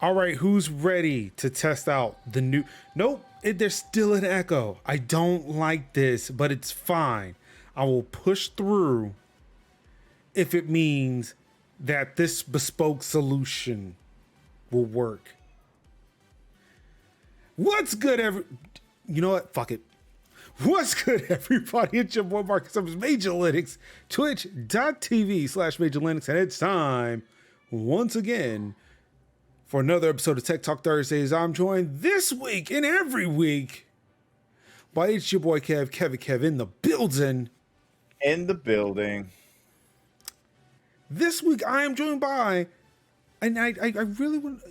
All right, who's ready to test out the new? Nope, there's still an echo. I don't like this, but it's fine. I will push through if it means that this bespoke solution will work. What's good, You know what? Fuck it. What's good, everybody? It's your boy Marcus of Major Linux, twitch.tv/Major Linux, and it's time once again for another episode of Tech Talk Thursdays. I'm joined this week and every week by it's your boy Kev in the building. In the building. This week I am joined by, and I really want,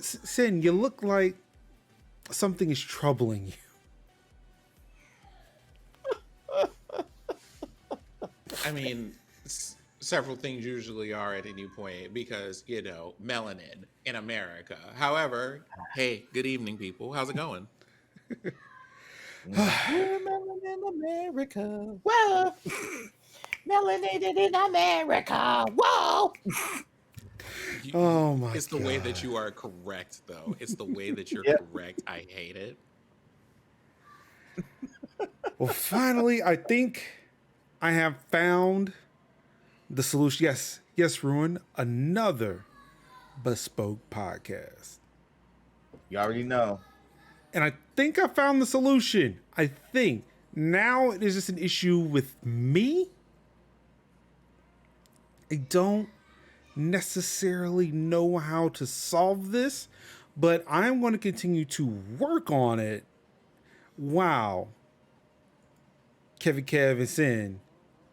Sin, you look like something is troubling you. I mean, several things usually are at any point because, melanin in America. However, hey, good evening, people. How's it going? Melanin in America. Whoa. Melanated in America. Whoa. Oh my It's the God. way that you are correct, though. It's the way that you're correct. I hate it. Well, finally, I think I have found the solution. Yes, Ruin, another bespoke podcast. You already know. And I think I found the solution. I think now it is just an issue with me. I don't necessarily know how to solve this, but I'm going to continue to work on it. Wow. Kev and Sin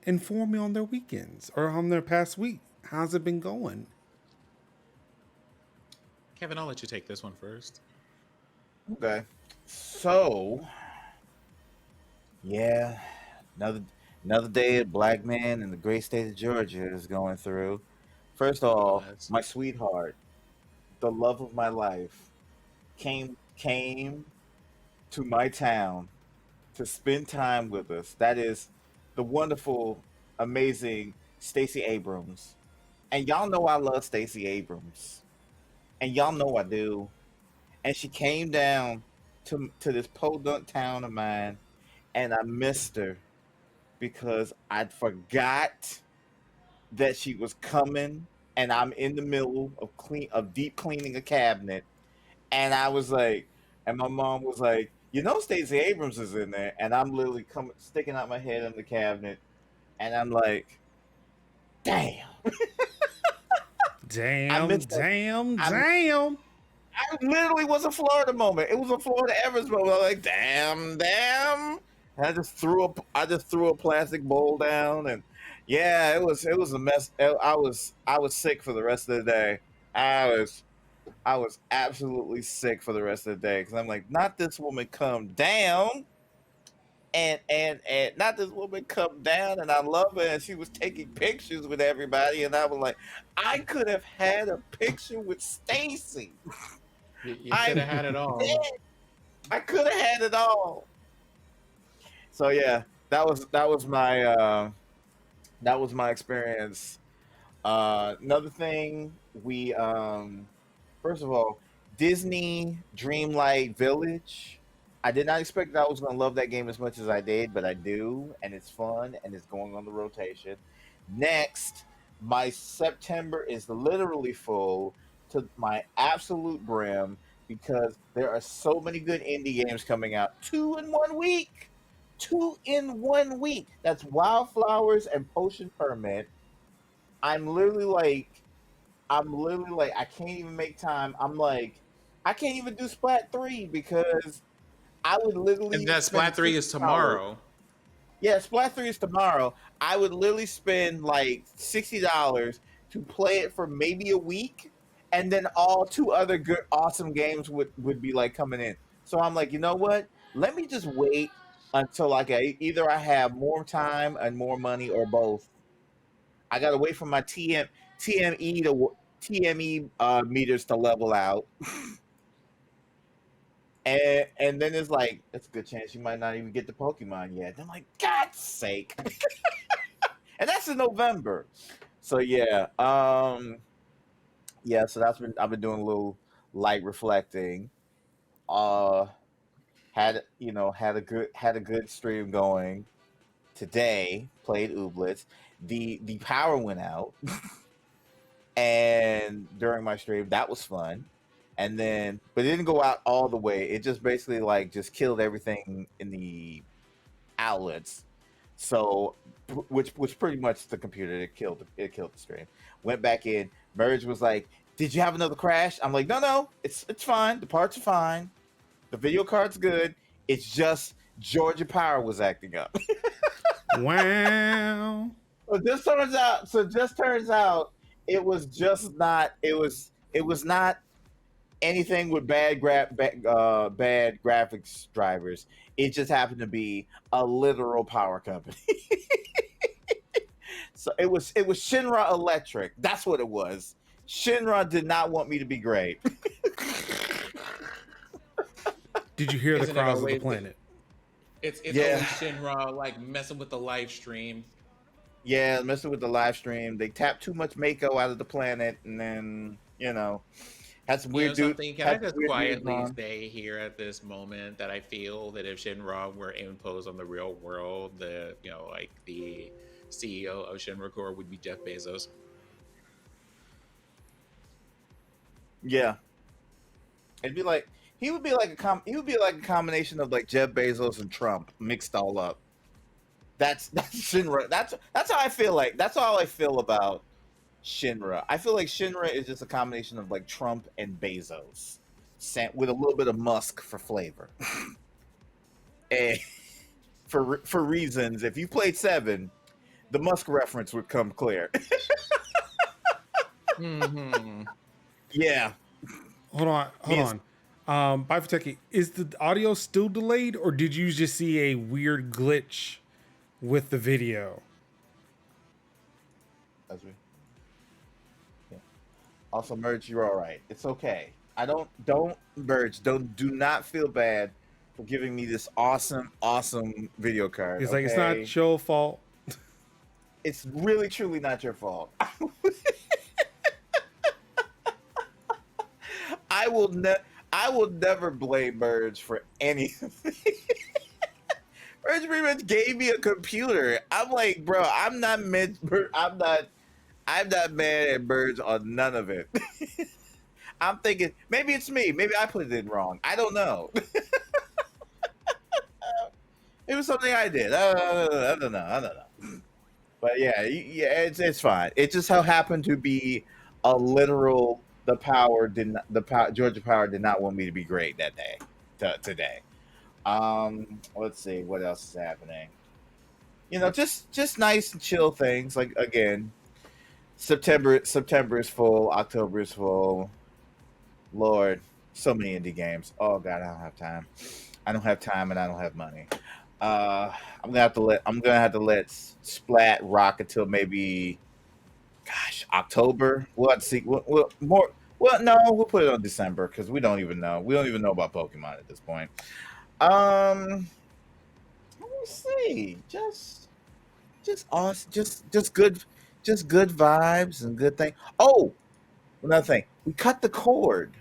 inform me on their weekends or on their past week. How's it been going? Kevin, I'll let you take this one first. Okay. So, yeah, another day a black man in the great state of Georgia is going through. First off, my sweetheart, the love of my life, came to my town to spend time with us. That is the wonderful, amazing Stacey Abrams. And y'all know I love Stacey Abrams. And y'all know I do. And she came down to this podunk town of mine, and I missed her because I'd forgot that she was coming, and I'm in the middle of deep cleaning a cabinet, and I was like, and my mom was like, Stacey Abrams is in there, and I'm literally sticking out my head in the cabinet, and I'm like, damn. Damn. I literally was a Florida moment. It was a Florida Evers moment. I was like, damn. And I just threw a plastic bowl down, and yeah, it was a mess. I was sick for the rest of the day. I was absolutely sick for the rest of the day because I'm like, not this woman come down, and not this woman come down, and I love her, and she was taking pictures with everybody, and I was like, I could have had a picture with Stacey. You could have had it all. I could have had it all. So yeah, that was my experience. Another thing, we first of all, Disney Dreamlight Village. I did not expect that I was going to love that game as much as I did, but I do, and it's fun, and it's going on the rotation. Next, my September is literally full to my absolute brim because there are so many good indie games coming out. 2 in 1 week. 2 in 1 week. That's Wildflowers and Potion Permit. I'm literally like, I can't even make time. I'm like, I can't even do Splat 3 because I would literally. And that Splat 3 is tomorrow. Yeah, Splat 3 is tomorrow. I would literally spend like $60 to play it for maybe a week, and then all 2 other good, awesome games would be like coming in. So I'm like, you know what? Let me just wait until like either I have more time and more money or both. I gotta wait for my TME meters to level out. And then it's like, it's a good chance you might not even get the Pokemon yet. I'm like, God's sake. And that's in November. So yeah, yeah, so I've been doing a little light reflecting. Uh, had a good stream going today. Played Ooblets. The power went out, and during my stream that was fun. And then, but it didn't go out all the way. It just basically like just killed everything in the outlets. So, which was pretty much the computer. It killed the stream. Went back in. Verge was like, "Did you have another crash?" I'm like, "No, it's fine. The parts are fine. The video card's good. It's just Georgia Power was acting up." Wow. Just turns out it was just not. It was not anything with bad graphics drivers. It just happened to be a literal power company. So it was Shinra Electric. That's what it was. Shinra did not want me to be great. Did you hear Isn't the it crowds of the always planet? it's Yeah. always Shinra like messing with the live stream. Yeah, messing with the live stream. They tapped too much Mako out of the planet, and then had some You know weird dude. something? Can I Had some just weird dudes quietly on. say here at this moment that I feel that if Shinra were imposed on the real world, like the CEO of Shinra Corp would be Jeff Bezos. Yeah, it'd be like he would be like a combination of like Jeff Bezos and Trump mixed all up. That's Shinra. That's how I feel like. That's how I feel about Shinra. I feel like Shinra is just a combination of like Trump and Bezos, with a little bit of Musk for flavor. And for reasons, if you played 7, the Musk reference would come clear. Mm-hmm. Yeah. Hold on. Bifurteki, is the audio still delayed, or did you just see a weird glitch with the video? That's me. Yeah. Also, Merge, you're all right. It's okay. Don't Merge. Do not feel bad for giving me this awesome video card. It's okay? like, it's not your fault. It's really truly not your fault. I will never blame Merge for anything. Merge pretty much gave me a computer. I'm like, bro, I'm not mad at Merge on none of it. I'm thinking maybe it's me. Maybe I put it in wrong. I don't know. It was something I did. I don't know. But yeah, it's fine. It just so happened to be a literal. Georgia Power did not want me to be great that day. Today. Let's see what else is happening. Just nice and chill things. Like again, September is full. October is full. Lord, so many indie games. Oh God, I don't have time. I don't have time, and I don't have money. I'm gonna have to let Splat rock until maybe, gosh, October. We'll have to see. We'll more. Well, no, we'll put it on December because we don't even know. We don't even know about Pokemon at this point. Let me see. Just awesome. Just good vibes and good thing. Oh, another thing. We cut the cord,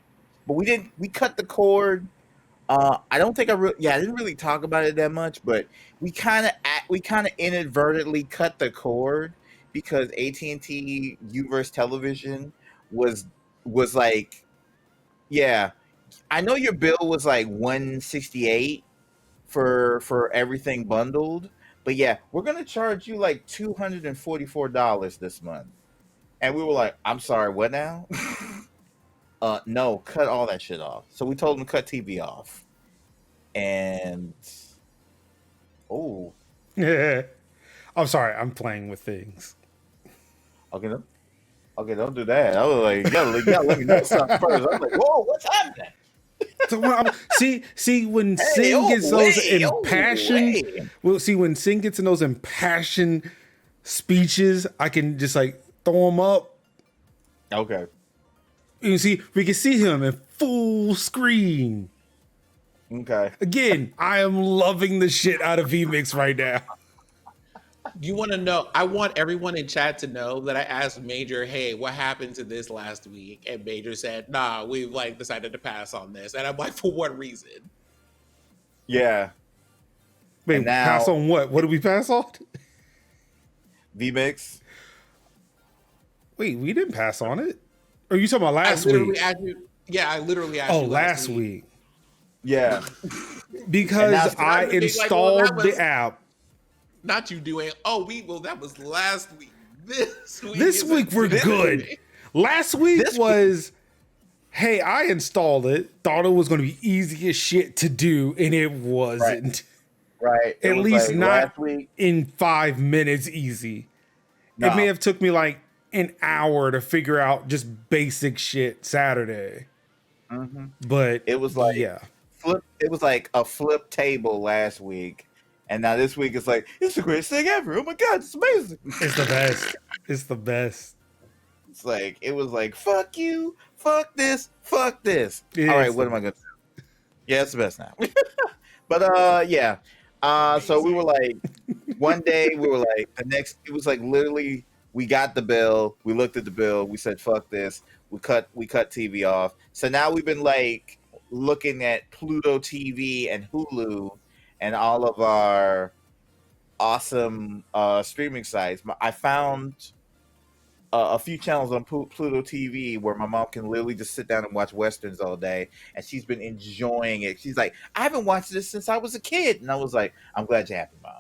but we didn't. We cut the cord. I don't think I didn't really talk about it that much, but we kind of inadvertently cut the cord because AT&T Uverse Television was like, yeah, I know your bill was like $168 for everything bundled, but yeah, we're gonna charge you like $244 this month. And we were like, I'm sorry, what now? No, cut all that shit off. So we told them to cut TV off. And I'm sorry, I'm playing with things. okay, don't do that. I was like, you gotta let me know something first. I was like, whoa, what's happening? So when Sing gets those impassioned, when Sing gets in those impassioned speeches, I can just like throw him up. Okay. You see, we can see him in full screen. Okay. Again, I am loving the shit out of VMix right now. You want to know? I want everyone in chat to know that I asked Major, "Hey, what happened to this last week?" And Major said, "Nah, we've like decided to pass on this." And I'm like, "For what reason?" Yeah, and Wait, pass now on what? What did we pass on? V-Mix. Wait, we didn't pass on it. Are you talking about I last literally week? asked you. Yeah, I literally asked Oh, you last last week. week. Yeah, and now Because it's And I I was being like, "Well, that installed the was app. not you doing." Oh, well, that was last week. This week This is a week we're different good. thing. Last week this week. was, hey, I installed it, thought it was going to be easy as shit to do, and it Right, wasn't. right. It At was least like not last week. in 5 minutes easy. It may No. have took me like an hour to figure out just basic shit Saturday. Hmm. But It was like yeah, flip. It was like a flip table last week, and now this week it's like it's the greatest thing ever. Oh my god, it's amazing. it's the best. It's the best. It's like it was like fuck you, fuck this, fuck this. All right, It's what the am I gonna do? Yeah, it's the best now. But yeah. So we were Amazing. like one day we were like the next it was like literally we got the bill, we looked at the bill, we said fuck this, we cut TV off. So now we've been like looking at Pluto TV and Hulu and all of our awesome streaming sites. I found a few channels on Pluto TV where my mom can literally just sit down and watch westerns all day, and she's been enjoying it. She's like, "I haven't watched this since I was a kid," and I was like, "I'm glad you're happy, mom."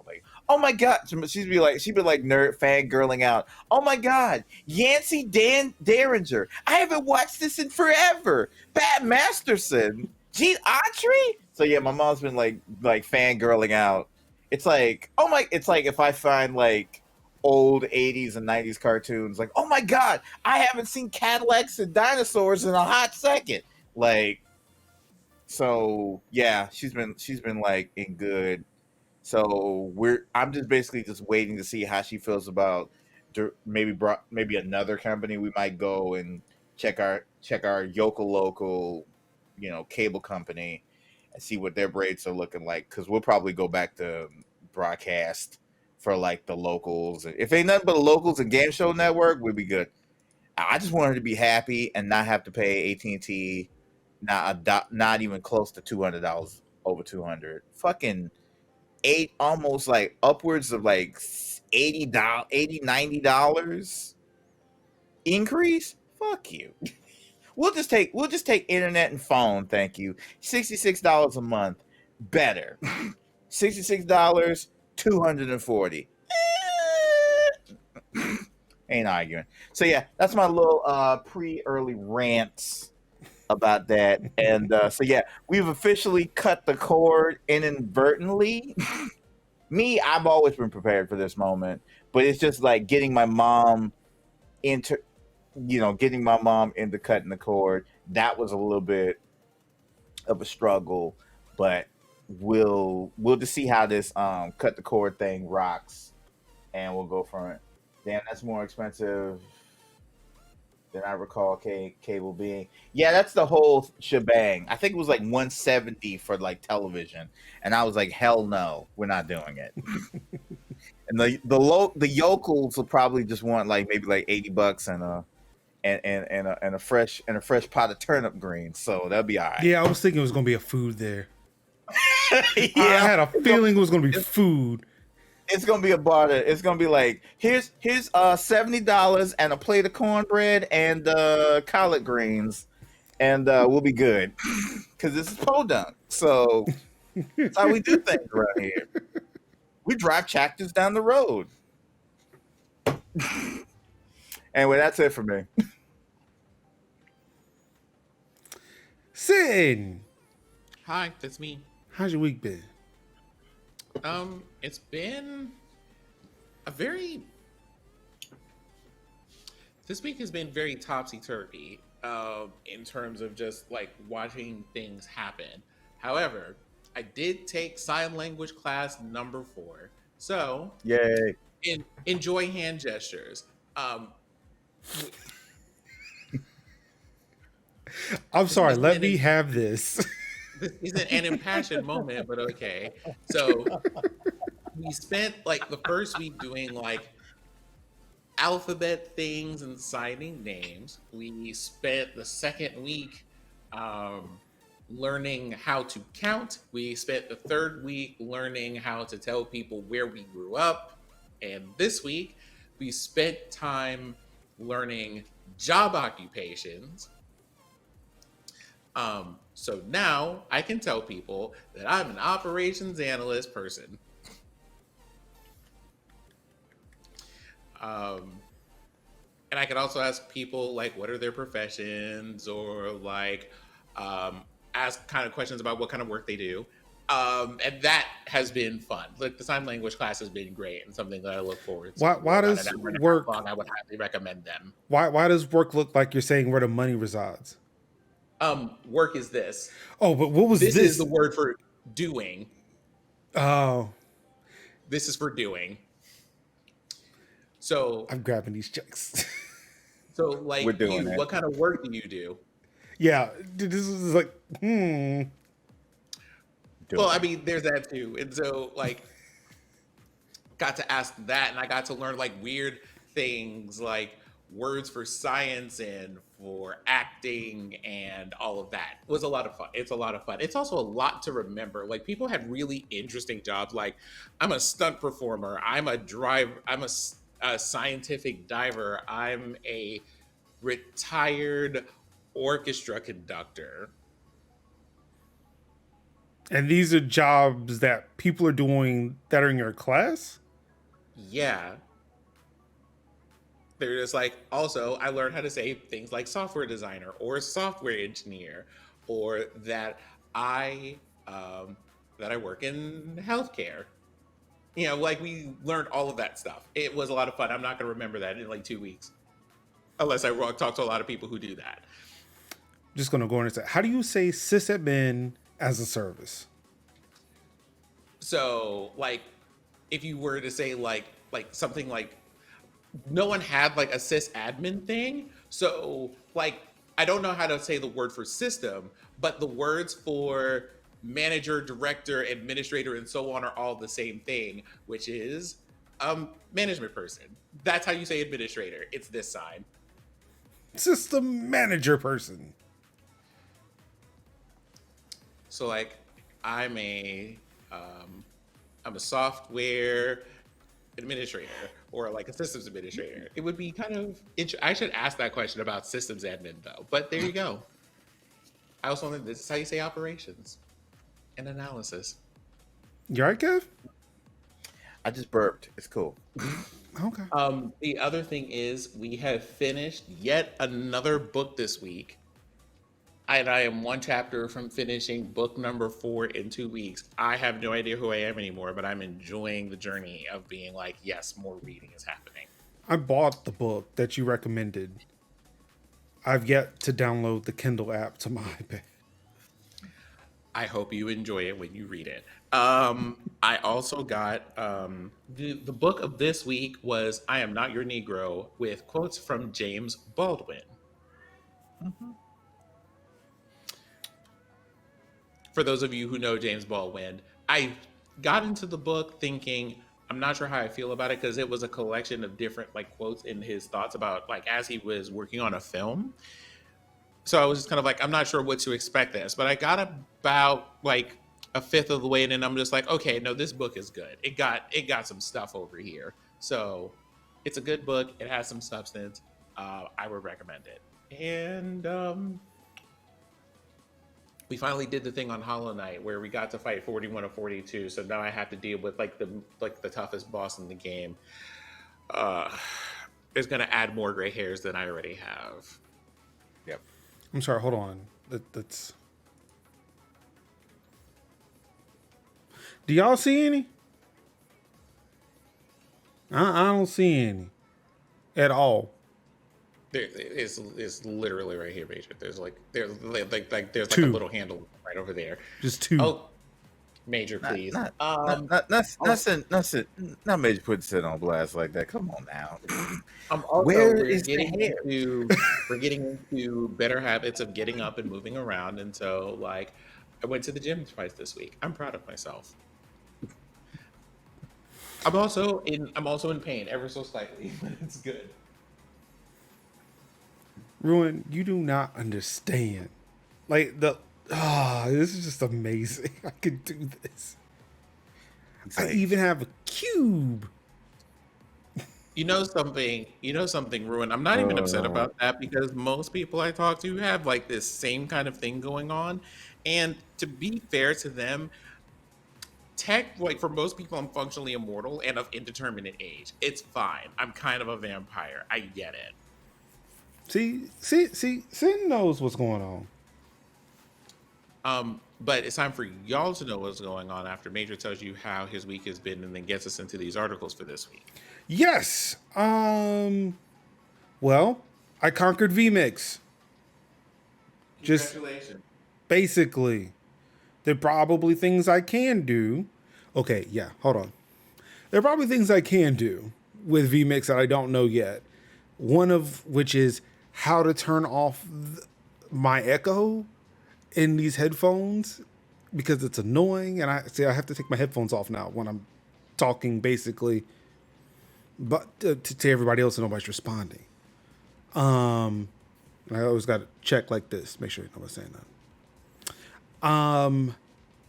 Like, "Oh my god," she'd be like nerd fangirling out. "Oh my god, Yancey Dan Derringer! I haven't watched this in forever." Pat Masterson, Gene Autry. So yeah, my mom's been like fangirling out. It's like, oh my, it's like if I find like old 80s and 90s cartoons like, oh my god, I haven't seen Cadillacs and dinosaurs in a hot second. Like, so yeah, she's been like in good. So I'm just basically just waiting to see how she feels about maybe another company. We might go and check our yokel local cable company and see what their rates are looking like, because we'll probably go back to broadcast for like the locals. If ain't nothing but a locals and game show network, we'd be good. I just want her to be happy and not have to pay AT&T not even close to $200, over 200. Fucking eight, almost like upwards of like $80, $90 increase. Fuck you. We'll just take internet and phone, thank you. $66 a month. Better. $66, 240. Ain't arguing. So yeah, that's my little pre-early rants about that. And so yeah, we've officially cut the cord inadvertently. Me, I've always been prepared for this moment, but it's just like into getting my mom into cutting the cord. That was a little bit of a struggle, but we'll just see how this cut the cord thing rocks, and we'll go from it. Damn, that's more expensive than I recall cable being. Yeah, that's the whole shebang. I think it was like 170 for like television, and I was like, hell no, we're not doing it. And the yokels will probably just want like maybe like $80 and a fresh pot of turnip greens, so that'll be all right. yeah. I was thinking it was going to be a food there. I Yeah, had a feeling it was going to be food. it's gonna be a barter. It's gonna be like here's $70 and a plate of cornbread and collard greens, and we'll be good because this is podunk. So that's how we do things around here. We drive tractors down the road. Anyway, that's it for me. Sin, Hi, that's me. how's your week been? It's been a very. This week has been very topsy turvy. In terms of just like watching things happen. However, I did take sign language class number 4, so Yay! enjoy hand gestures. I'm sorry. This Let isn't me an, have this. this isn't an impassioned moment, but okay. So we spent like the first week doing like alphabet things and signing names. We spent the second week um, learning how to count. We spent the third week learning how to tell people where we grew up. And this week, we spent time learning job occupations. So now I can tell people that I'm an operations analyst person. Um, and I can also ask people like what are their professions or like ask kind of questions about what kind of work they do. And that has been fun. Like the sign language class has been great and something that I look forward to. We're Why about an does hour and a half work long. I would highly recommend them. why does work look like you're saying where the money resides? Work is this. Oh, but what was This is the this? word for doing. Oh, This is for doing. So I'm grabbing these checks. so We're like doing you, it. what kind of work do you do? Yeah, this is like, Well, I Doing. mean, there's that too. And so like got to ask that and I got to learn like weird things like words for science and for acting and all of that. It was a lot of fun. It's a lot of fun. It's also a lot to remember. Like people had really interesting jobs. Like I'm a stunt performer. I'm a driver. A scientific diver. I'm a retired orchestra conductor. and these are jobs that people are doing that are in your class. Yeah, they're just like also I learned how to say things like software designer or software engineer or I um, that I work in healthcare. You know, like we learned all of that stuff. It was a lot of fun. I'm not going to remember that in like 2 weeks unless I talk to a lot of people who do that. Just gonna go in and say, how do you say sysadmin as a service? So like if you were to say like something like no one had like a sysadmin thing. So like I don't know how to say the word for system, but the words for manager, director, administrator, and so on are all the same thing, which is management person. That's how you say administrator. It's this sign. System manager person. So like I'm a um, I'm a software administrator or like a systems administrator. It would be kind of I should ask that question about systems admin though. But there you go. I also learned this is how you say operations and analysis. You alright, Kev? I just burped. It's cool. Okay. The other thing is we have finished yet another book this week. And I am one chapter from finishing book number 4 in 2 weeks. I have no idea who I am anymore, but I'm enjoying the journey of being like, yes, more reading is happening. I bought the book that you recommended. I've yet to download the Kindle app to my iPad. I hope you enjoy it when you read it. I also got the book of this week was I Am Not Your Negro with quotes from James Baldwin. Mhm. For those of you who know James Baldwin, I got into the book thinking I'm not sure how I feel about it because it was a collection of different like quotes in his thoughts about like as he was working on a film. So I was just kind of like I'm not sure what to expect this, but I got about like a fifth of the way in and I'm just like okay, no, this book is good. It got some stuff over here. So it's a good book. It has some substance. I would recommend it. And we finally did the thing on Hollow Knight where we got to fight 41 of 42. So now I have to deal with like the toughest boss in the game. Uh, it's gonna add more gray hairs than I already have. Yep. I'm sorry, hold on. That's. Do y'all see any? I don't see any at all. It's literally right here, Major. There's like a Two. little handle right over there. Just two. Oh, Major, Not please. not not not not not major putting sit on blast like that. Come on now. Also Where is the hair? we're getting into better habits of getting up and moving around, and so like I went to the gym twice this week. I'm proud of myself. I'm also in pain ever so slightly, but it's good. Ruin, you do not understand. Like this is just amazing. I could do this. He's I like, even have a cube. You know something, Ruin. I'm not even upset uh, about that because most people I talk to have like this same kind of thing going on. And to be fair to them, like for most people, I'm functionally immortal and of indeterminate age. It's fine. I'm kind of a vampire. I get it. See, Sin knows what's going on. But it's time for y'all to know what's going on after Major tells you how his week has been and then gets us into these articles for this week. Yes. Well, I conquered VMix. Just Congratulations. basically. There are probably things I can do. Okay, yeah, hold on. There are probably things I can do with VMix that I don't know yet. One of which is how to turn off my echo in these headphones because it's annoying, and I have to take my headphones off now when I'm talking, basically, but to everybody else, and nobody's responding. I always got to check like this, make sure nobody's saying that.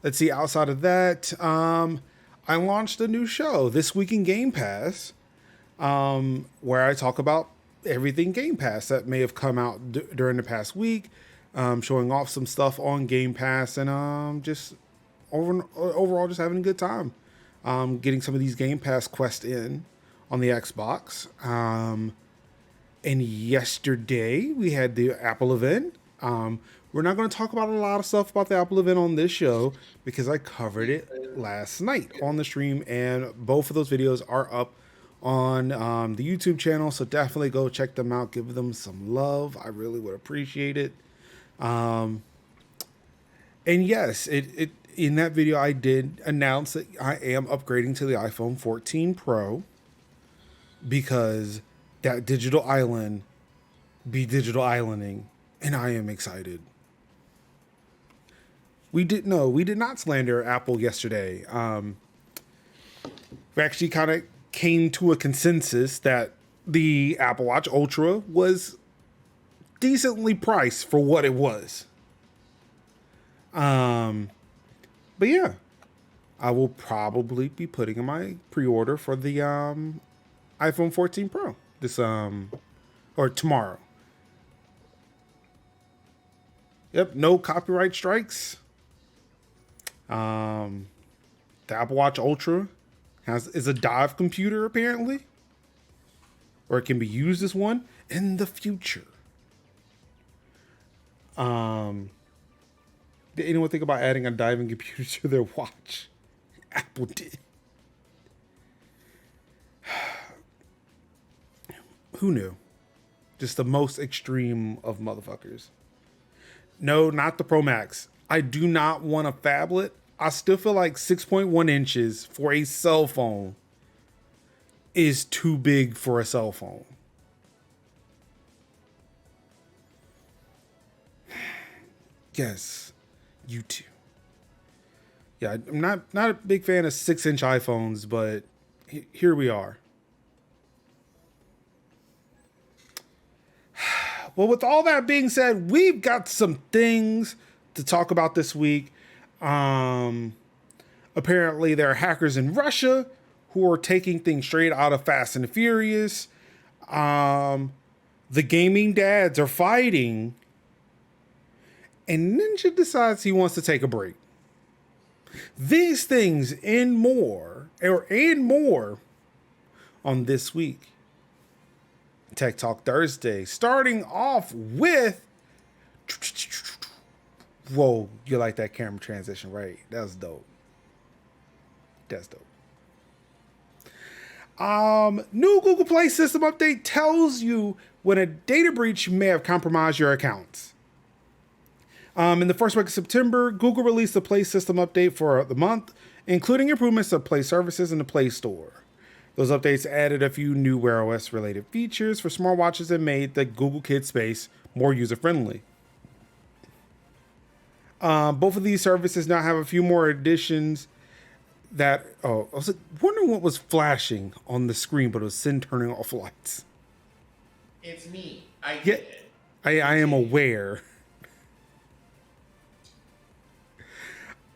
Let's see. Outside of that, I launched a new show this week in Game Pass, where I talk about everything Game Pass that may have come out during the past week, showing off some stuff on Game Pass, and just overall just having a good time. Getting some of these Game Pass quests in on the Xbox. And yesterday we had the Apple event. We're not going to talk about a lot of stuff about the Apple event on this show because I covered it last night on the stream, and both of those videos are up on the YouTube channel. So definitely go check them out. Give them some love. I really would appreciate it. And yes, it in that video I did announce that I am upgrading to the iPhone 14 Pro because that digital island be digital islanding, and I am excited. We did not slander Apple yesterday. We actually kind of came to a consensus that the Apple Watch Ultra was decently priced for what it was. But yeah, I will probably be putting in my pre-order for the iPhone 14 Pro this or tomorrow. Yep, no copyright strikes. The Apple Watch Ultra is a dive computer apparently, or it can be used as one in the future. Did anyone think about adding a diving computer to their watch? Apple did. Who knew? Just the most extreme of motherfuckers. No, not the Pro Max. I do not want a phablet. I still feel like 6.1 inches for a cell phone is too big for a cell phone. Yes, you too. Yeah, I'm not a big fan of 6-inch iPhones, but here we are. Well, with all that being said, we've got some things to talk about this week. Apparently, there are hackers in Russia who are taking things straight out of Fast and the Furious. The gaming dads are fighting, and Ninja decides he wants to take a break. These things and more on this week Tech Talk Thursday, starting off with, whoa, you like that camera transition, right? That's dope. That's dope. New Google Play system update tells you when a data breach may have compromised your accounts. In the first week of September, Google released the Play system update for the month, including improvements to Play services in the Play Store. Those updates added a few new Wear OS related features for smartwatches and made the Google Kid Space more user-friendly. Both of these services now have a few more additions I was wondering what was flashing on the screen, but it was Sin turning off lights. It's me. I Yeah, did it. I am Continue. aware.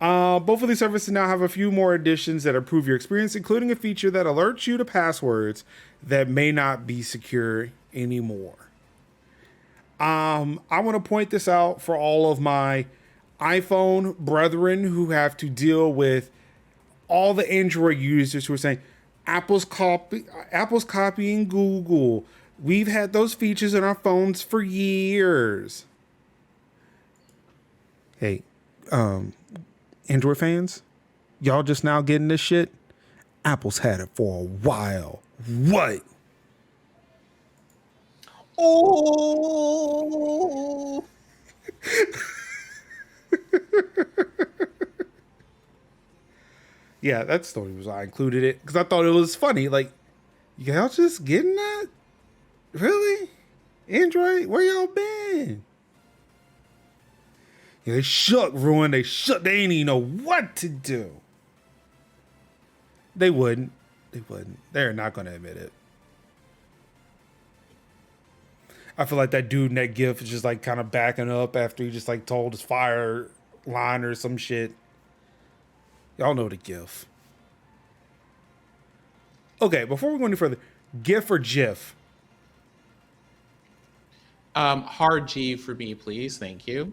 Both of these services now have a few more additions that improve your experience, including a feature that alerts you to passwords that may not be secure anymore. I want to point this out for all of my iPhone brethren who have to deal with all the Android users who are saying Apple's copying Google. We've had those features in our phones for years. Hey, Android fans, y'all just now getting this shit? Apple's had it for a while. What? Oh, Yeah, that story was I included it because I thought it was funny. Like, y'all just getting that? Really? Android, where y'all been? Yeah, they shook, ruined. They shook. They ain't even know what to do. They wouldn't. They wouldn't. They're not going to admit it. I feel like that dude in that GIF is just like kind of backing up after he just like told his fire line or some shit. Y'all know the GIF. Okay, before we go any further, GIF or GIF? Hard G for me, please. Thank you.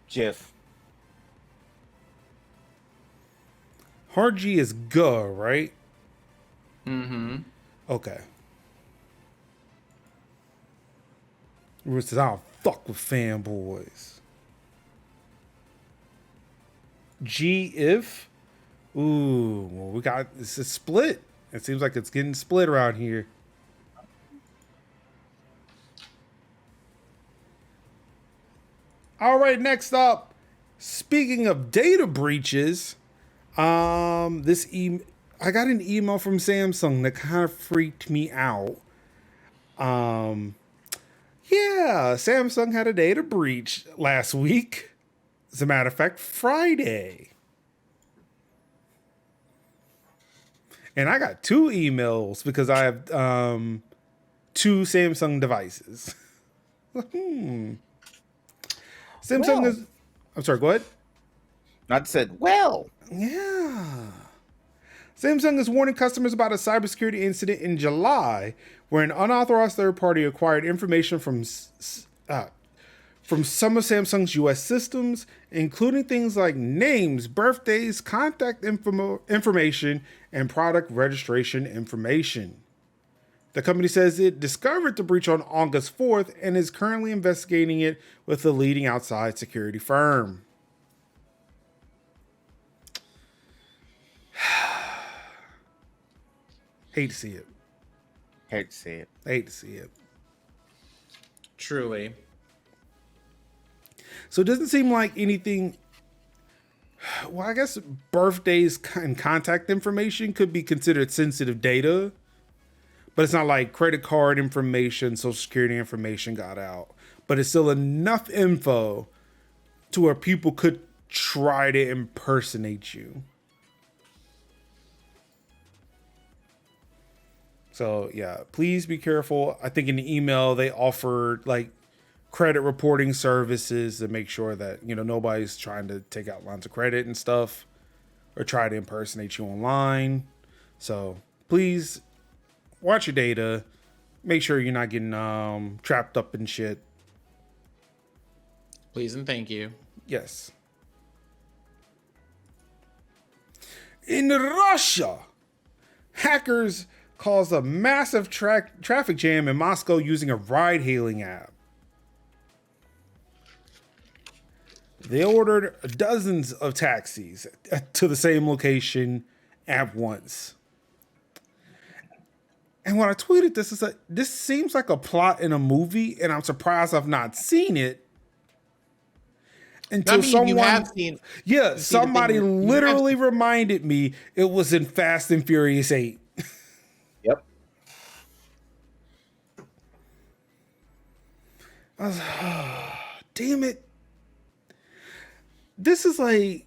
Jiff. Hard G is G, right? Mm-hmm. Okay. Ruth says, I don't fuck with fanboys. G if? Ooh, well, we got this is split. It seems like it's getting split around here. All right, next up. Speaking of data breaches, I got an email from Samsung that kind of freaked me out. Yeah, Samsung had a data breach last week. As a matter of fact, Friday. And I got two emails because I have two Samsung devices. Samsung is. I'm sorry, go ahead. Not said, well. Yeah. Samsung is warning customers about a cybersecurity incident in July where an unauthorized third party acquired information from some of Samsung's US systems, including things like names, birthdays, contact information, and product registration information. The company says it discovered the breach on August 4th and is currently investigating it with a leading outside security firm. Hate to see it. Hate to see it. Hate to see it. Truly. So it doesn't seem like anything. Well, I guess birthdays and contact information could be considered sensitive data, but it's not like credit card information, social security information got out. But it's still enough info to where people could try to impersonate you. So yeah, please be careful. I think in the email they offered like credit reporting services to make sure that, you know, nobody's trying to take out lines of credit and stuff or try to impersonate you online. So please watch your data. Make sure you're not getting trapped up in shit. Please and thank you. Yes. In Russia, hackers caused a massive traffic jam in Moscow using a ride-hailing app. They ordered dozens of taxis to the same location at once. And when I tweeted this, it's like, this seems like a plot in a movie, and I'm surprised I've not seen it. Until you have seen. Yeah, somebody literally reminded me it was in Fast and Furious 8. Yep. I was like, oh, damn it. This is like,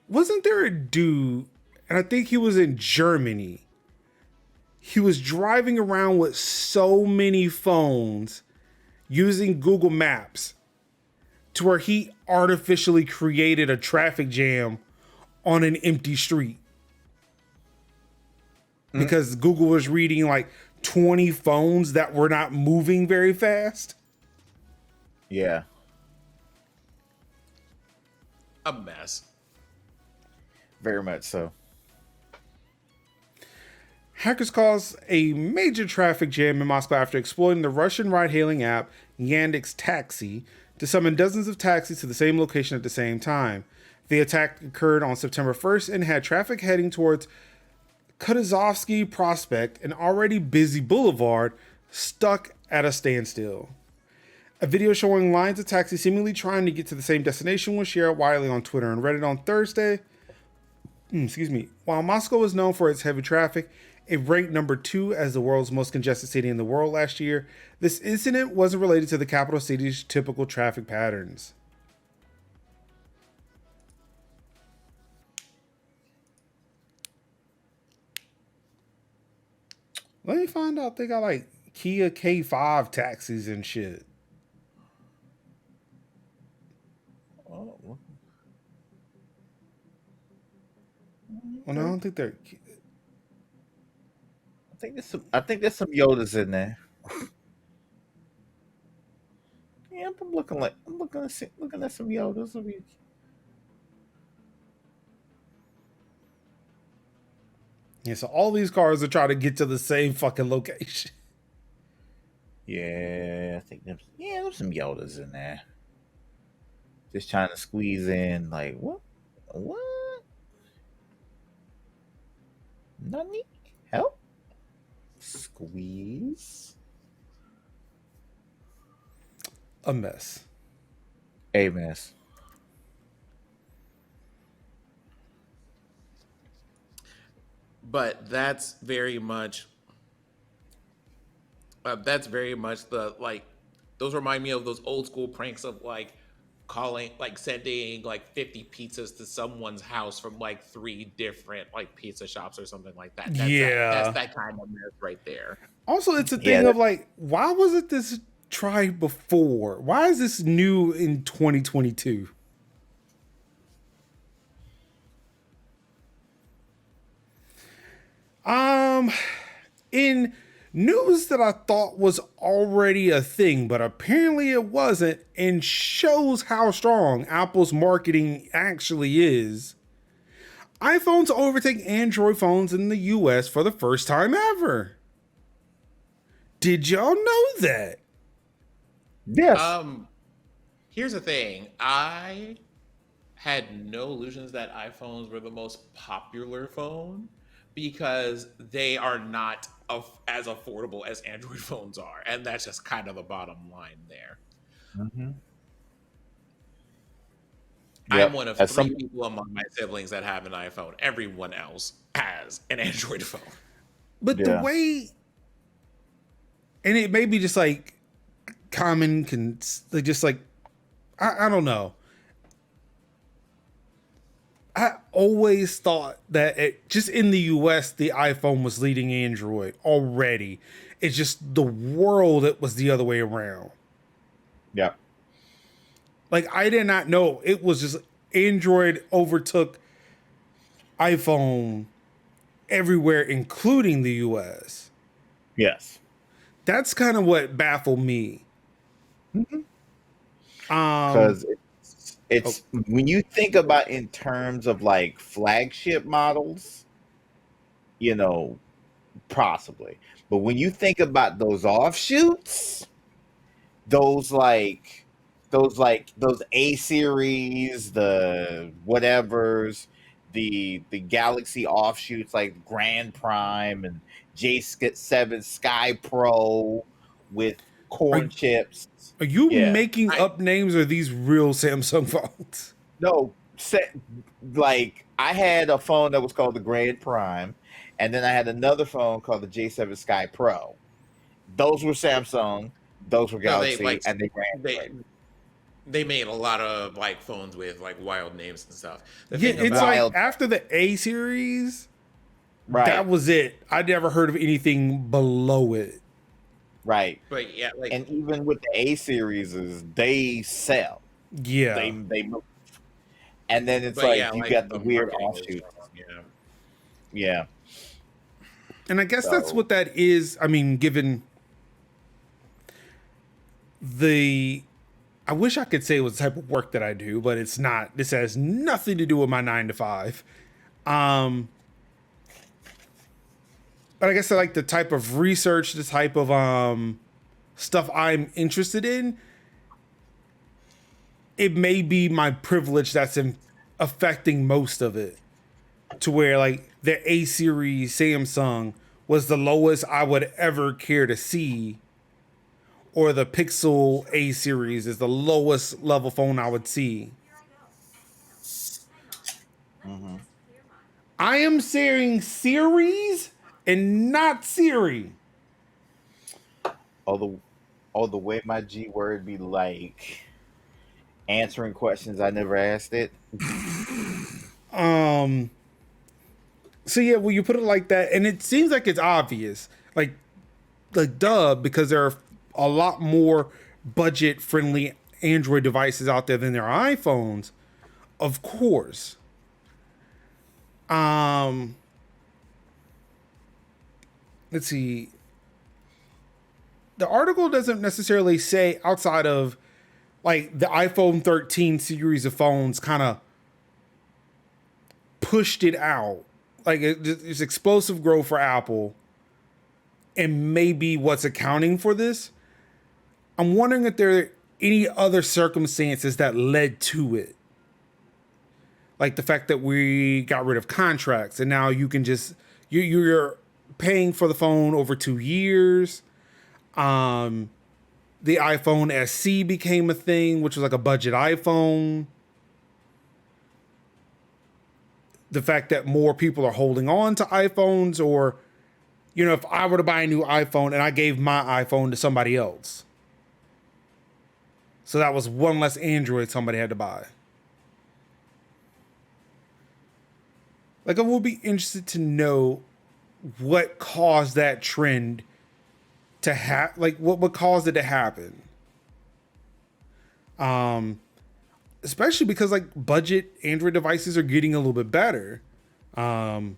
Wasn't there a dude, and I think he was in Germany. He was driving around with so many phones using Google Maps to where he artificially created a traffic jam on an empty street because Google was reading like 20 phones that were not moving very fast. Yeah. A mess. Very much so. Hackers caused a major traffic jam in Moscow after exploiting the Russian ride-hailing app Yandex Taxi to summon dozens of taxis to the same location at the same time. The attack occurred on September 1st and had traffic heading towards Kutuzovsky Prospect, an already busy boulevard, stuck at a standstill. A video showing lines of taxis seemingly trying to get to the same destination was shared widely on Twitter and Reddit on Thursday. Excuse me. While Moscow is known for its heavy traffic, it ranked number 2 as the world's most congested city in the world last year. This incident wasn't related to the capital city's typical traffic patterns. Let me find out they got like Kia K5 taxis and shit. Oh, Well, no, I don't think they're. I think there's some Yodas in there. Yeah, I'm looking at some Yodas. Yeah, so all these cars are trying to get to the same fucking location. Yeah, I think there's some Yodas in there. Just trying to squeeze in, like what? Nani? Help? Squeeze? A mess. A mess. But that's very much the like. Those remind me of those old school pranks of like calling, like sending like 50 pizzas to someone's house from like 3 different like pizza shops or something like that. That's Yeah. that kind of mess right there. Also, it's a thing of like, why wasn't this tried before? Why is this new in 2022? In news that I thought was already a thing, but apparently it wasn't, and shows how strong Apple's marketing actually is. iPhones overtake Android phones in the US for the first time ever. Did y'all know that? Yes. Here's the thing. I had no illusions that iPhones were the most popular phone because they are not as affordable as Android phones are, and that's just kind of the bottom line there. Mm-hmm. I'm one of 3 people among my siblings that have an iPhone. Everyone else has an Android phone. But the way, and it may be just like common, just like, I don't know. I always thought that just in the US, the iPhone was leading Android already. It's just the world, it was the other way around. Yeah. Like, I did not know. It was just Android overtook iPhone everywhere, including the US. Yes. That's kind of what baffled me. Because it's when you think about in terms of like flagship models, possibly. But when you think about those offshoots, those A series, the whatevers, the Galaxy offshoots like Grand Prime and J7 Sky Pro with corn chips. Are you making up names, or are these real Samsung phones? No, like I had a phone that was called the Grand Prime, and then I had another phone called the J7 Sky Pro. Those were Samsung, those were Galaxy, and they ran. they made a lot of like phones with like wild names and stuff. The Yeah, thing it's about like Wild, after the A series, that right, was it. I never heard of anything below it. right. but yeah, like And even with the A series, they sell. Yeah. They move. And then it's but like yeah, you like got the the weird marketing was offshoots. strong. Yeah. Yeah. And I guess that's So what that is. I mean, given the I wish I could say it was the type of work that I do, but it's not. This has nothing to do with my 9 to 5. Um, but I guess I like the type of research, the type of stuff I'm interested in. It may be my privilege that's affecting most of it, to where like the A series Samsung was the lowest I would ever care to see, or the Pixel A series is the lowest level phone I would see. mhm. I am saying series and not Siri. all the all the way my G word be like answering questions I never asked it. Um. So yeah, well, you put it like that, and it seems like it's obvious, like duh, because there are a lot more budget-friendly Android devices out there than there are iPhones, of course. Um. Let's see. The article doesn't necessarily say outside of like the iPhone 13 series of phones kind of pushed it out. Like it's explosive growth for Apple, and maybe what's accounting for this. I'm wondering if there are any other circumstances that led to it, like the fact that we got rid of contracts and now you can just you're paying for the phone over 2 years. Um, the iPhone SC became a thing, which was like a budget iPhone. The fact that more people are holding on to iPhones, or if I were to buy a new iPhone and I gave my iPhone to somebody else, so that was one less Android somebody had to buy. Like, I will be interested to know what caused that trend to like what caused it to happen. Um, Especially because like budget Android devices are getting a little bit better. Um,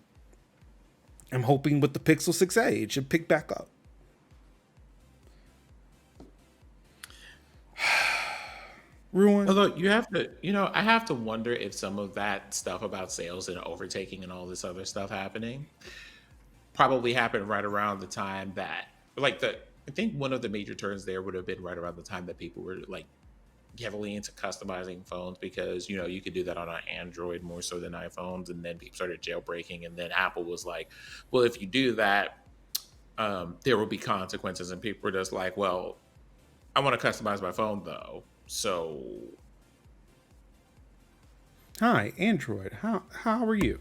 I'm hoping with the Pixel 6a it should pick back up. Ruin. Although you have to, I have to wonder if some of that stuff about sales and overtaking and all this other stuff happening probably happened right around the time that, like, I think one of the major turns there would have been right around the time that people were like heavily into customizing phones, because you could do that on an Android more so than iPhones, and then people started jailbreaking, and then Apple was like, well, if you do that, there will be consequences, and people were just like, well, I want to customize my phone though, so Hi, Android. How are you?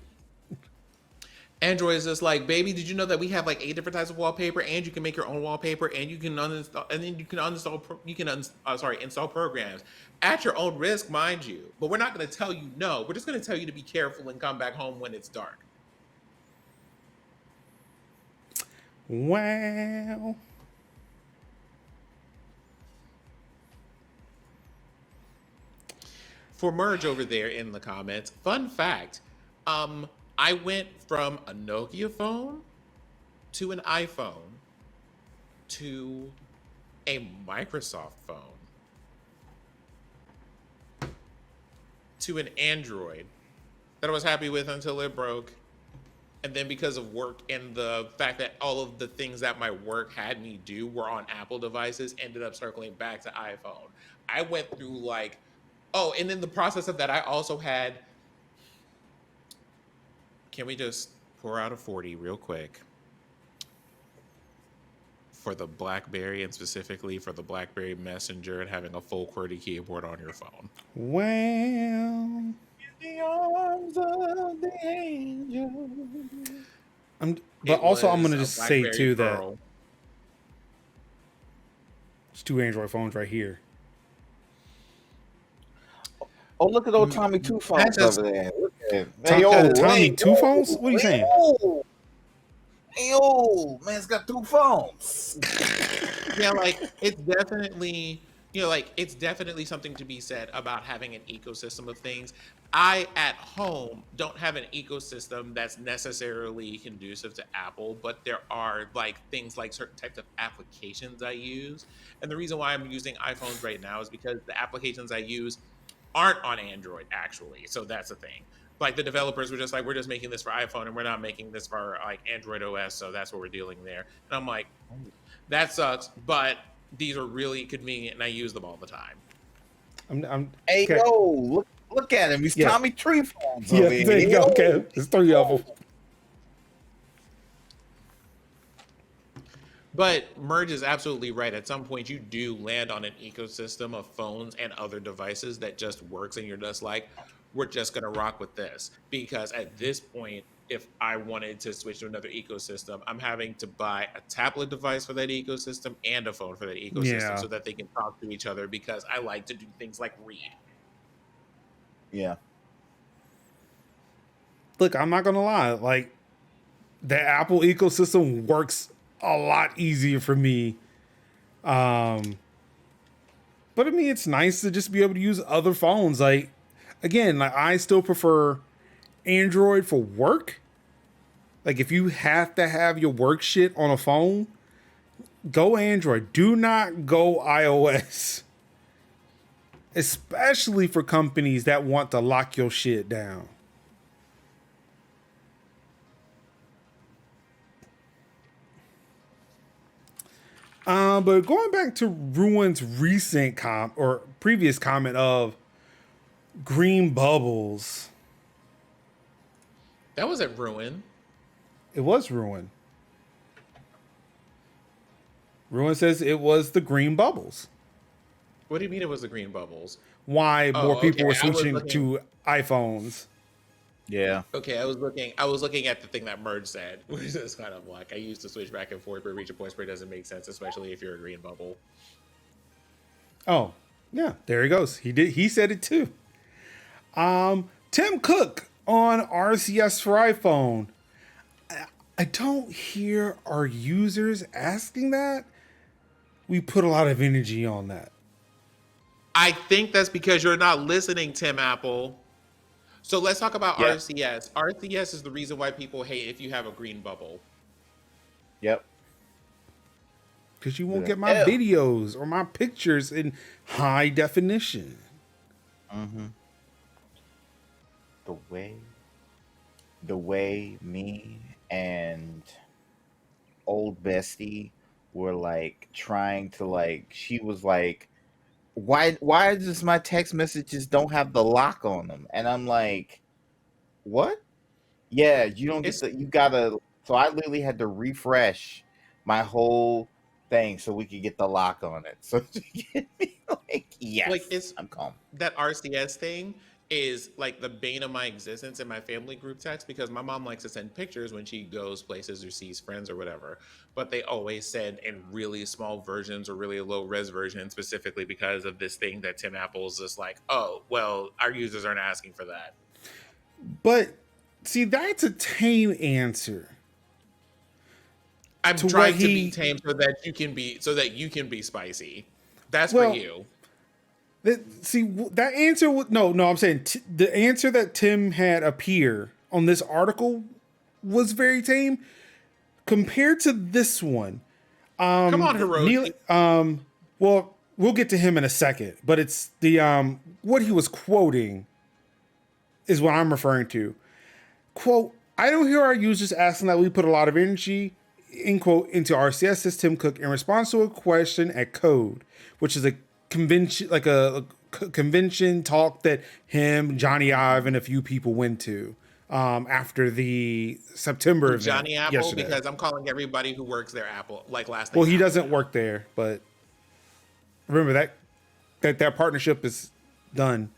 Android is just like, baby, did you know that we have like 8 different types of wallpaper, and you can make your own wallpaper, and you can uninstall, and then you can uninstall, install programs at your own risk, mind you. But we're not going to tell you no. We're just going to tell you to be careful and come back home when it's dark. Wow. For Merge over there in the comments, fun fact, I went from a Nokia phone to an iPhone to a Microsoft phone to an Android that I was happy with until it broke. And then because of work and the fact that all of the things that my work had me do were on Apple devices, ended up circling back to iPhone. I went through like, oh, and in the process of that, I also had, can we just pour out a 40 real quick for the BlackBerry, and specifically for the BlackBerry Messenger, and having a full QWERTY keyboard on your phone? Well, The arms of the angel. but It also I'm was gonna a just say BlackBerry too that Pearl. there's 2 Android phones right here. Oh, look at old Tommy Two That's Phones just over there. Look at hey Tommy hey two phones? What are you saying? man's got two phones. yeah, like it's definitely like it's definitely something to be said about having an ecosystem of things. I at home don't have an ecosystem that's necessarily conducive to Apple, but there are like things like certain types of applications I use. And the reason why I'm using iPhones right now is because the applications I use aren't on Android actually. So that's the thing. Like the developers were just like, we're just making this for iPhone and we're not making this for like Android OS. So that's what we're dealing there. And I'm like, that sucks, but these are really convenient and I use them all the time. I'm Hey okay. look at him. He's Yeah. Tommy Tree Phones Yeah, over there you here. go. Okay. There's three of them. But Merge is absolutely right. At some point, you do land on an ecosystem of phones and other devices that just works, and you're just like, we're just going to rock with this. Because at this point, if I wanted to switch to another ecosystem, I'm having to buy a tablet device for that ecosystem and a phone for that ecosystem Yeah. so that they can talk to each other because I like to do things like read. Yeah. Look, I'm not gonna lie. Like the Apple ecosystem works a lot easier for me. But I mean, it's nice to just be able to use other phones. Like, again, like I still prefer Android for work. Like, if you have to have your work shit on a phone, go Android. Do not go iOS. Especially for companies that want to lock your shit down. But going back to Ruin's recent or previous comment of green bubbles, That was at Ruin. it was Ruin. Ruin says it was the green bubbles. What do you mean it was the green bubbles? Why more Oh, okay. people were I was switching looking. to iPhones. Yeah. Okay, I was looking at the thing that Merge said, which is kind of like I used to switch back and forth, but reach a point where it doesn't make sense, especially if you're a green bubble. Oh, yeah, there he goes. He did. He said it too. Tim Cook on RCS for iPhone. I don't hear our users asking that. We put a lot of energy on that. I think that's because you're not listening, Tim Apple. So let's talk about Yep. RCS. RCS is the reason why people hate if you have a green bubble. Yep. Because you won't Yeah. get my videos or my pictures in high definition. Mm-hmm. The way me and old bestie were like trying to like she was like why does my text messages don't have the lock on them? And I'm like, what? Yeah, you don't get It's you gotta. So I literally had to refresh my whole thing so we could get the lock on it. So to get me like, like yes, it's I'm calm. that RCS thing is like the bane of my existence in my family group text because my mom likes to send pictures when she goes places or sees friends or whatever, but they always send in really small versions or really low res versions specifically because of this thing that Tim Apple's just like, oh, well, our users aren't asking for that. But see, that's a tame answer I'm to what trying to be he. tame so that you can be spicy. That's for Well, you. see that answer. No. I'm saying the answer that Tim had appear on this article was very tame compared to this one. Come on, Neil. Hiroshi. Well, we'll get to him in a second, but it's the what he was quoting is what I'm referring to. Quote, I don't hear our users asking that we put a lot of energy, in quote, into RCS, says Tim Cook in response to a question at Code, which is a convention, like a convention talk that him, Johnny Ive, and a few people went to after the September event Johnny Apple, yesterday. because I'm calling everybody who works there Apple, like last Well, name he Apple doesn't now. work there, but remember that partnership is done.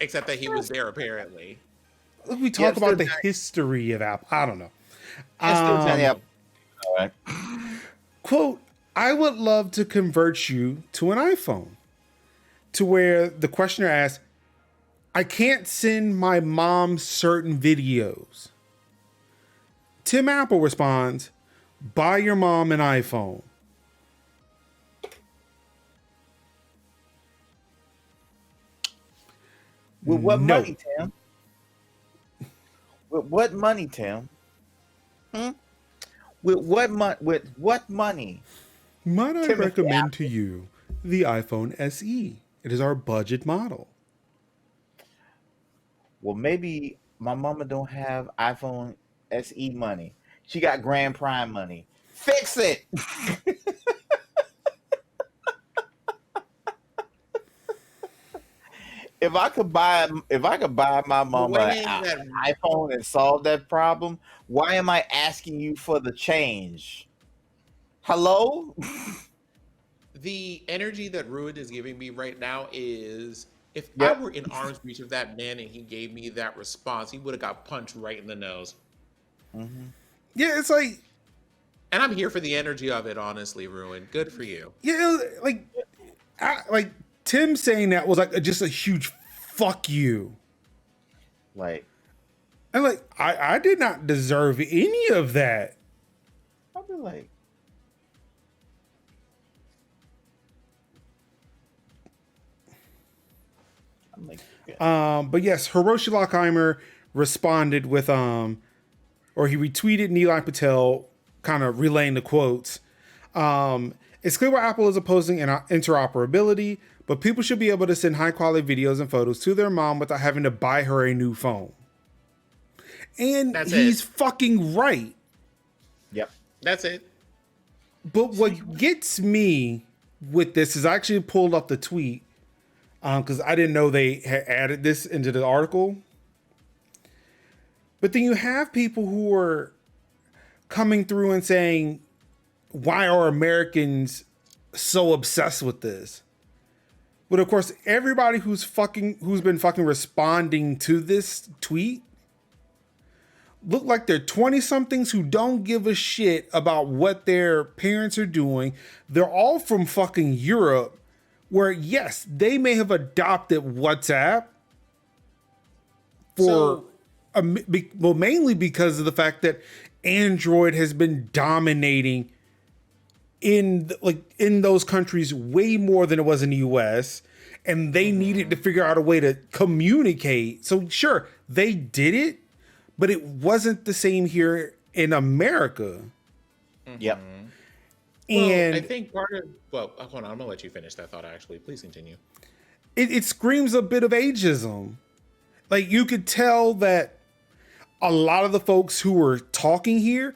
Except that he was there apparently. We Yeah, talk it's still about the history of Apple. I don't know. it's still Johnny Apple. All right. Quote, I would love to convert you to an iPhone. To where the questioner asks, I can't send my mom certain videos. Tim Apple responds, buy your mom an iPhone. With what No. money, Tim? With what money, Tim? Hmm? With what money? Might I Timothy recommend to Apple. you the iPhone SE? It is our budget model. Well, maybe my mama don't have iPhone SE money. She got Grand Prime money. Fix it. If I could buy my The mama way an that iPhone and solve that problem, why am I asking you for the change? Hello? the energy that Ruid is giving me right now is if I Yep. were in arm's reach of that man and he gave me that response, he would have got punched right in the nose. Hmm. Yeah, it's like, And I'm here for the energy of it, honestly, Ruin. Good for you. yeah, like Tim saying that was like just a huge fuck you. Like, And like, I did not deserve any of that. I'll be like, I'm like, yeah. But yes, Hiroshi Lockheimer responded with or he retweeted Neelai Patel, kind of relaying the quotes. It's clear why Apple is opposing interoperability, but people should be able to send high quality videos and photos to their mom without having to buy her a new phone. And That's he's it. fucking right. Yep. That's it. But what gets me with this is I actually pulled up the tweet because I didn't know they had added this into the article. But then you have people who are coming through and saying, why are Americans so obsessed with this? But of course, everybody who's been fucking responding to this tweet look like they're 20 somethings who don't give a shit about what their parents are doing. They're all from fucking Europe, where yes, they may have adopted WhatsApp for So well, mainly because of the fact that Android has been dominating in those countries way more than it was in the US, and they needed to figure out a way to communicate. So sure, they did it, but it wasn't the same here in America. Yep. well, I And think part of well, hold on, I'm gonna let you finish that thought actually. Please continue. it screams a bit of ageism. Like you could tell that a lot of the folks who are talking here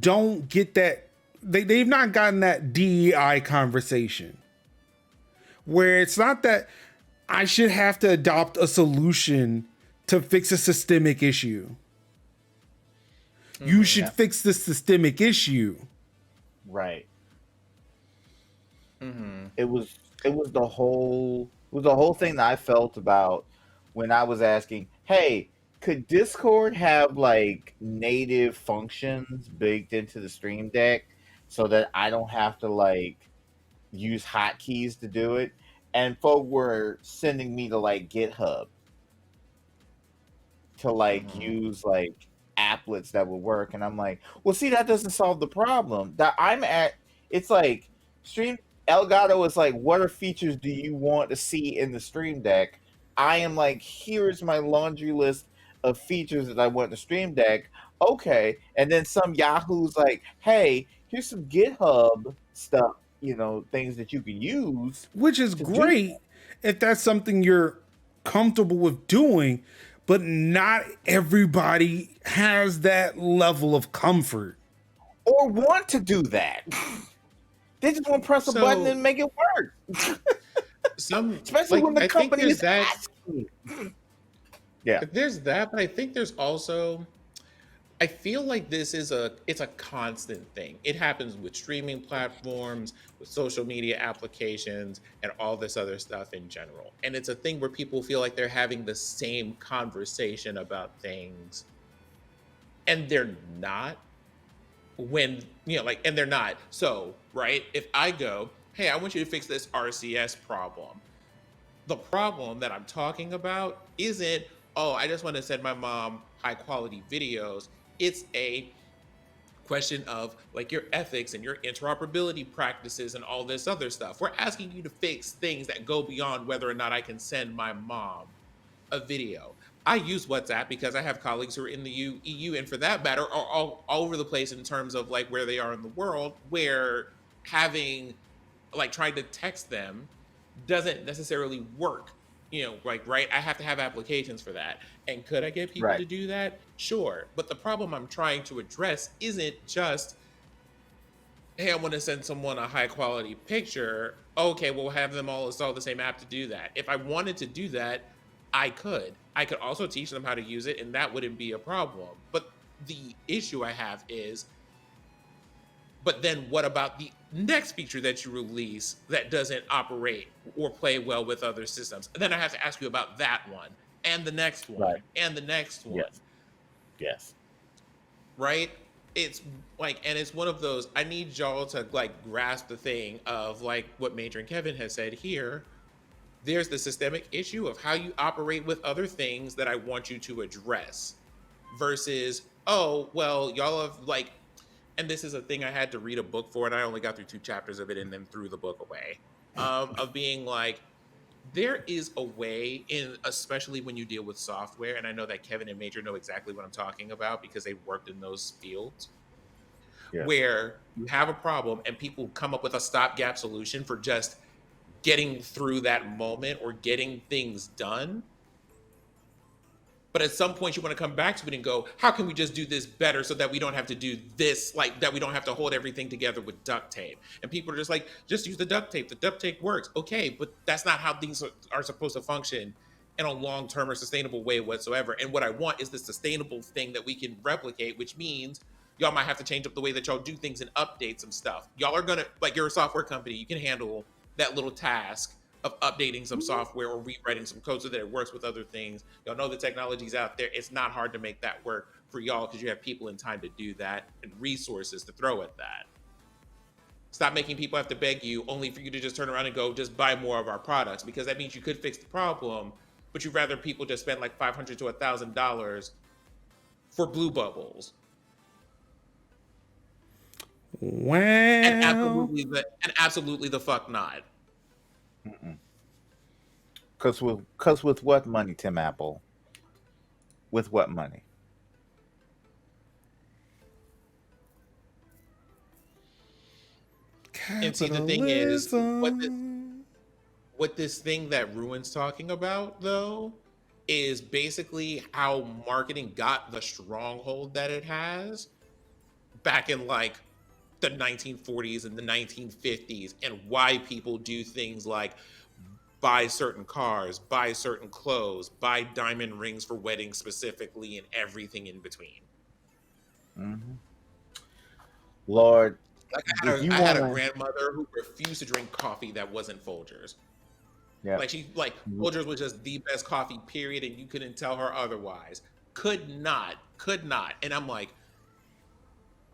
don't get that they've not gotten that DEI conversation where it's not that I should have to adopt a solution to fix a systemic issue. You should Yep. fix the systemic issue. Right. It was the whole thing that I felt about when I was asking, hey, could Discord have like native functions baked into the Stream Deck so that I don't have to like use hotkeys to do it? And folk were sending me to like GitHub to like use like applets that would work, and I'm like, well, see, that doesn't solve the problem that I'm at. It's like stream Elgato is like, what are features do you want to see in the Stream Deck? I am like, here's my laundry list of features that I want in the Stream Deck. Okay, and then some Yahoo's like, hey, here's some GitHub stuff, things that you can use Which is to do. great if that's something you're comfortable with doing, but not everybody has that level of comfort. Or want to do that. They just want to press a button So and make it work. some Especially like when the I think company there's is that asking. Yeah. there's that, but I think there's also I feel like it's a constant thing. It happens with streaming platforms, with social media applications, and all this other stuff in general. And it's a thing where people feel like they're having the same conversation about things and they're not when, like and they're not. So, right? If I go, "Hey, I want you to fix this RCS problem." The problem that I'm talking about isn't, oh, I just want to send my mom high quality videos. It's a question of like your ethics and your interoperability practices and all this other stuff. We're asking you to fix things that go beyond whether or not I can send my mom a video. I use WhatsApp because I have colleagues who are in the EU, and for that matter, are all over the place in terms of like where they are in the world, where having like trying to text them doesn't necessarily work. Like, right, I have to have applications for that. And could I get people Right. to do that? Sure. But the problem I'm trying to address isn't just, hey, I want to send someone a high quality picture. Okay, we'll have them all install the same app to do that. If I wanted to do that, I could. I could also teach them how to use it, and that wouldn't be a problem. But the issue I have is, but then what about the next feature that you release that doesn't operate or play well with other systems? And then I have to ask you about that one and the next one Right. and the next one, Yes. Yes. right? It's like, and it's one of those, I need y'all to like grasp the thing of like what Major and Kevin has said here. There's the systemic issue of how you operate with other things that I want you to address versus, oh, well, y'all have like, and this is a thing I had to read a book for, and I only got through 2 chapters of it and then threw the book away. Of being like, there is a way in, especially when you deal with software, and I know that Kevin and Major know exactly what I'm talking about because they worked in those fields, Yes. where you have a problem and people come up with a stopgap solution for just getting through that moment or getting things done. But at some point, you want to come back to it and go, how can we just do this better so that we don't have to do this, like that we don't have to hold everything together with duct tape? And people are just like, just use the duct tape. The duct tape works. Okay, but that's not how things are supposed to function in a long-term or sustainable way whatsoever. And what I want is the sustainable thing that we can replicate, which means y'all might have to change up the way that y'all do things and update some stuff. Y'all are going to, like, you're a software company. You can handle that little task of updating some software or rewriting some code so that it works with other things. Y'all know the technology's out there. It's not hard to make that work for y'all because you have people and time to do that and resources to throw at that. Stop making people have to beg you only for you to just turn around and go, just buy more of our products, because that means you could fix the problem, but you'd rather people just spend like $500 to $1,000 for blue bubbles. Well, and absolutely the fuck not. Because with what money, Tim Apple? With what money? And see, the thing is, what this thing that Ruin's talking about, though, is basically how marketing got the stronghold that it has back in like the 1940s and the 1950s, and why people do things like buy certain cars, buy certain clothes, buy diamond rings for weddings specifically, and everything in between. Mm-hmm. Lord, like I had a grandmother who refused to drink coffee that wasn't Folgers. Yeah. Like Folgers was just the best coffee, period, and you couldn't tell her otherwise. Could not. And I'm like,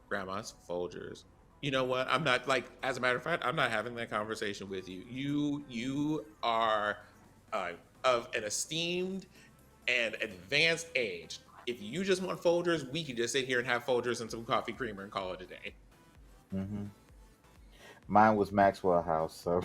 Grandma's Folgers. You know what? I'm not, like, as a matter of fact, I'm not having that conversation with you. You are of an esteemed and advanced age. If you just want Folgers, we can just sit here and have Folgers and some coffee creamer and call it a day. Mm-hmm. Mine was Maxwell House, so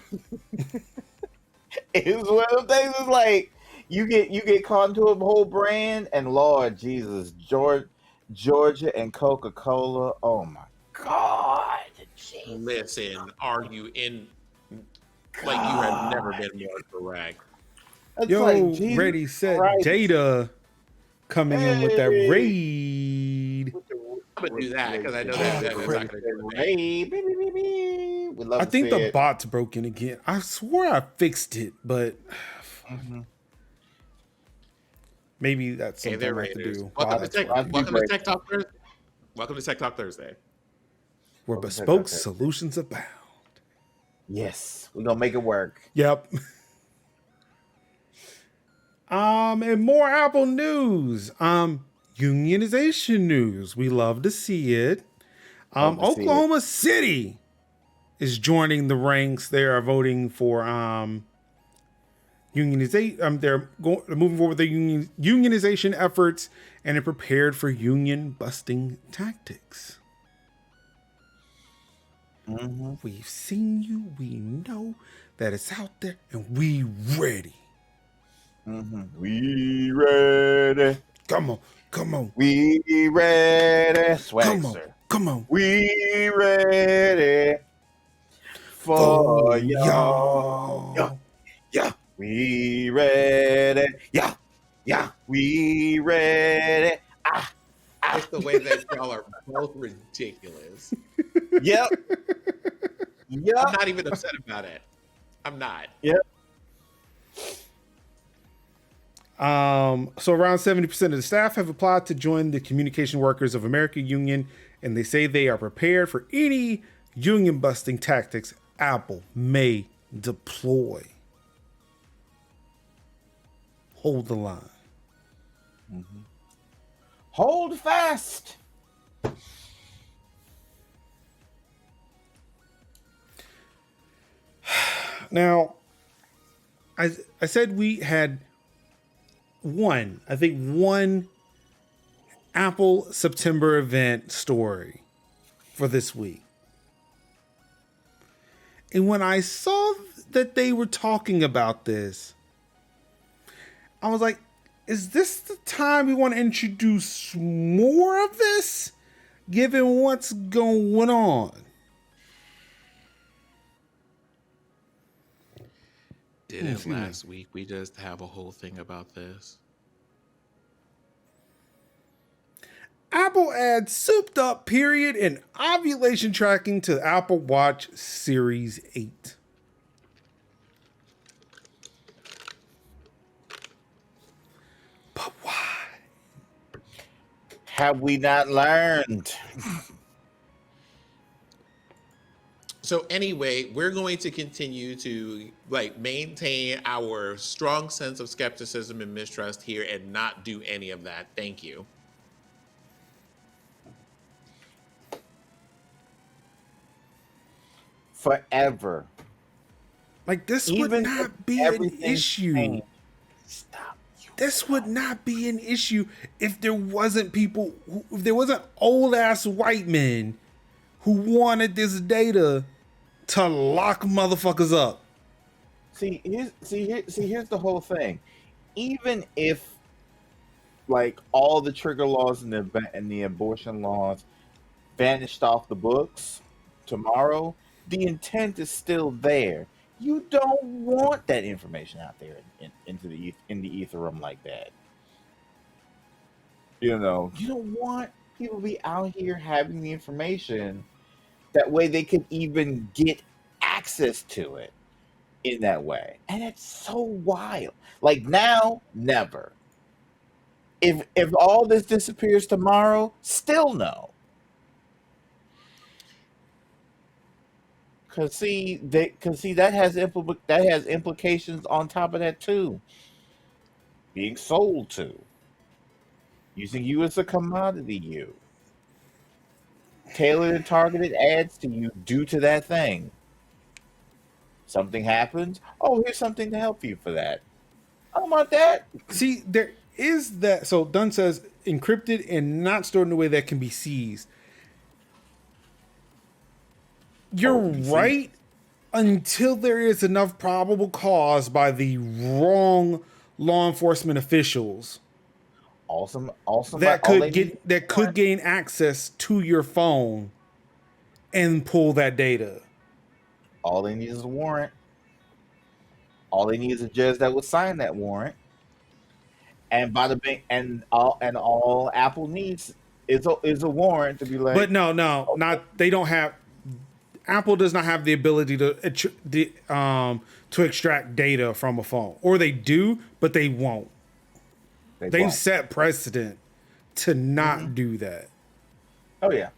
it's one of those things. It's like you get caught into a whole brand, and Lord Jesus, Georgia and Coca-Cola. Oh my God! Jesus. Listen, are you in? Like, you have never been more correct. It's yo, like, ready, set, Christ. Jada coming in with that raid. I'm gonna do that because I know that's not gonna do raid. We love I think the bot's broken again. I swore I fixed it, but maybe that's something I have to do. Welcome to Tech Talk Thursday. Welcome to Tech Talk Thursday, where bespoke solutions abound. Yes, we're gonna make it work. Yep. And more Apple news. Unionization news. We love to see it. Oklahoma City is joining the ranks. They are voting for unionization. They're moving forward with their unionization efforts and are prepared for union busting tactics. Mm-hmm. We've seen you. We know that it's out there, and we ready. Mm-hmm. We ready. Come on, come on. We ready, Come on, Swagster. come on. We ready for y'all. Yeah, yeah. We ready. Yeah, yeah. We ready. Ah, ah. It's the way that y'all are both ridiculous. Yep. Yep. I'm not even upset about it. I'm not. Yep. So around 70% of the staff have applied to join the Communication Workers of America union, and they say they are prepared for any union busting tactics Apple may deploy. Hold the line. Mm-hmm. Hold fast. Now, I said we had one Apple September event story for this week. And when I saw that they were talking about this, I was like, is this the time we want to introduce more of this, given what's going on? Didn't last week we just have a whole thing about this? Apple adds souped up period and ovulation tracking to Apple Watch Series 8. But why? Have we not learned? So anyway, we're going to continue to maintain our strong sense of skepticism and mistrust here and not do any of that. Thank you. Forever. Like, this would not be an issue. Stop. This would not be an issue if there wasn't if there wasn't old ass white men who wanted this data to lock motherfuckers up. Here's the whole thing. Even if all the trigger laws and the abortion laws vanished off the books tomorrow, the intent is still there. You don't want that information out there in the ethereum like that. You don't want people to be out here having the information. That way they could even get access to it in that way. And it's so wild. Like now, never. If all this disappears tomorrow, still no. Cause that has implications on top of that too. Being sold to. Using you as a commodity, tailored and targeted ads to you due to that thing. Something happens. Oh, here's something to help you for that. I don't want that. See, there is that. So Dunn says encrypted and not stored in a way that can be seized. You're right until there is enough probable cause by the wrong law enforcement officials. That could gain access to your phone and pull that data. All they need is a warrant. All they need is a judge that would sign that warrant. And by the bank, and all Apple needs is a warrant to be like. But not they don't have. Apple does not have the ability to extract data from a phone, or they do, but they won't. They've set precedent to not do that. Oh yeah.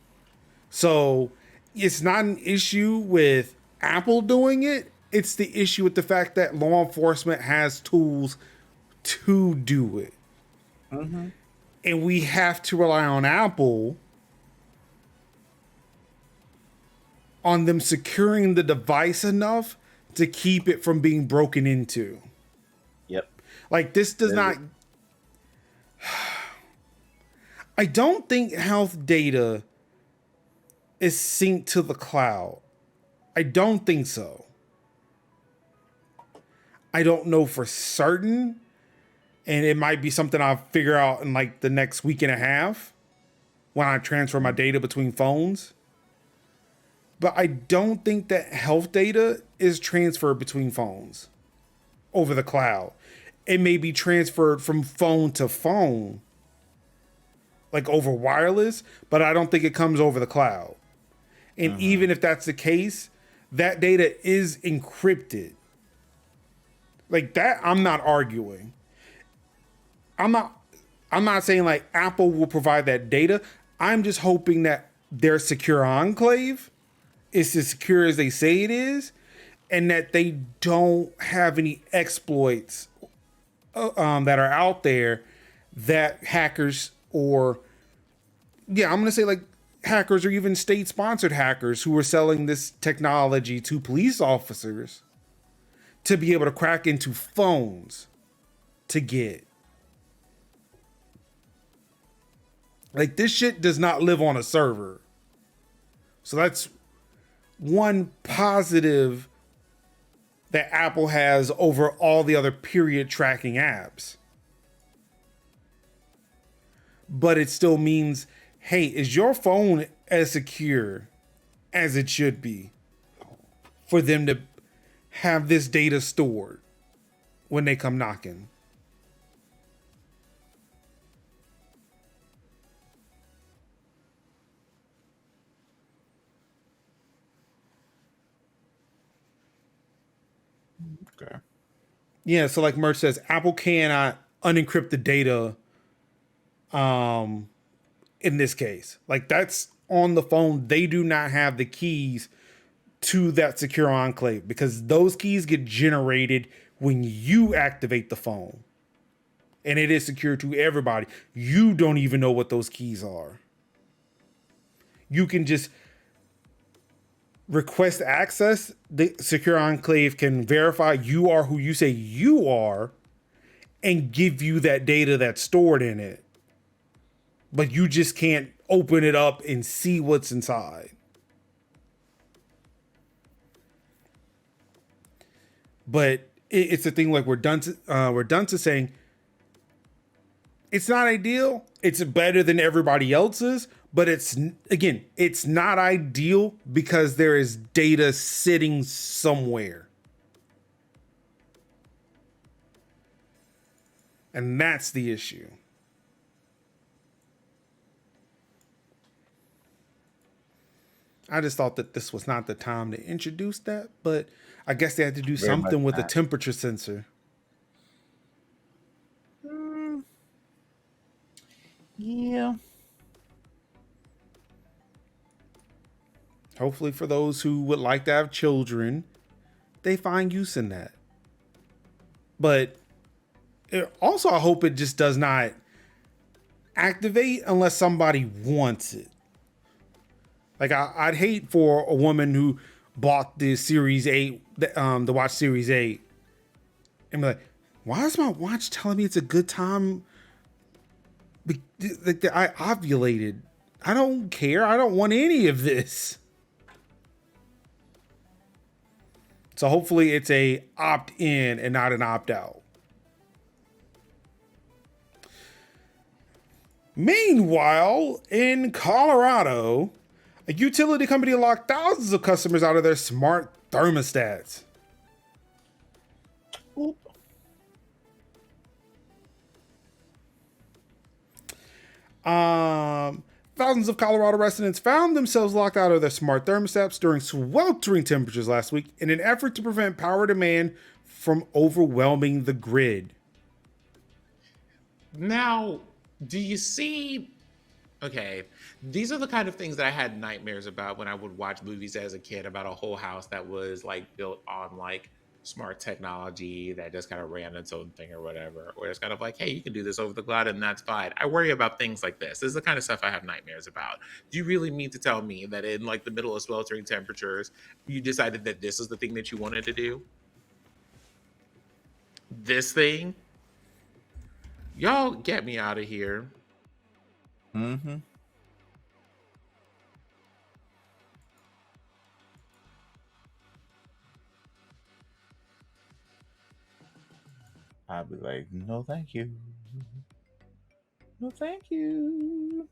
So it's not an issue with Apple doing it. It's the issue with the fact that law enforcement has tools to do it. Mm-hmm. And we have to rely on Apple, on them securing the device enough to keep it from being broken into. Like this does not. I don't think health data is synced to the cloud. I don't think so. I don't know for certain, and it might be something I'll figure out in like the next week and a half when I transfer my data between phones. But I don't think that health data is transferred between phones over the cloud. It may be transferred from phone to phone, like over wireless, but I don't think it comes over the cloud. And even if that's the case, that data is encrypted. Like that, I'm not arguing. I'm not I'm not saying like Apple will provide that data. I'm just hoping that their secure enclave is as secure as they say it is, and that they don't have any exploits that are out there that hackers or I'm gonna say like hackers or even state-sponsored hackers who are selling this technology to police officers to be able to crack into phones to get. Like this shit does not live on a server. So that's one positive that Apple has over all the other period tracking apps. But it still means, hey, is your phone as secure as it should be for them to have this data stored when they come knocking? Okay. Yeah, so like Merch says, Apple cannot unencrypt the data in this case. Like that's on the phone. They do not have the keys to that secure enclave because those keys get generated when you activate the phone. And it is secure to everybody. You don't even know what those keys are. You can just request access. The secure enclave can verify you are who you say you are and give you that data that's stored in it. But you just can't open it up and see what's inside. But it's a thing like we're done to saying it's not ideal. It's better than everybody else's, but it's not ideal because there is data sitting somewhere. And that's the issue. I just thought that this was not the time to introduce that, but I guess they had to do Very much something with a not. temperature sensor. Yeah. Hopefully, for those who would like to have children, they find use in that. But also, I hope it just does not activate unless somebody wants it. Like, I'd hate for a woman who bought the Series 8, the Watch Series 8, and be like, why is my watch telling me it's a good time? Like, I ovulated. I don't care. I don't want any of this. So hopefully it's a opt-in and not an opt-out. Meanwhile, in Colorado, a utility company locked thousands of customers out of their smart thermostats. Oop. Thousands of Colorado residents found themselves locked out of their smart thermostats during sweltering temperatures last week in an effort to prevent power demand from overwhelming the grid. Now, do you see? Okay, these are the kind of things that I had nightmares about when I would watch movies as a kid about a whole house that was like built on like smart technology that just kind of ran its own thing or whatever. Or it's kind of like, hey, you can do this over the cloud and that's fine. I worry about things like this. This is the kind of stuff I have nightmares about. Do you really mean to tell me that in like the middle of sweltering temperatures, you decided that this is the thing that you wanted to do? This thing? Y'all get me out of here. Mm-hmm. I'd be like, no, thank you. No, thank you.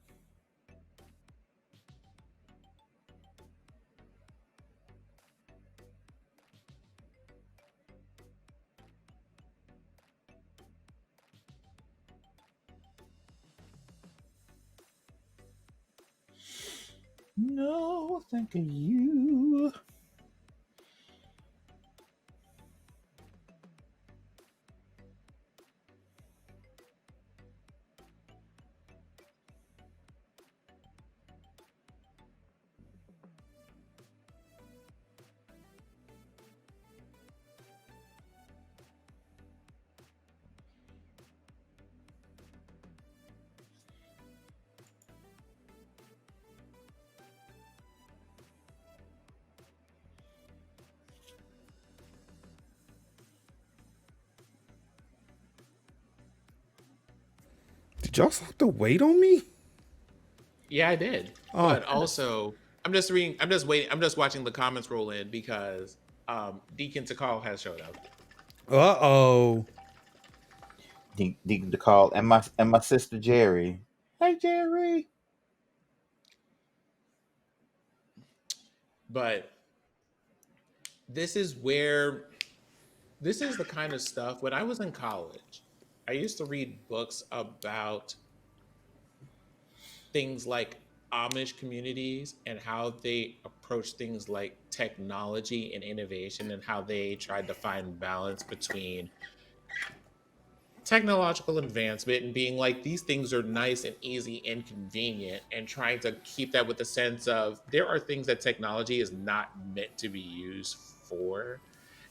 No, thank you. Did y'all have to wait on me? Yeah, I did. Oh, But also, I'm just reading. I'm just waiting. I'm just watching the comments roll in because Deacon Takal has showed up. uh-oh. Deacon to call and my sister Jerry. Hey Jerry. But this is this is the kind of stuff. When I was in college, I used to read books about things like Amish communities and how they approach things like technology and innovation and how they tried to find balance between technological advancement and being like these things are nice and easy and convenient and trying to keep that with the sense of there are things that technology is not meant to be used for,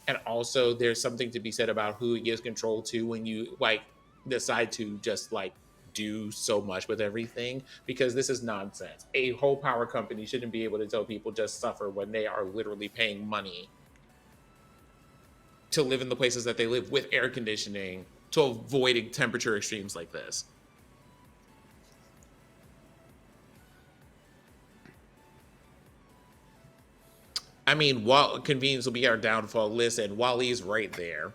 and also there's something to be said about who it gives control to when you like decide to just like do so much with everything, because this is nonsense. A whole power company shouldn't be able to tell people just suffer when they are literally paying money to live in the places that they live with air conditioning to avoiding temperature extremes like this. I mean, while convenience will be our downfall, listen, Wally's right there.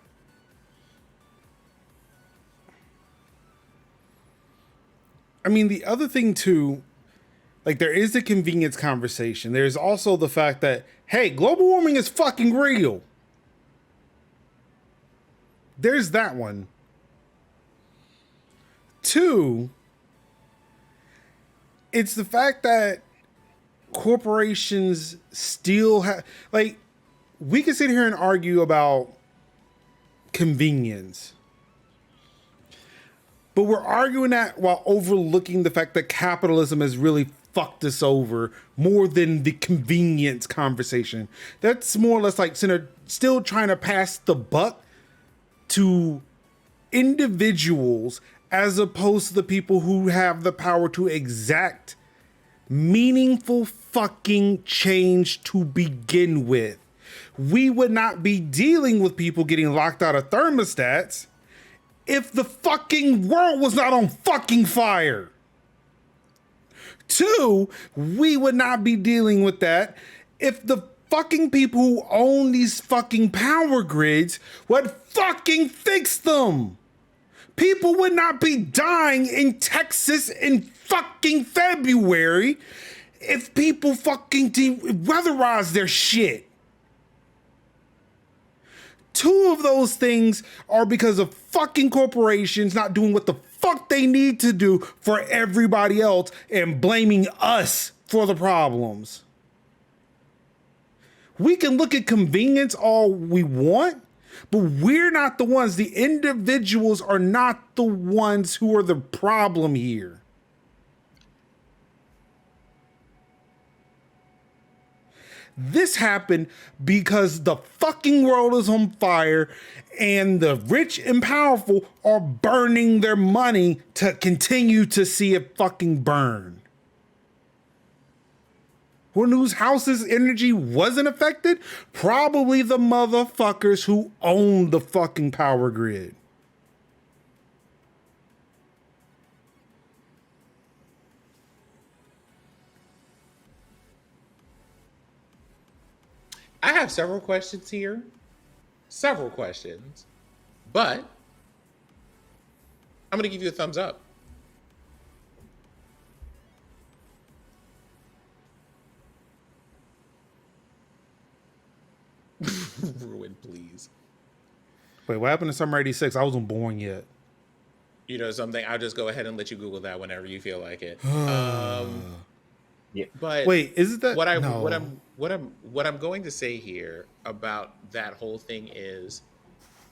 I mean, the other thing too, like there is the convenience conversation. There's also the fact that, hey, global warming is fucking real. There's that one. Two, it's the fact that corporations still have, like, we can sit here and argue about convenience, but we're arguing that while overlooking the fact that capitalism has really fucked us over more than the convenience conversation. That's more or less like still trying to pass the buck to individuals as opposed to the people who have the power to exact meaningful fucking change to begin with. We would not be dealing with people getting locked out of thermostats if the fucking world was not on fucking fire. Two, we would not be dealing with that if the fucking people who own these fucking power grids would fucking fix them. People would not be dying in Texas in fucking February if people fucking weatherize their shit. Two of those things are because of fucking corporations not doing what the fuck they need to do for everybody else and blaming us for the problems. We can look at convenience all we want, but we're not the ones. The individuals are not the ones who are the problem here. This happened because the fucking world is on fire and the rich and powerful are burning their money to continue to see it fucking burn. Whose house's energy wasn't affected? Probably the motherfuckers who own the fucking power grid. I have several questions here, several questions, but I'm going to give you a thumbs up. Ruin, please. Wait, what happened to Summer 86? I wasn't born yet. You know something? I'll just go ahead and let you Google that whenever you feel like it. Yeah. But Wait, is it that? what I what No. I'm what I'm what I'm going to say here about that whole thing is,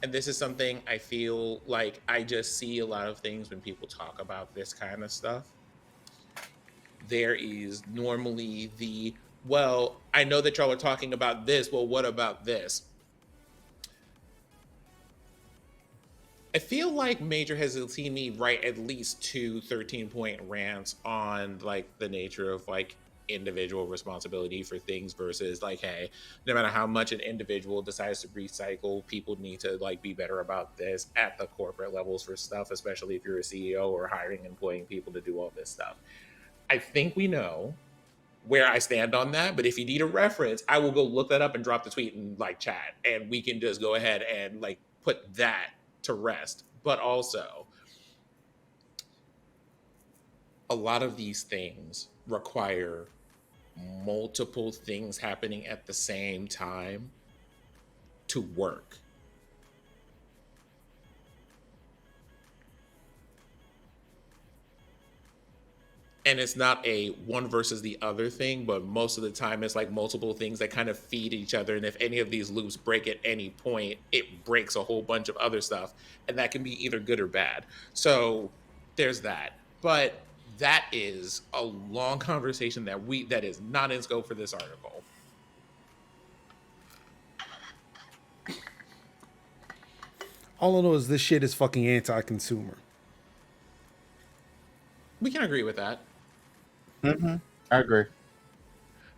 and this is something I feel like I just see a lot of things when people talk about this kind of stuff. There is normally the, well, I know that y'all are talking about this. Well, what about this? I feel like Major has seen me write at least two 13-point rants on like the nature of like individual responsibility for things versus like, hey, no matter how much an individual decides to recycle, people need to like be better about this at the corporate levels for stuff, especially if you're a CEO or hiring, employing people to do all this stuff. I think we know where I stand on that, but if you need a reference, I will go look that up and drop the tweet in like chat, and we can just go ahead and like put that to rest. But also, a lot of these things require multiple things happening at the same time to work. And it's not a one versus the other thing, but most of the time it's like multiple things that kind of feed each other. And if any of these loops break at any point, it breaks a whole bunch of other stuff. And that can be either good or bad. So there's that. But that is a long conversation that is not in scope for this article. All I know is this shit is fucking anti-consumer. We can agree with that. Mm-hmm. I agree.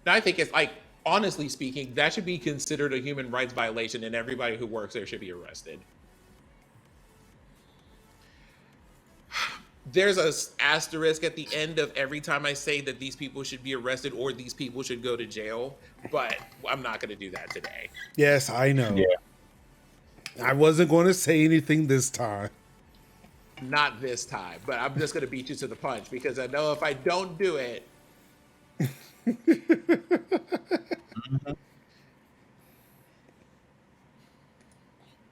Now, I think it's like, honestly speaking, that should be considered a human rights violation, and everybody who works there should be arrested. There's a asterisk at the end of every time I say that these people should be arrested or these people should go to jail, but I'm not going to do that today. Yes, I know. Yeah. I wasn't going to say anything this time. Not this time, but I'm just going to beat you to the punch because I know if I don't do it. Mm-hmm.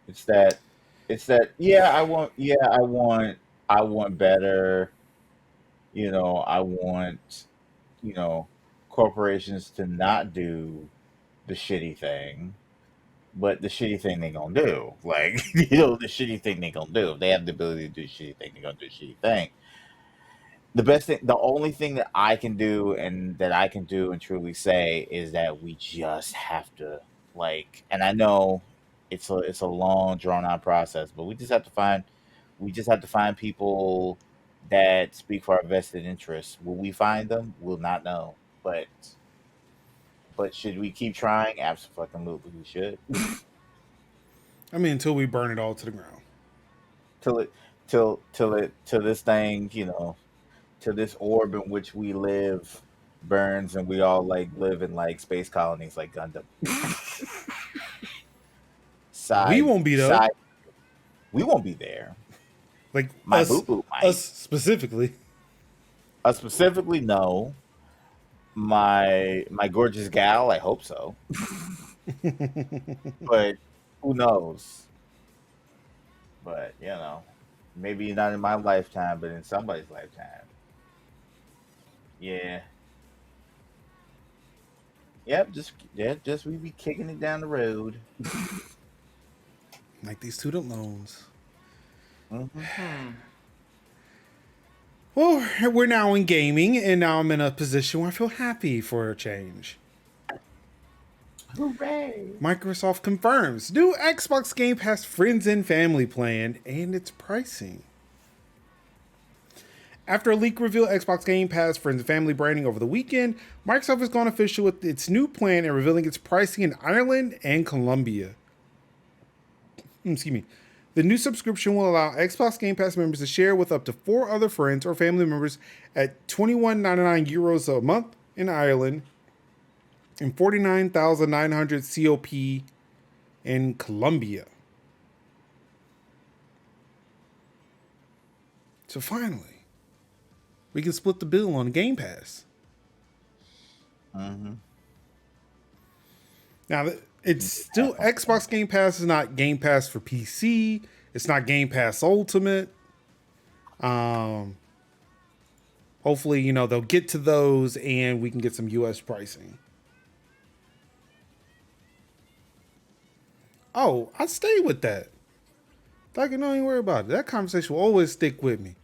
It's that I want better, I want, corporations to not do the shitty thing, but the shitty thing they gonna do. Like, the shitty thing they gonna do. If they have the ability to do the shitty thing, they're gonna do the shitty thing. The only thing that I can do and that I can do and truly say is that we just have to, like, and I know it's a long drawn out process, but we just have to find people that speak for our vested interests. Will we find them? We'll not know. But should we keep trying? Absolutely, we should. I mean, until we burn it all to the ground. till it till this thing, till this orb in which we live burns and we all like live in like space colonies like Gundam. We Side won't be though. side we won't be there. Like My boo boo might. us specifically. Specifically, no. My gorgeous gal, I hope so. But who knows? But maybe not in my lifetime, but in somebody's lifetime. Yeah. Yep, just we be kicking it down the road. Like these student loans. Hmm. Well, we're now in gaming, and now I'm in a position where I feel happy for a change. Hooray! Microsoft confirms new Xbox Game Pass Friends and Family plan and its pricing. After a leak revealed Xbox Game Pass Friends and Family branding over the weekend, Microsoft has gone official with its new plan and revealing its pricing in Ireland and Colombia. Excuse me. The new subscription will allow Xbox Game Pass members to share with up to 4 other friends or family members at €21.99 a month in Ireland, and 49,900 COP in Colombia. So finally, we can split the bill on Game Pass. Mm-hmm. Now, it's still Xbox Game Pass is not Game Pass for PC. It's not Game Pass Ultimate. Hopefully, they'll get to those and we can get some US pricing. Oh, I stay with that. Like, don't even worry about it. That conversation will always stick with me.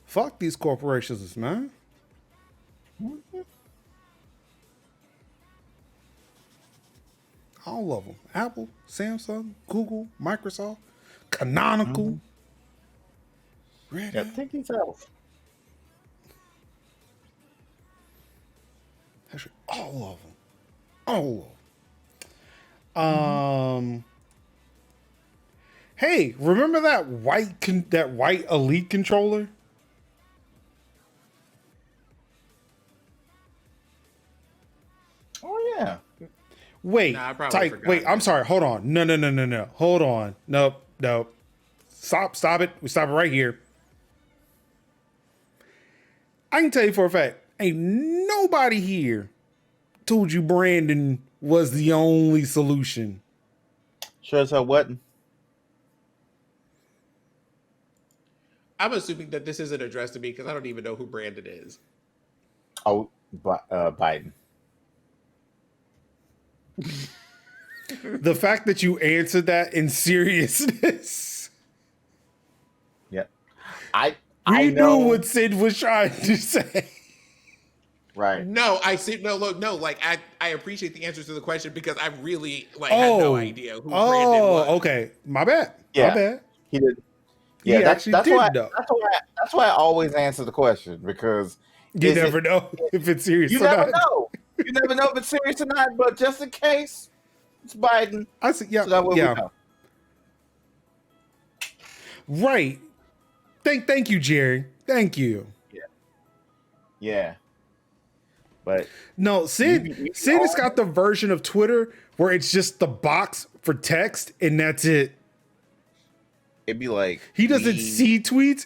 Fuck these corporations, man. All of them. Apple, Samsung, Google, Microsoft, Canonical. Red Yeah, Hat. think yourself. Actually, all of them. All of them. Hey, remember that white Elite controller? Oh yeah. Wait, Nah, I probably type. forgot Wait, I'm it. sorry. Hold on. No. Hold on. Nope. Stop it. We stop it right here. I can tell you for a fact, ain't nobody here told you Brandon was the only solution. Sure as hell wasn't. I'm assuming that this isn't addressed to me because I don't even know who Brandon is. Oh, Biden. The fact that you answered that in seriousness. Yep. I We know knew what Sid was trying to say. Right. No, I see. No, look, no. Like, I appreciate the answers to the question because I really had no idea who Brandon was. Okay. My bad. Yeah. My bad. He did. He Yeah, actually that's did why. know. That's why I always answer the question because You never know if it's serious you or never not. know. You never know if it's serious or not. But just in case, it's Biden. I see. Yeah. So that way we know. Right. Thank you, Jerry. Thank you. Yeah. But No, Sid has got the version of Twitter where it's just the box for text and that's it. it'd be like He doesn't see tweets.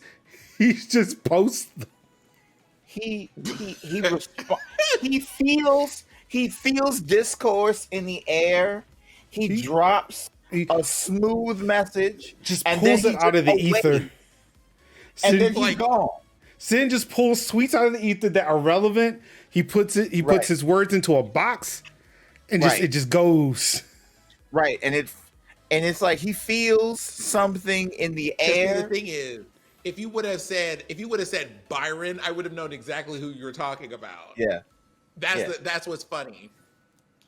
He just posts them. he feels discourse in the air. He drops a smooth message, Just and pulls then it out of the ether. and then he's gone. Sin just pulls tweets out of the ether that are relevant. He puts his words into a box and it just goes. Right. And it's like he feels something in the air. The thing is, if you would have said Byron, I would have known exactly who you were talking about. Yeah. That's what's funny.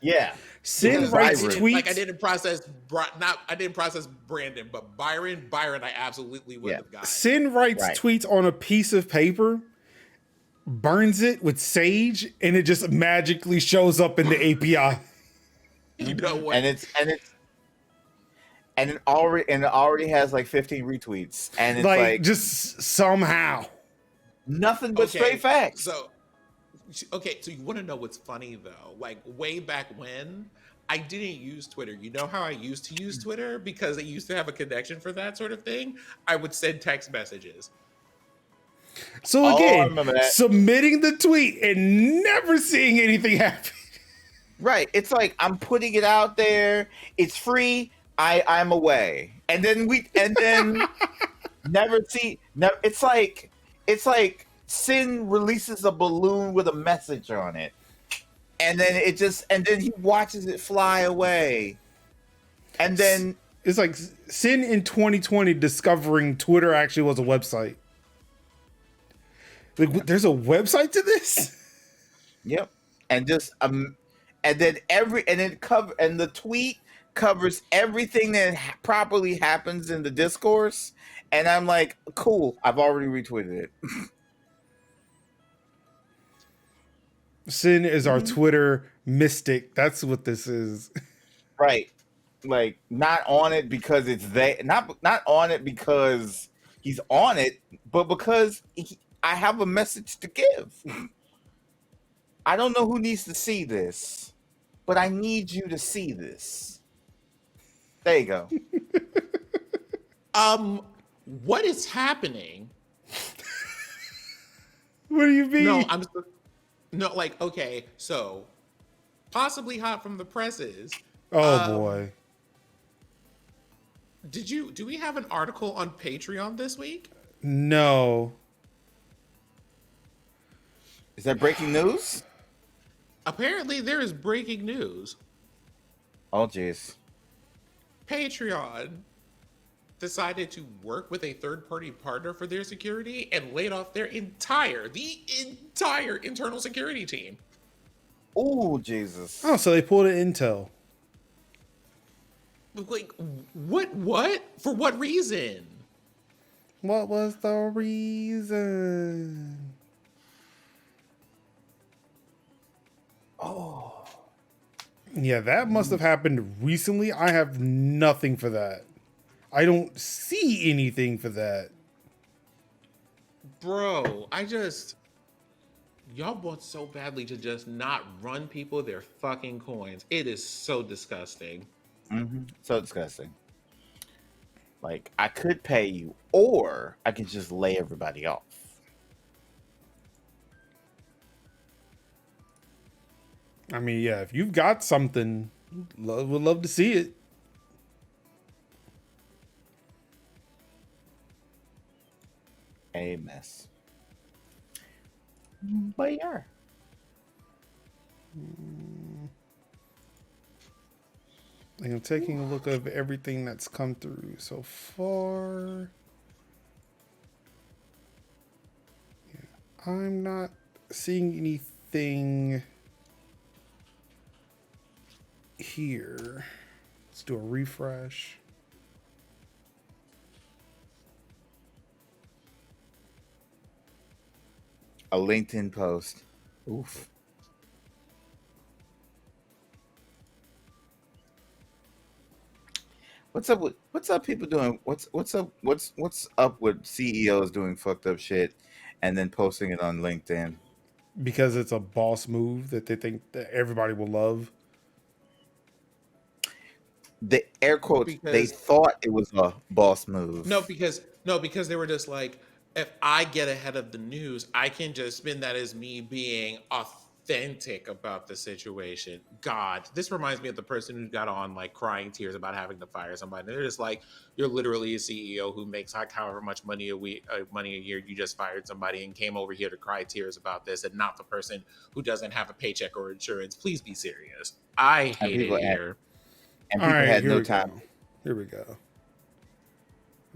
Yeah. Sin writes tweets. Like I didn't process Brandon, but Byron, I absolutely would have got. Sin writes tweets on a piece of paper, burns it with sage, and it just magically shows up in the API. You know what? And it already has like 15 retweets. And it's like just somehow. Nothing but straight facts. So you want to know what's funny though? Like way back when, I didn't use Twitter. You know how I used to use Twitter? Because I used to have a connection for that sort of thing. I would send text messages. So again, submitting the tweet and never seeing anything happen. Right. It's like I'm putting it out there. It's free. I'm away. And then never see. It's like Sin releases a balloon with a message on it. And then he watches it fly away. And then it's like Sin in 2020 discovering Twitter actually was a website. Like, there's a website to this? Yep. And just and the tweet covers everything that properly happens in the discourse. And I'm like, cool, I've already retweeted it. Sin is our Twitter mystic. That's what this is. Right. Like, not on it because it's not on it because he's on it, but because I have a message to give. I don't know who needs to see this. but I need you to see this. There you go. What is happening? What do you No, mean? no, like, okay, so possibly hot from the presses. Oh Um, boy. do we have an article on Patreon this week? No. Is that breaking news? Apparently, there is breaking news. Oh, jeez. Patreon decided to work with a third-party partner for their security and laid off the entire internal security team. Oh, Jesus. Oh, so they pulled an Intel. Like, what? For what reason? What was the reason? Oh. Yeah, that must have happened recently. I have nothing for that. I don't see anything for that. Bro, y'all want so badly to just not run people their fucking coins. It is so disgusting. Mm-hmm. So disgusting. Like, I could pay you, or I could just lay everybody off. I mean, yeah, if you've got something, would love to see it. A mess. But yeah. I'm taking a look of everything that's come through so far. Yeah, I'm not seeing anything here. Let's do a refresh. A LinkedIn post. Oof. What's up people doing? What's up with CEOs doing fucked up shit and then posting it on LinkedIn? Because it's a boss move that they think that everybody will love. The air quotes, they Because thought it was a boss move. because they were just like, if I get ahead of the news, I can just spin that as me being authentic about the situation. God, this reminds me of the person who got on like crying tears about having to fire somebody. They're just like, you're literally a CEO who makes like however much money a week, money a year. You just fired somebody and came over here to cry tears about this, and not the person who doesn't have a paycheck or insurance. Please be serious. I And hate it people here. All people right, had here no we time. go. Here we go.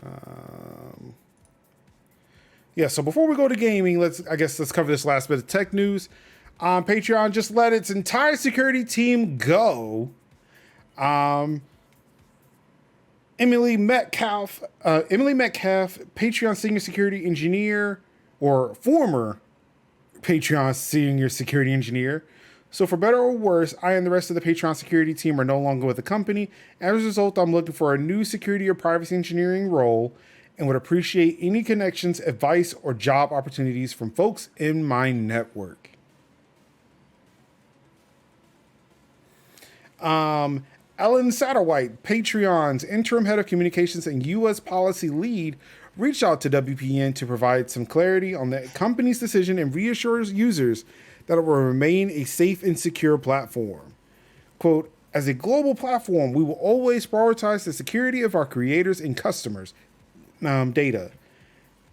Um, yeah, so before we go to gaming, let's cover this last bit of tech news. Patreon just let its entire security team go. Emily Metcalf, Patreon senior security engineer, or former Patreon senior security engineer. So for better or worse, I and the rest of the Patreon security team are no longer with the company. As a result, I'm looking for a new security or privacy engineering role and would appreciate any connections, advice, or job opportunities from folks in my network. Ellen Satterwhite, Patreon's interim head of communications and U.S. policy lead, reached out to WPN to provide some clarity on the company's decision and reassures users that it will remain a safe and secure platform. Quote, as a global platform, we will always prioritize the security of our creators and customers' data.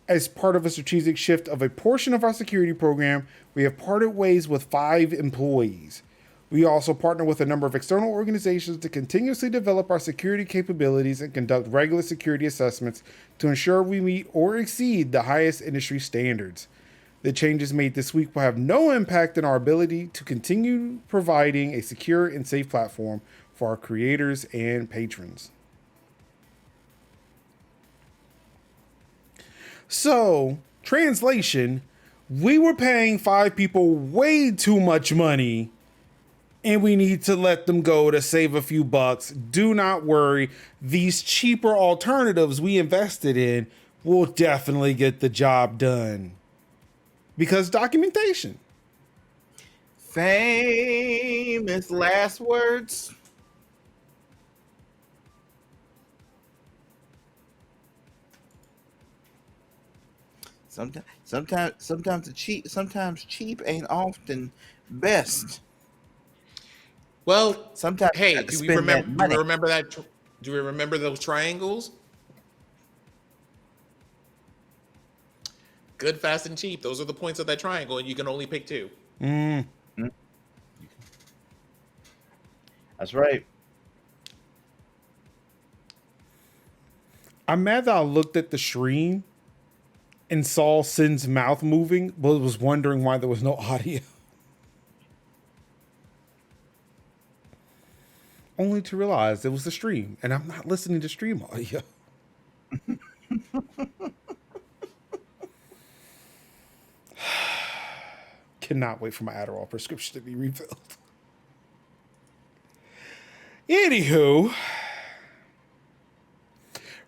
As part of a strategic shift of a portion of our security program, we have parted ways with 5 employees. We also partner with a number of external organizations to continuously develop our security capabilities and conduct regular security assessments to ensure we meet or exceed the highest industry standards. The changes made this week will have no impact on our ability to continue providing a secure and safe platform for our creators and patrons. So, translation, we were paying 5 people way too much money and we need to let them go to save a few bucks. Do not worry. These cheaper alternatives we invested in will definitely get the job done. Because documentation. famous last words. Sometimes cheap ain't often best. Well, Sometimes you hey, got to spend that do we money. remember that? Do we remember those triangles? Good, fast, and cheap. Those are the points of that triangle, and you can only pick two. Mm. Mm, that's right. I'm mad that I looked at the stream and saw Sin's mouth moving, but was wondering why there was no audio. Only to realize it was the stream, and I'm not listening to stream audio. Cannot wait for my Adderall prescription to be refilled. Anywho,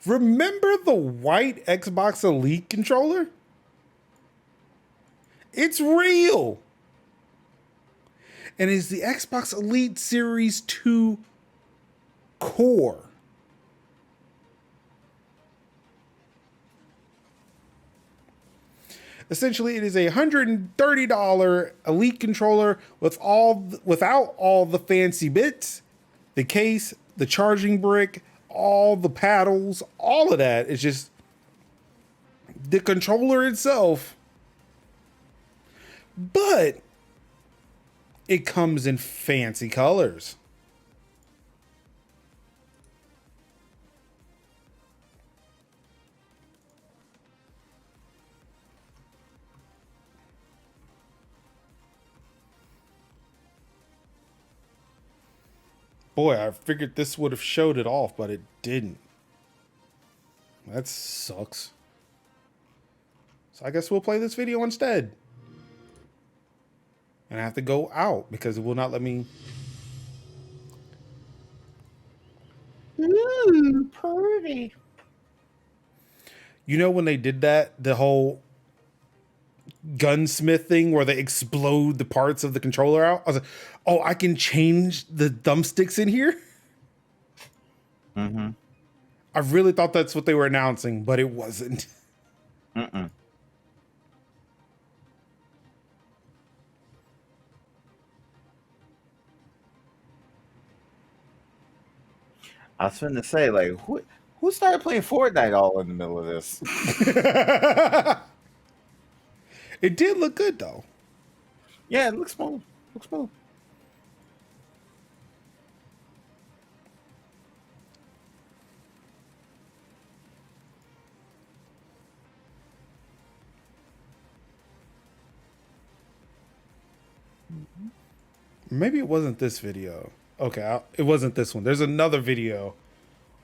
remember the white Xbox Elite controller? It's real. And it's the Xbox Elite Series 2 core. Essentially, it is a $130 Elite controller without all the fancy bits, the case, the charging brick, all the paddles, all of that. It's just the controller itself. But it comes in fancy colors. Boy, I figured this would have showed it off, but it didn't. That sucks. So I guess we'll play this video instead. And I have to go out because it will not let me. Ooh, pretty. You know when they did that, the whole gunsmith thing where they explode the parts of the controller out? I was like, oh, I can change the thumbsticks in here? Mm-hmm. I really thought that's what they were announcing, but it wasn't. Mm-mm. I was finna say, like, who started playing Fortnite all in the middle of this? It did look good, though. Yeah, it looks smooth. Looks smooth. Maybe it wasn't this video. Okay, it wasn't this one. There's another video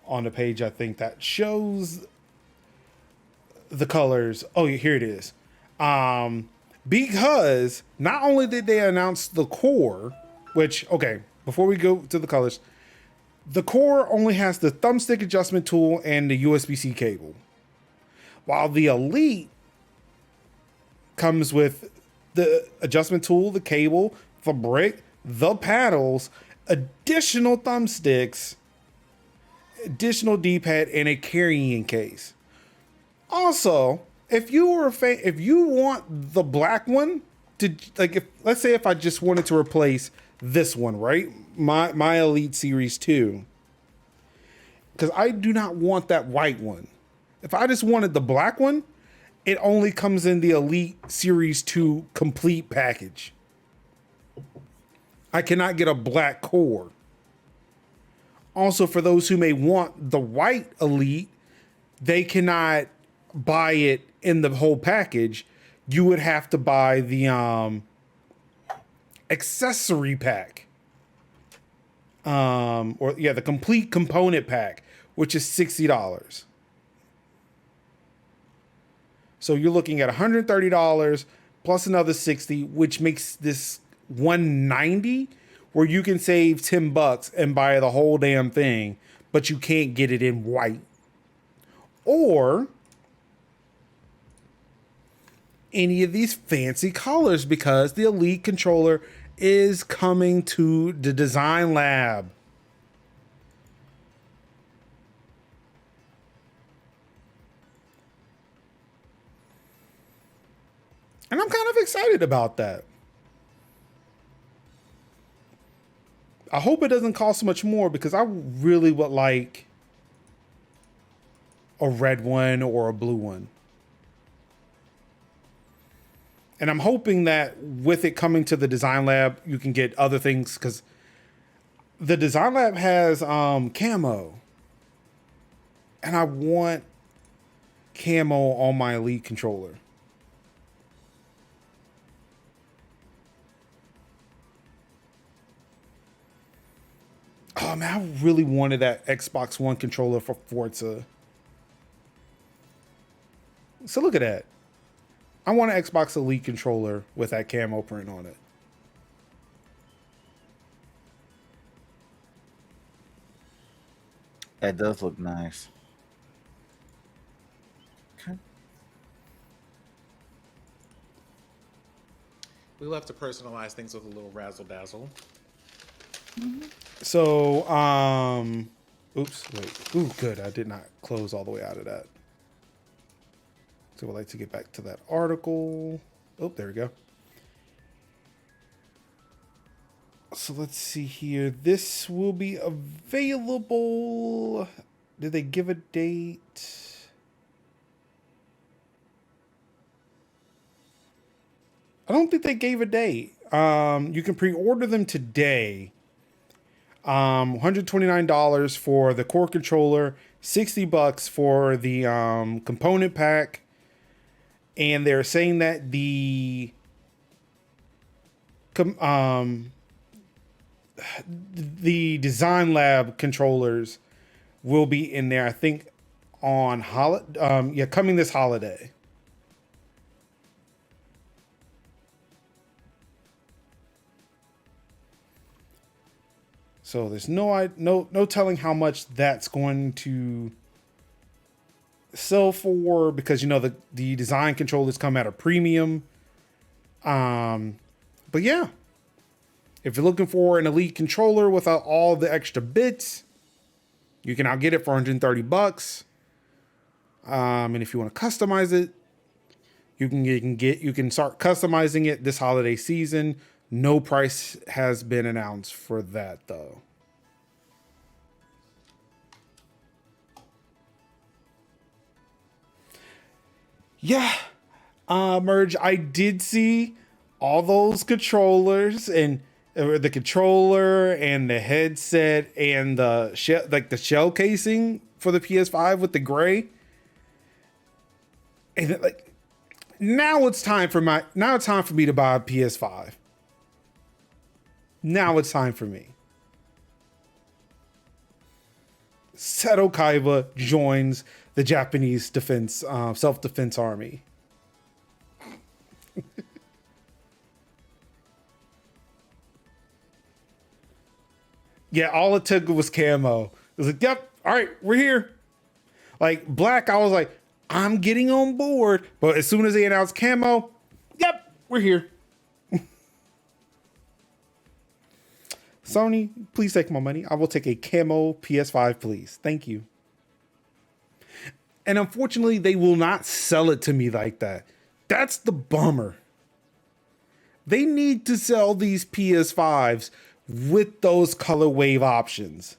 on the page, I think, that shows the colors. Oh, here it is. Because not only did they announce the core, which, okay, before we go to the colors, the core only has the thumbstick adjustment tool and the USB-C cable. While the Elite comes with the adjustment tool, the cable, the brick, the paddles, additional thumbsticks, additional D-pad, and a carrying case. Also, if you were if you want the black one to, like, if let's say if I just wanted to replace this one, right? My Elite Series 2. Because I do not want that white one. If I just wanted the black one, it only comes in the Elite Series 2 complete package. I cannot get a black core. Also, for those who may want the white Elite, they cannot buy it in the whole package. You would have to buy the accessory pack. The complete component pack, which is $60. So you're looking at $130 plus another $60, which makes this $190, where you can save $10 and buy the whole damn thing, but you can't get it in white. Or any of these fancy colors, because the Elite controller is coming to the design lab. And I'm kind of excited about that. I hope it doesn't cost much more because I really would like a red one or a blue one. And I'm hoping that with it coming to the design lab, you can get other things because the design lab has camo. And I want camo on my Elite controller. Oh man, I really wanted that Xbox One controller for Forza. So look at that. I want an Xbox Elite controller with that camo print on it. That does look nice. Okay. We love to personalize things with a little razzle dazzle. So, oops, wait. Ooh, good. I did not close all the way out of that. So I'd like to get back to that article. Oh, there we go. So let's see here. This will be available. Did they give a date? I don't think they gave a date. You can pre-order them today. $129 for the core controller, $60 for the component pack. And they're saying that the design lab controllers will be in there, I think, on coming this holiday. So there's no telling how much that's going to sell for because the design controllers come at a premium. But yeah, if you're looking for an Elite controller without all the extra bits, you can now get it for $130. And if you want to customize it, you can start customizing it this holiday season. No price has been announced for that though. Yeah, Merge, I did see all those controllers and the controller and the headset and the shell casing for the PS5 with the gray. And now it's time for me to buy a PS5. Now it's time for me. Seto Kaiba joins the Japanese self-defense army. Yeah, all it took was camo. It was like, yep, all right, we're here. Like black, I was like, I'm getting on board. But as soon as they announced camo, yep, we're here. Sony, please take my money. I will take a camo PS5, please. Thank you. And unfortunately, they will not sell it to me like that. That's the bummer. They need to sell these PS5s with those color wave options.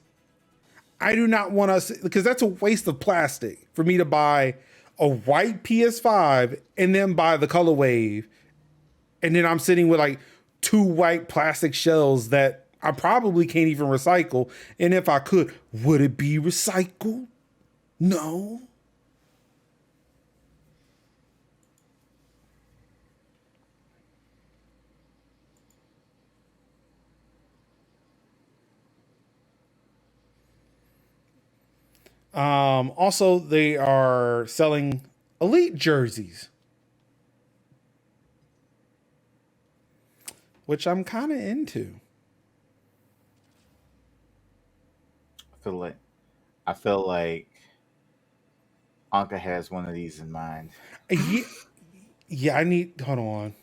I do not want to, because that's a waste of plastic for me to buy a white PS5 and then buy the color wave. And then I'm sitting with like 2 white plastic shells that I probably can't even recycle. And if I could, would it be recycled? No. Also, they are selling Elite jerseys, which I'm kind of into. I feel like Anka has one of these in mind. Yeah, hold on.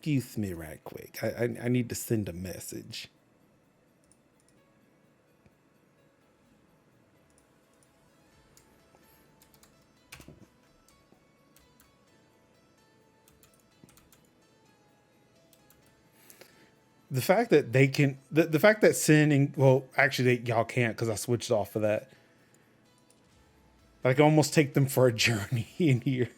Excuse me right quick. I need to send a message. The fact that they can, the fact that sending, well, actually, y'all can't because I switched off of that. But I can almost take them for a journey in here.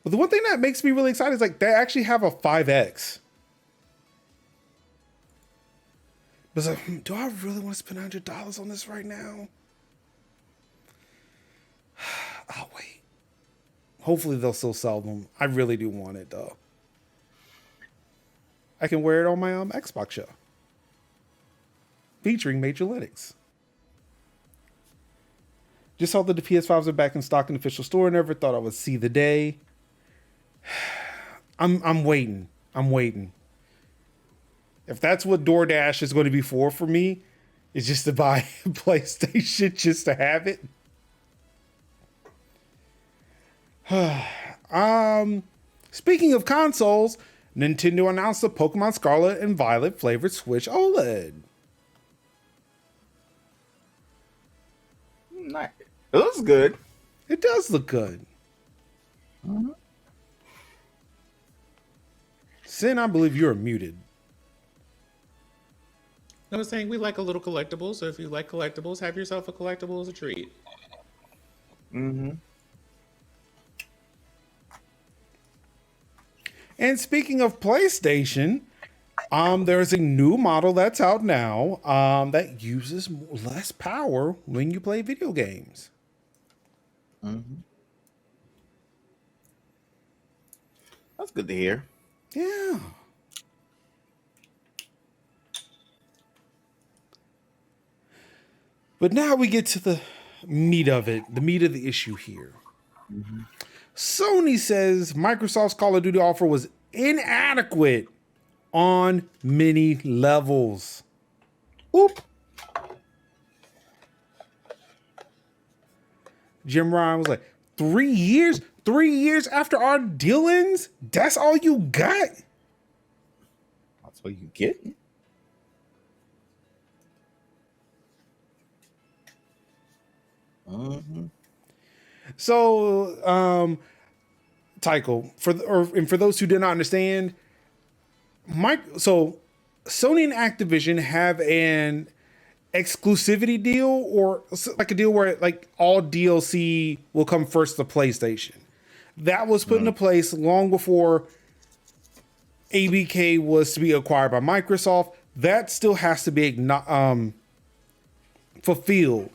But the one thing that makes me really excited is like they actually have a 5X. But it's like, do I really want to spend $100 on this right now? I'll wait. Hopefully they'll still sell them. I really do want it though. I can wear it on my Xbox show. Featuring Major Linux. Just saw that the PS5s are back in stock in the official store. Never thought I would see the day. I'm waiting. I'm waiting. If that's what DoorDash is going to be for me, is just to buy a PlayStation just to have it. Speaking of consoles, Nintendo announced the Pokemon Scarlet and Violet flavored Switch OLED. Nice. It looks good. It does look good. Mm-hmm. Sin, I believe you're muted. I was saying we like a little collectible, so if you like collectibles, have yourself a collectible as a treat. Mm-hmm. And speaking of PlayStation, there's a new model that's out now that uses less power when you play video games. Mm-hmm. That's good to hear. Yeah. But now we get to the meat of it, the meat of the issue here. Mm-hmm. Sony says Microsoft's Call of Duty offer was inadequate on many levels. Oop. Jim Ryan was like, 3 years? 3 years after our deal ends? That's all you got? That's what you get? Mm-hmm. So, Tycho, for those who did not understand, so Sony and Activision have an exclusivity deal, or like a deal where like all DLC will come first to PlayStation. That was put into place long before ABK was to be acquired by Microsoft. That still has to be fulfilled.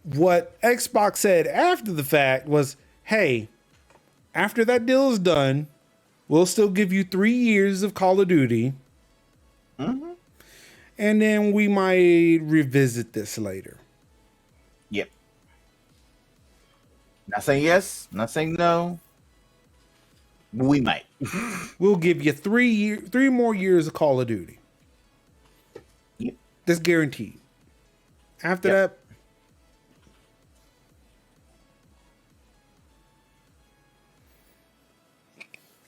What Xbox said after the fact was, hey, after that deal is done, we'll still give you 3 years of Call of Duty. Mm-hmm. And then we might revisit this later. Yep. Not saying yes, not saying no. We might. We'll give you 3 more years of Call of Duty. Yep. That's guaranteed. After that,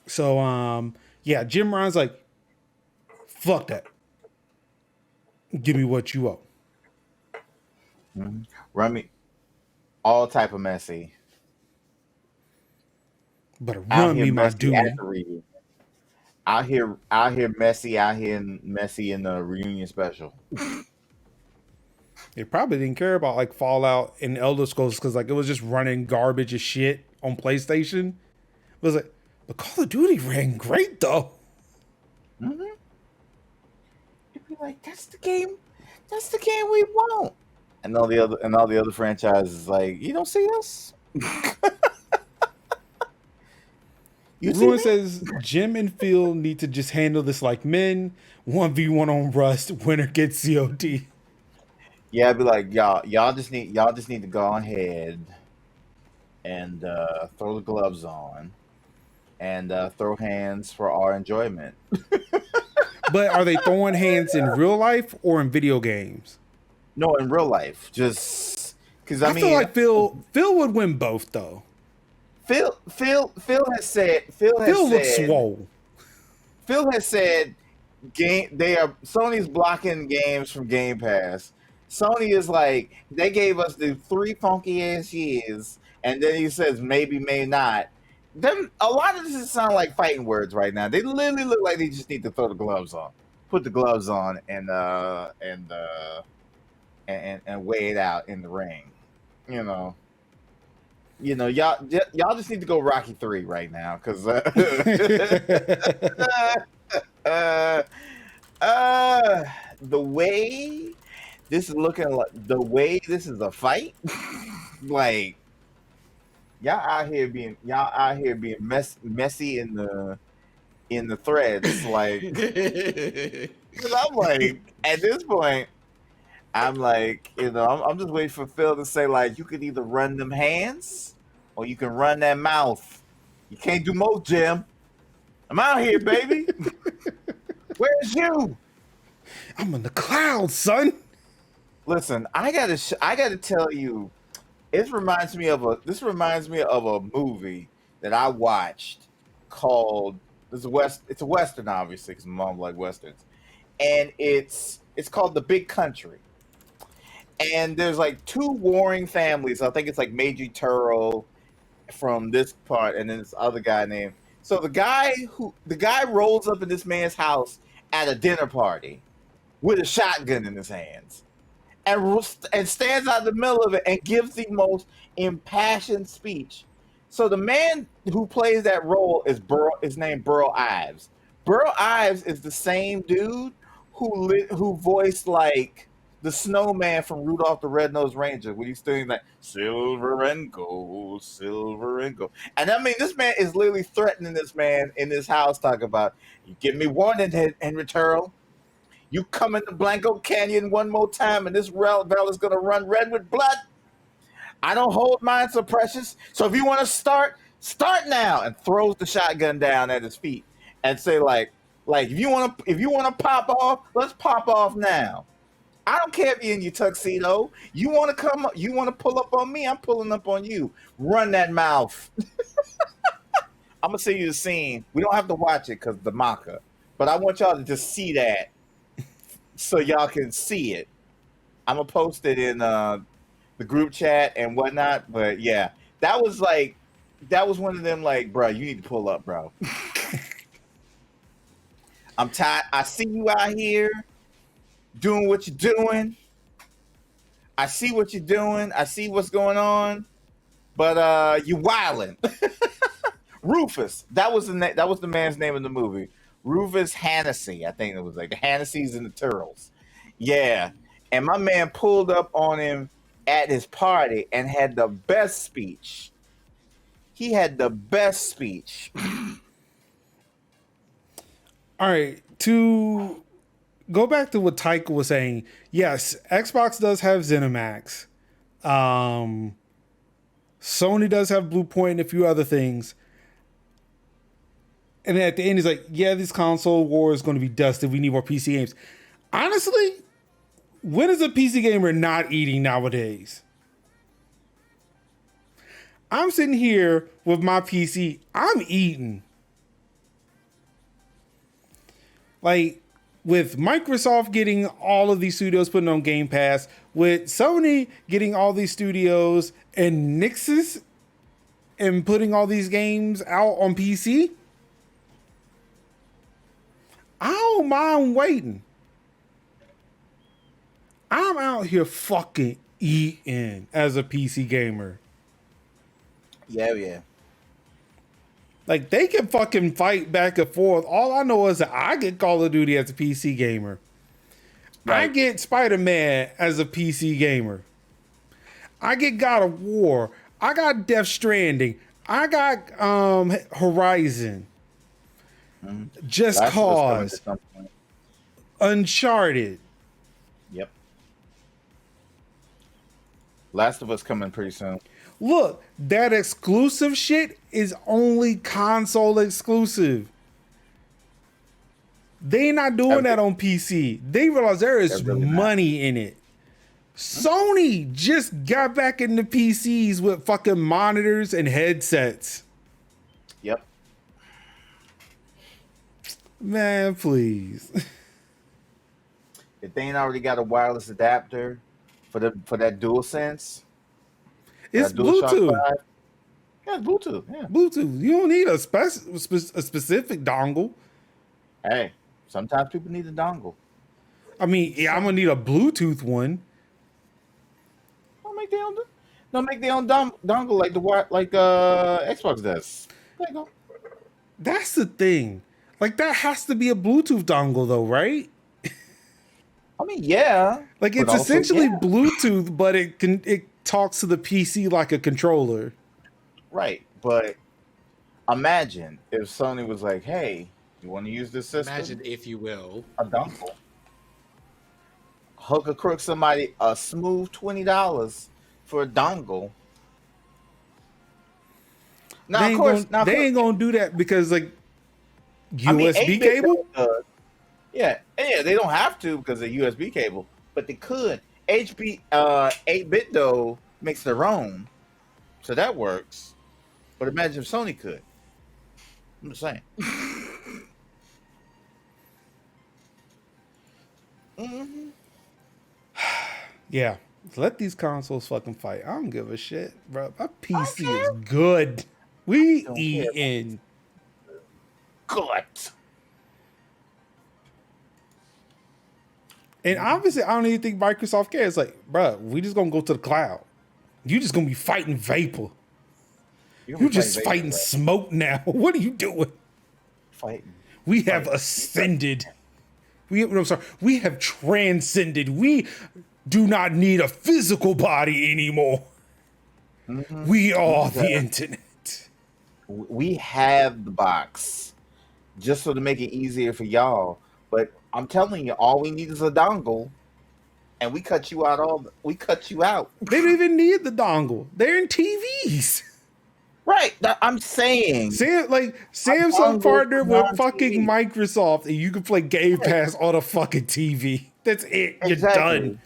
so yeah, Jim Ryan's like, fuck that. Give me what you owe. Mm-hmm. Run me all type of messy. But run me my dude. Out here messy in the reunion special. They probably didn't care about like Fallout and Elder Scrolls because like it was just running garbage as shit on PlayStation. It was like, but Call of Duty ran great though. Mm-hmm. You'd be like, that's the game we want. And all the other franchises like, you don't see us. Ruin says Jim and Phil need to just handle this like men. 1v1 on Rust. Winner gets COD. Yeah, I'd be like, y'all just need to go ahead and throw the gloves on and throw hands for our enjoyment. But are they throwing hands in real life or in video games? No, in real life. Just because I mean, feel like Phil would win both though. Phil has said Phil looks swole. Phil has said Sony's blocking games from Game Pass. Sony is like, they gave us the 3 funky ass years, and then he says maybe, may not. Them, a lot of this sound like fighting words right now. They literally look like they just need to throw the gloves on, put the gloves on, and weigh it out in the ring. You know, y'all just need to go Rocky 3 right now, because the way this is looking, like the way this is a fight, like y'all out here being messy in the threads, like. 'Cause I'm like, at this point, I'm like, I'm just waiting for Phil to say, like, you could either run them hands or you can run that mouth. You can't do both, Jim. I'm out here, baby. Where's you? I'm in the clouds, son. Listen, I gotta tell you, this reminds me of a movie that I watched called, it's a Western, obviously, because my mom liked Westerns. And it's called The Big Country. And there's like 2 warring families. I think it's like Major Turo from this part, and then this other guy named. So the guy rolls up in this man's house at a dinner party with a shotgun in his hands, and stands out in the middle of it and gives the most impassioned speech. So the man who plays that role is named Burl Ives. Burl Ives is the same dude who voiced like the snowman from Rudolph the Red-Nosed Ranger, when he's doing like silver and gold, silver and gold. And I mean, this man is literally threatening this man in his house, talking about, you give me warning, Henry Turrell. You come into Blanco Canyon one more time, and this well is going to run red with blood. I don't hold mine so precious. So if you want to start now, and throws the shotgun down at his feet and say like if you want to pop off, let's pop off now. I don't care if you're in your tuxedo. You want to pull up on me, I'm pulling up on you. Run that mouth. I'm going to send you the scene. We don't have to watch it because the maca, but I want y'all to just see that so y'all can see it. I'm going to post it in the group chat and whatnot. But yeah, that was one of them, like, bro, you need to pull up, bro. I'm tired. I see you out here doing what you're doing. I see what you're doing. I see what's going on. But you wildin'. Rufus. That was the man's name in the movie. Rufus Hannessy. I think it was like the Hannessy's and the Turtles. Yeah. And my man pulled up on him at his party and had the best speech. He had the best speech. All right, to go back to what Taika was saying, yes, Xbox does have ZeniMax. Sony does have Bluepoint and a few other things. And at the end, he's like, yeah, this console war is going to be dusted. We need more PC games. Honestly, when is a PC gamer not eating nowadays? I'm sitting here with my PC. I'm eating. Like, with Microsoft getting all of these studios putting on Game Pass, with Sony getting all these studios and Nixus and putting all these games out on PC, I don't mind waiting. I'm out here fucking eating as a PC gamer. Yeah. Like, they can fucking fight back and forth. All I know is that I get Call of Duty as a PC gamer. Right. I get Spider-Man as a PC gamer. I get God of War. I got Death Stranding. I got Horizon. Just Last Cause. Uncharted. Yep. Last of Us coming pretty soon. Look, that exclusive shit is only console exclusive. They not doing that on PC. They realize there is money in it. Sony just got back into PCs with fucking monitors and headsets. Yep. Man, please. If they ain't already got a wireless adapter for that DualSense, for It's that DualShock Bluetooth. 5, yeah, it's Bluetooth. Yeah. Bluetooth. You don't need a specific dongle. Hey, sometimes people need a dongle. I mean, yeah, I'm gonna need a Bluetooth one. Don't make their own. Don't make their own dongle like Xbox does. There you go. That's the thing. Like that has to be a Bluetooth dongle though, right? I mean, yeah. Like but it's also, essentially yeah. Bluetooth, but it talks to the PC like a controller. Right. But imagine if Sony was like, "Hey, you want to use this system? Imagine, if you will, A dongle. Hook or crook somebody a smooth $20 for a dongle." Now, They of ain't course, gonna they ain't gonna do that because like USB 8-bit cable. does. Yeah, they don't have to because of USB cable, but they could. 8-bit though makes their own, so that works. But imagine if Sony could. I'm just saying. Mm-hmm. Yeah, let these consoles fucking fight. I don't give a shit, bro. My PC is good. We don't care. eating. Good. And obviously, I don't even think Microsoft cares. Like, bro, we just gonna go to the cloud. You just gonna be fighting vapor. You just fighting smoke now. What are you doing? Fighting. We have ascended. I'm sorry. We have transcended. We do not need a physical body anymore. Mm-hmm. We are the internet. We have the box just so to make it easier for y'all. But I'm telling you, all we need is a dongle, and we cut you out. They don't even need the dongle. They're in TVs. Right. I'm saying. Samsung partnered with fucking Microsoft, and you can play Game Pass on a fucking TV. That's it. You're done.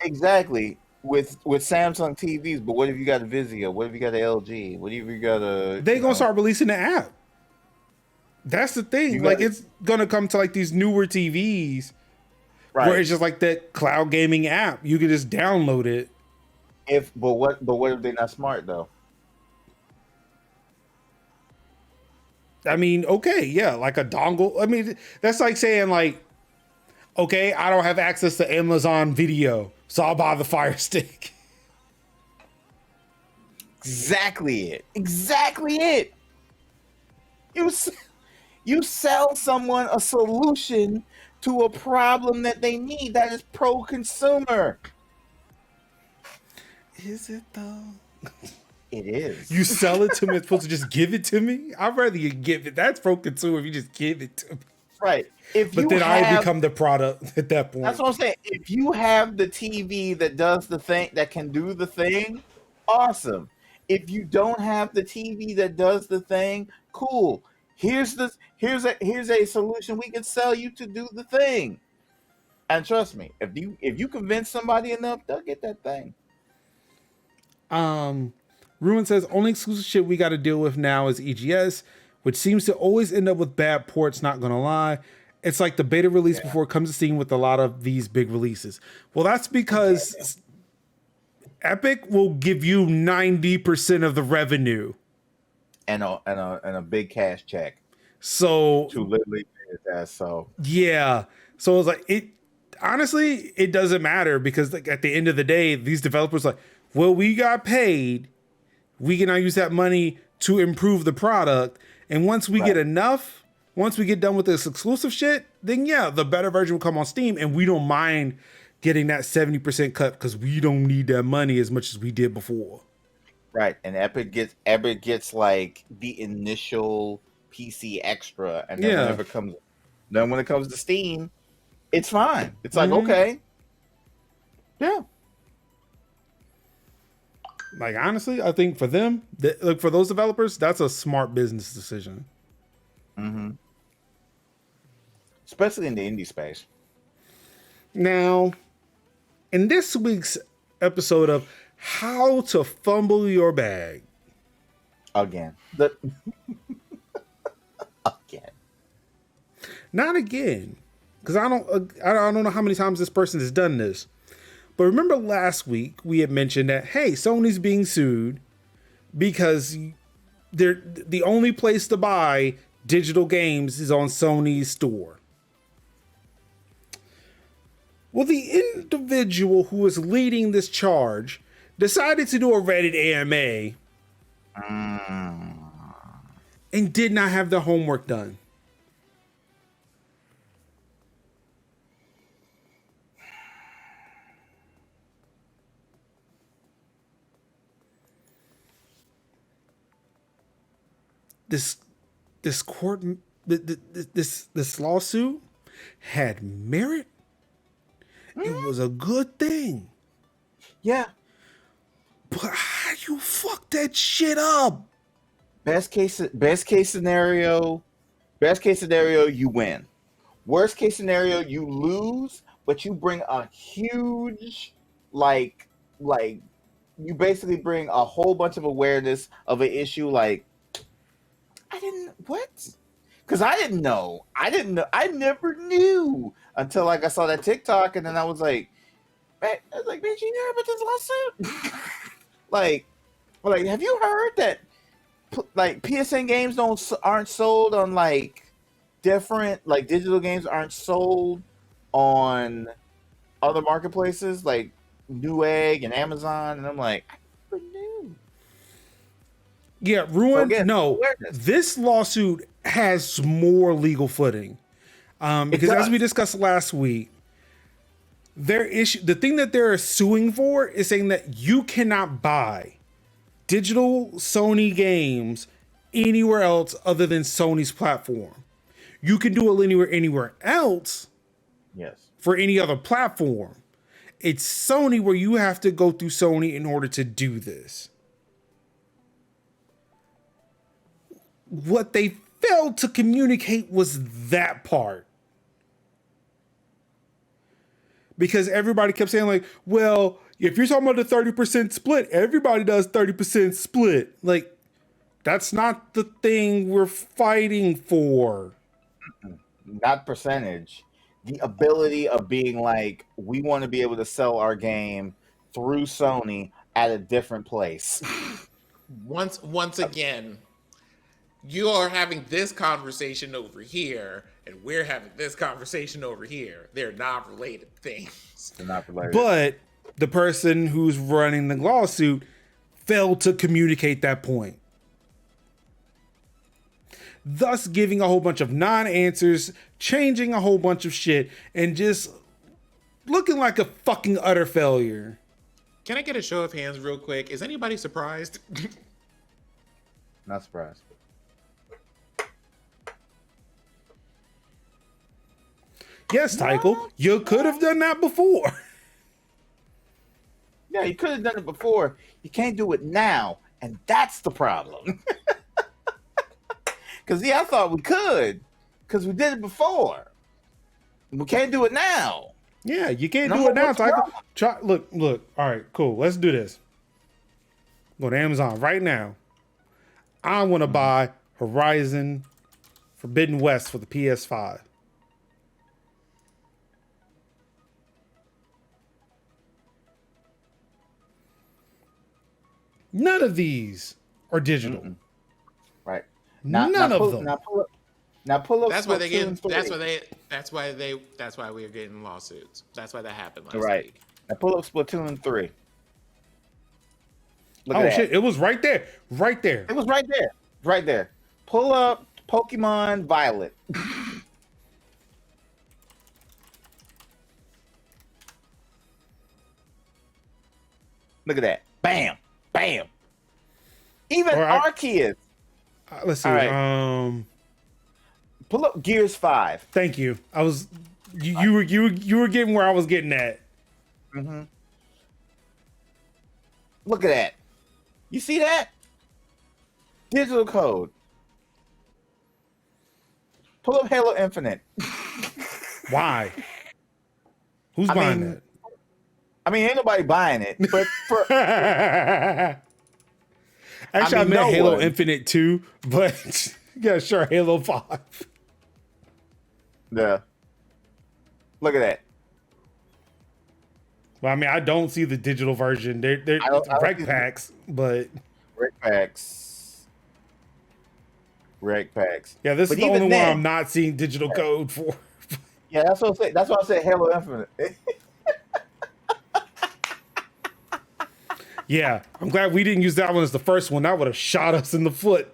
Exactly. With Samsung TVs, but what if you got a Vizio? What if you got an LG? What if you got a? They gonna start releasing the app. That's the thing. Like it's gonna come to like these newer TVs, right? Where it's just like that cloud gaming app. You can just download it. But what if they're not smart though? I mean, okay, yeah, like a dongle. I mean, that's like saying like, okay, I don't have access to Amazon Video, so I'll buy the Fire Stick. Exactly it. You sell someone a solution to a problem that they need. That is pro-consumer. Is it though? It is. You sell it to me, it's supposed to just give it to me? I'd rather you give it. That's pro-consumer if you just give it to me. Right. But then I become the product at that point. That's what I'm saying. If you have the TV that does the thing, that can do the thing, awesome. If you don't have the TV that does the thing, cool. Here's a solution we can sell you to do the thing. And trust me, if you convince somebody enough, they'll get that thing. Ruin says only exclusive shit we got to deal with now is EGS, which seems to always end up with bad ports. Not gonna lie, it's like the beta release before it comes to Steam with a lot of these big releases. Well, that's because Epic will give you 90% of the revenue and a big cash check. So to literally that. So yeah, so it's like it. Honestly, it doesn't matter because like at the end of the day, these developers are like, well, we got paid. We can now use that money to improve the product. And once we get enough, once we get done with this exclusive shit, then yeah, the better version will come on Steam. And we don't mind getting that 70% cut because we don't need that money as much as we did before. Right. And Epic gets like the initial PC extra. And then when it comes to Steam, it's fine. It's like, okay. Yeah. Like, honestly, I think for them, like for those developers, that's a smart business decision. Mm-hmm. Especially in the indie space. Now, in this week's episode of How to Fumble Your Bag. Again. Again. Not again, because I don't know how many times this person has done this. But remember last week we had mentioned that, hey, Sony's being sued because they're the only place to buy digital games is on Sony's store. Well, the individual who was leading this charge decided to do a Reddit AMA and did not have their homework done. This court, this lawsuit had merit. It was a good thing. Yeah. But how you fuck that shit up? Best case scenario, you win. Worst case scenario, you lose, but you bring a huge, like you basically bring a whole bunch of awareness of an issue. Like, because I didn't know. I never knew until like I saw that TikTok, and then I was like, man, bitch, you heard about this lawsuit? like, have you heard that? Like PSN games aren't sold on like different digital games aren't sold on other marketplaces like Newegg and Amazon, and I'm like, I never knew. Yeah, ruined. So again, no, awareness. This lawsuit has more legal footing because as we discussed last week, the thing that they're suing for is saying that you cannot buy digital Sony games anywhere else other than Sony's platform. You can do it anywhere else. Yes. For any other platform. It's Sony where you have to go through Sony in order to do this. What they failed to communicate was that part. Because everybody kept saying like, well, if you're talking about the 30% split, everybody does 30% split. Like, that's not the thing we're fighting for. Not percentage. The ability of being like, we want to be able to sell our game through Sony at a different place. Once again, you are having this conversation over here, and we're having this conversation over here. They're not related things. They're not related. But the person who's running the lawsuit failed to communicate that point, thus giving a whole bunch of non-answers, changing a whole bunch of shit, and just looking like a fucking utter failure. Can I get a show of hands real quick? Is anybody surprised? Not surprised. Yes, Tycho, you could have done that before. Yeah, you could have done it before. You can't do it now, and that's the problem. Because, I thought we could, because we did it before. We can't do it now. Yeah, you can't do it now, Tycho. Look. All right, cool. Let's do this. Go to Amazon right now. I want to buy Horizon Forbidden West for the PS5. None of these are digital. Mm-mm. Right. None of them. Now pull up. That's why they get. 3. That's why we are getting lawsuits. That's why that happened last week. Now pull up Splatoon 3. Look oh at shit! that. It was right there. Right there. It was right there. Right there. Pull up Pokemon Violet. Look at that. Bam. Bam. Even our kids. Let's see. Right. Pull up Gears 5. Thank you. I was you were getting where I was getting at. Mm-hmm. Look at that. You see that? Digital code. Pull up Halo Infinite. Why? Who's buying that? I mean, ain't nobody buying it, but Actually, I mean, meant no Halo one. Infinite 2, but yeah, sure, Halo 5. Yeah, look at that. Well, I mean, I don't see the digital version. They're I don't rec see the packs, but rec packs, rec packs. yeah, this is But the only even one I'm then, not seeing digital code for. yeah, that's what I said. That's why I said Halo Infinite. Yeah, I'm glad we didn't use that one as the first one. That would have shot us in the foot.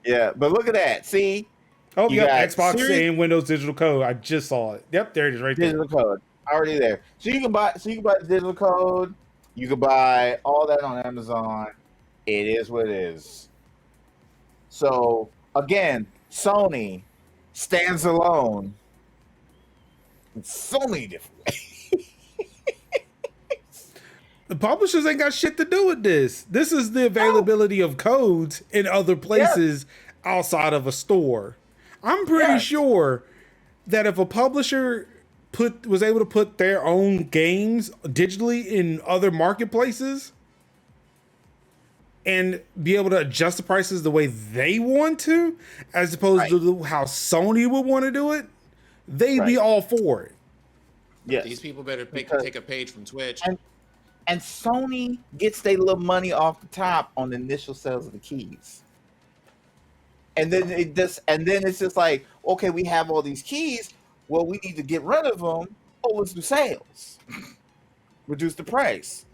Yeah, but look at that. See, Oh, you yep, got Xbox Series and Windows digital code. I just saw it. Yep, there it is right there. digital code already there. So you can buy. So you can buy the digital code. You can buy all that on Amazon. It is what it is. So again, Sony stands alone in so many different ways. The publishers ain't got shit to do with this. This is the No. availability of codes in other Yes. places outside of a store. I'm pretty Yes. sure that if a publisher was able to put their own games digitally in other marketplaces and be able to adjust the prices the way they want to, as opposed Right. to how Sony would want to do it, they'd be Right. all for it. But Yes. these people better Because take a page from Twitch. and Sony gets their little money off the top on the initial sales of the keys. And then it's just like, okay, we have all these keys. Well, we need to get rid of them. Oh, let's do sales. Reduce the price.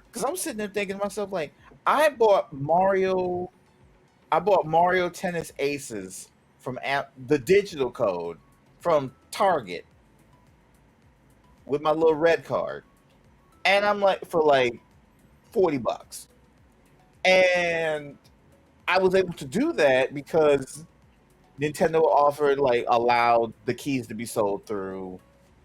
Because I'm sitting there thinking to myself, like, I bought Mario Tennis Aces from the digital code from Target with my little red card. And I'm like, for like $40. And I was able to do that because Nintendo allowed the keys to be sold through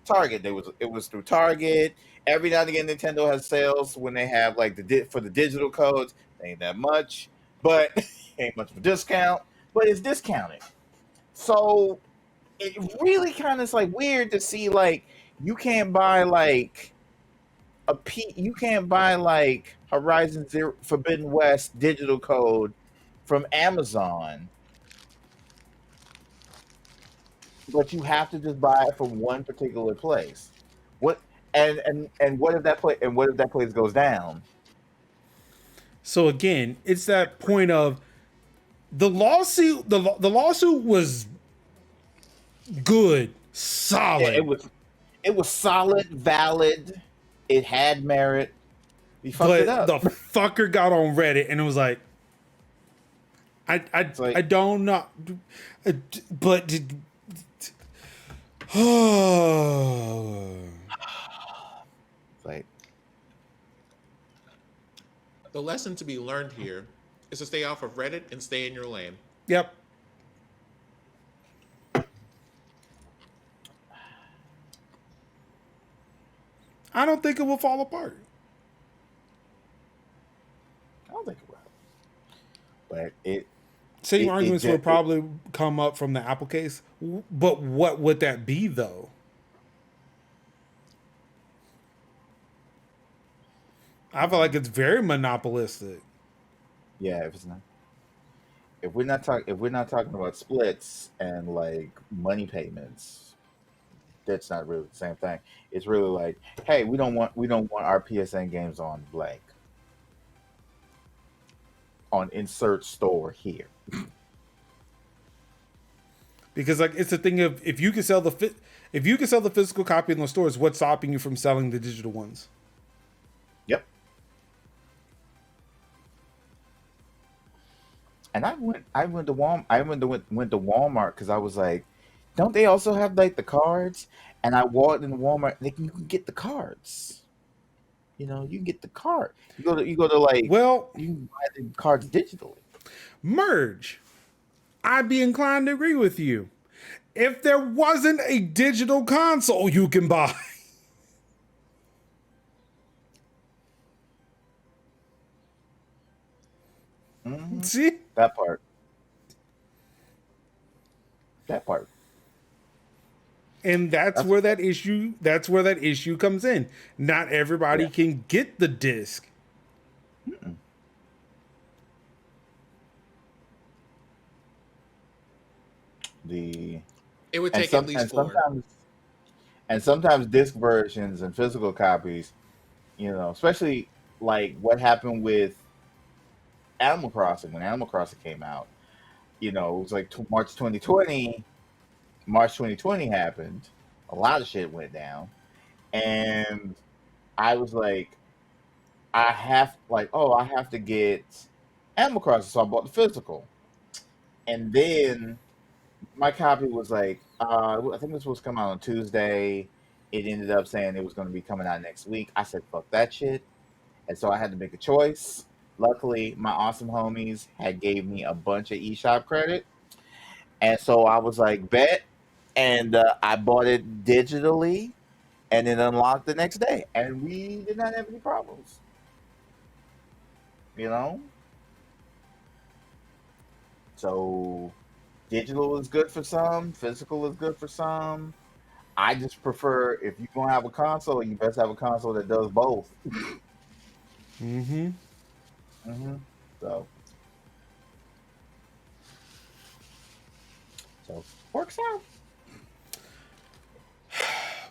Target. It was through Target. Every now and again, Nintendo has sales when they have like for the digital codes. They ain't that much, but ain't much of a discount. But it's discounted, so it really kind of is like weird to see like you can't buy like you can't buy like Horizon Zero Forbidden West digital code from Amazon, but you have to just buy it from one particular place. What and what if that place goes down? So again, it's that point of the lawsuit. The lawsuit was good, solid, It was solid, valid. It had merit. He fucked it but up. the fucker got on Reddit and it was like, I don't know, but like The lesson to be learned here is to stay off of Reddit and stay in your lane. yep. I don't think it will fall apart. I don't think it will, but it Same arguments just would probably come up from the Apple case, but what would that be though? I feel like it's very monopolistic. yeah. If it's not, if we're not talking about splits and like money payments, that's not really the same thing. It's really like, hey, we don't want our PSN games on blank on insert store here. Because like it's a thing of if you can sell the physical copy in the stores, what's stopping you from selling the digital ones? Yep. And I went to Walmart because I was like, don't they also have like the cards? And I walked in Walmart, like you can get the cards. You know, you can get the card. You go to like Well, you can buy the cards digitally. Merge. I'd be inclined to agree with you. If there wasn't a digital console you can buy. Mm-hmm. See? That part. That part. And that's That's where that issue comes in. Not everybody yeah. can get the disc. Mm-mm. The It would and take at some least four. and sometimes disc versions and physical copies, especially like what happened with Animal Crossing when Animal Crossing came out. It was like March 2020. March 2020 happened. A lot of shit went down, and I was like, I have to get Animal Crossing, so I bought the physical, and then my copy was like, I think this was coming out on Tuesday. It ended up saying it was going to be coming out next week. I said, fuck that shit. And so I had to make a choice. Luckily, my awesome homies had gave me a bunch of eShop credit. And so I was like, bet. And I bought it digitally and it unlocked the next day. And we did not have any problems. You know? So digital is good for some, physical is good for some. I just prefer, if you're gonna have a console, you best have a console that does both. Mm-hmm. hmm So, so works out.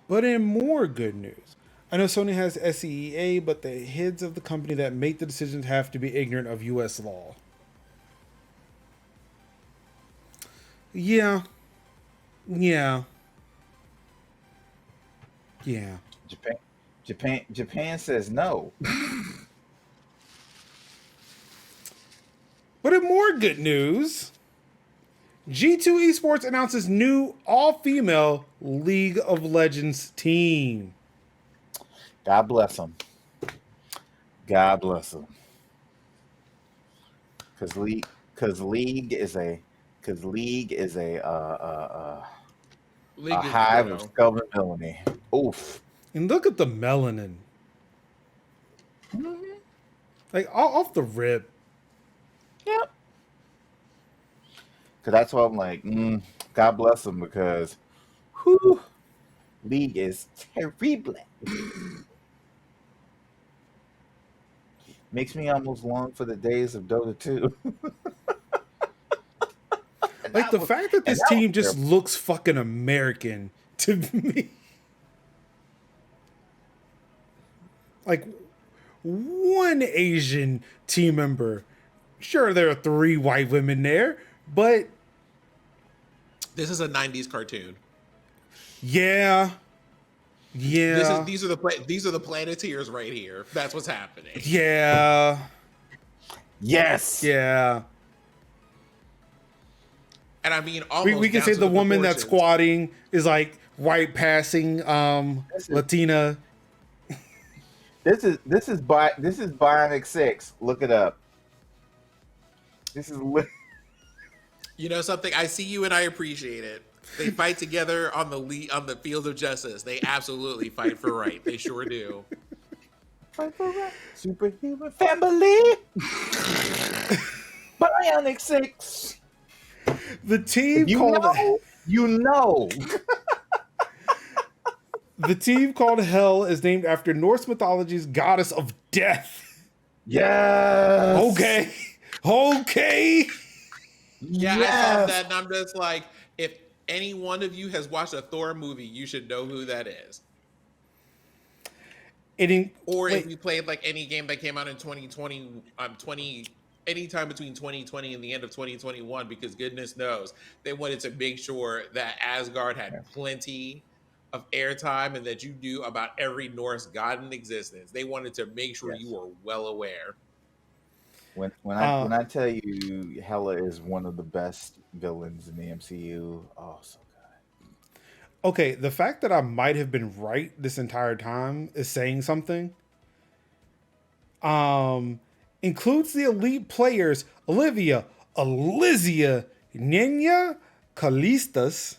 But in more good news, I know Sony has SCEA, but the heads of the company that make the decisions have to be ignorant of U.S. law. Yeah, yeah, yeah. Japan, Japan says no. But in more good news, G2 Esports announces new all-female League of Legends team. God bless them. God bless them. Because league is a League is the hive of ghetto. stubborn villainy. Oof. And look at the melanin. Mm-hmm. Like, off the rip. Yep. Because that's why I'm like, God bless them because, whew, league is terrible. Makes me almost long for the days of Dota 2. and Like, that the was fact that and this that was team just terrible. looks fucking American to me. Like, one Asian team member. Sure, there are 3 white women there, but This is a '90s cartoon. yeah, yeah, These are the Planeteers right here. That's what's happening. yeah, Yes. yeah. And I mean, We almost can down say to the the woman that's proportions. squatting is like white passing This is Latina. this is Bionic 6. Look it up. This is You know something? I see you and I appreciate it. They fight together on the field of justice. They absolutely fight for right. They sure do. superhuman family. Bionic 6. The If team you called know, you know. the team called Hell is named after Norse mythology's goddess of death. Yes. Okay. Okay. Yeah, I saw Yes. that and I'm just like, if any one of you has watched a Thor movie, you should know who that is. It in, Or if wait, you played like any game that came out in 2020, 20 anytime between 2020 and the end of 2021, because goodness knows they wanted to make sure that Asgard had plenty of airtime and that you knew about every Norse god in existence. They wanted to make sure you Yes. were well aware. uh, When I tell you Hela is one of the best villains in the MCU, oh so okay, the fact that I might have been right this entire time is saying something. Um, includes the elite players Olivia, Alizia, Nenya, Callistus,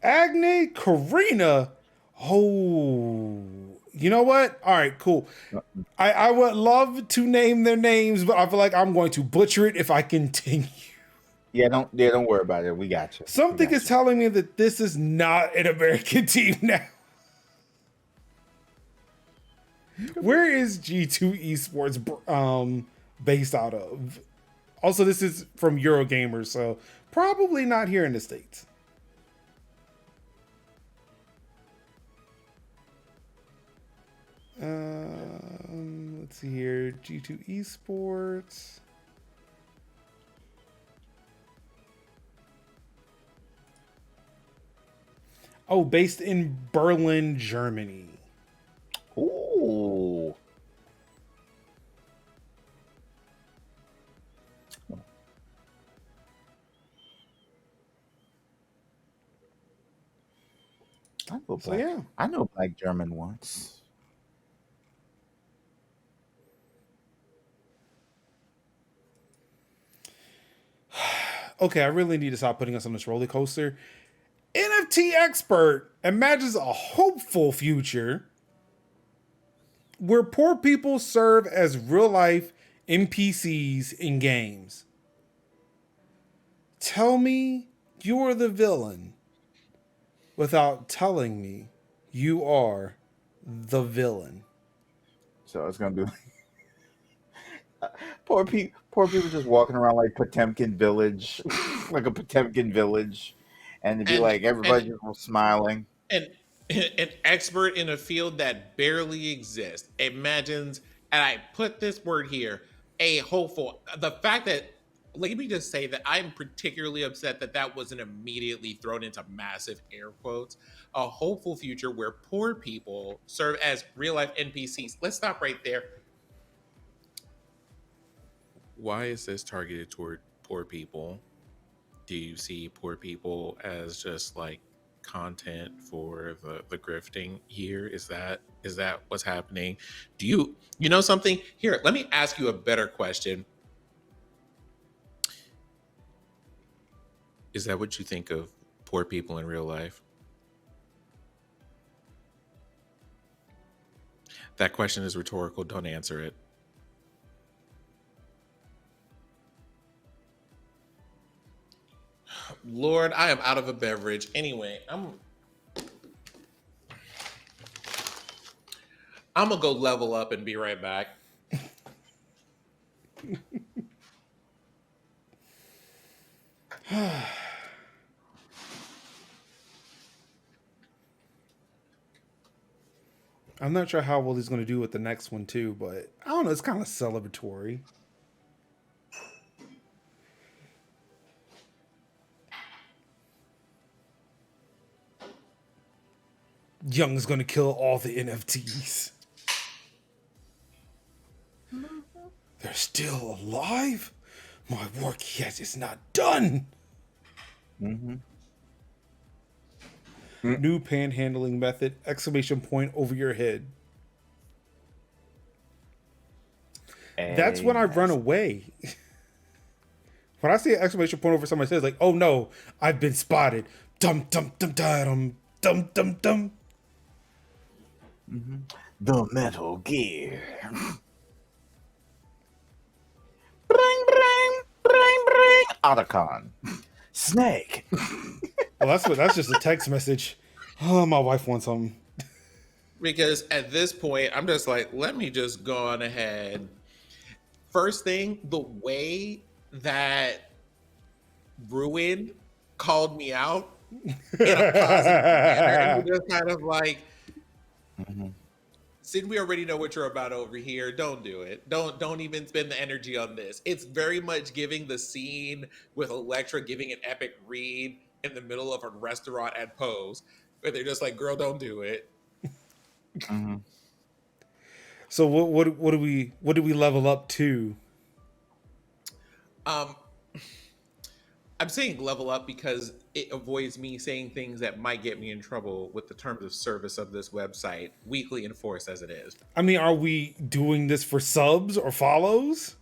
Agne, Karina. Oh, you know what? All right, cool. good. I would love to name their names, but I feel like I'm going to butcher it if I continue. don't worry about it. We got you. We Something got is you. telling me that this is not an American team now. Where is G2 Esports based out of? Also, this is from Eurogamer, so probably not here in the States. Let's see here. G2 Esports. Oh, based in Berlin, Germany. Ooh. So yeah. I know Black German once. Okay, I really need to stop putting us on this roller coaster. NFT expert imagines a hopeful future where poor people serve as real life NPCs in games. Tell me you're the villain without telling me you are the villain. So it's gonna be poor people just walking around like Potemkin village, like a Potemkin village, and to be and like and everybody just smiling. and an expert in a field that barely exists imagines, and I put this word here, a hopeful. The fact that, let me just say that I'm particularly upset that that wasn't immediately thrown into massive air quotes. A hopeful future where poor people serve as real life NPCs. Let's stop right there. Why is this targeted toward poor people? Do you see poor people as just like content for the grifting here? Is that what's happening? Do you know something? Here, let me ask you a better question. Is that what you think of poor people in real life? That question is rhetorical. Don't answer it. Lord, I am out of a beverage. Anyway, I'm gonna go level up and be right back. I'm not sure how well he's going to do with the next one, too, but I don't know. It's kind of celebratory. Young is going to kill all the NFTs. They're still alive? My work yet is not done. Mm-hmm. New panhandling method! Exclamation point over your head. That's when I run away. When I see an exclamation point over somebody's head, like, oh no, I've been spotted. Dum dum dum dum dum dum dum. Mm-hmm. The Metal Gear. Bring, bring, bring, bring. Otacon. Snake. Well, that's just a text message. Oh, my wife wants something. Because at this point, I'm just like, let me just go on ahead. First thing, the way that Ruin called me out in a positive manner, and we're just kind of like, Mm-hmm. Sid, we already know what you're about over here. Don't do it. Don't even spend the energy on this. It's very much giving the scene with Elektra giving an epic read in the middle of a restaurant at Pose, where they're just like, "Girl, don't do it." Mm-hmm. So what do we level up to? Um, I'm saying level up because it avoids me saying things that might get me in trouble with the terms of service of this website, weekly enforced as it is. I mean, are we doing this for subs or follows?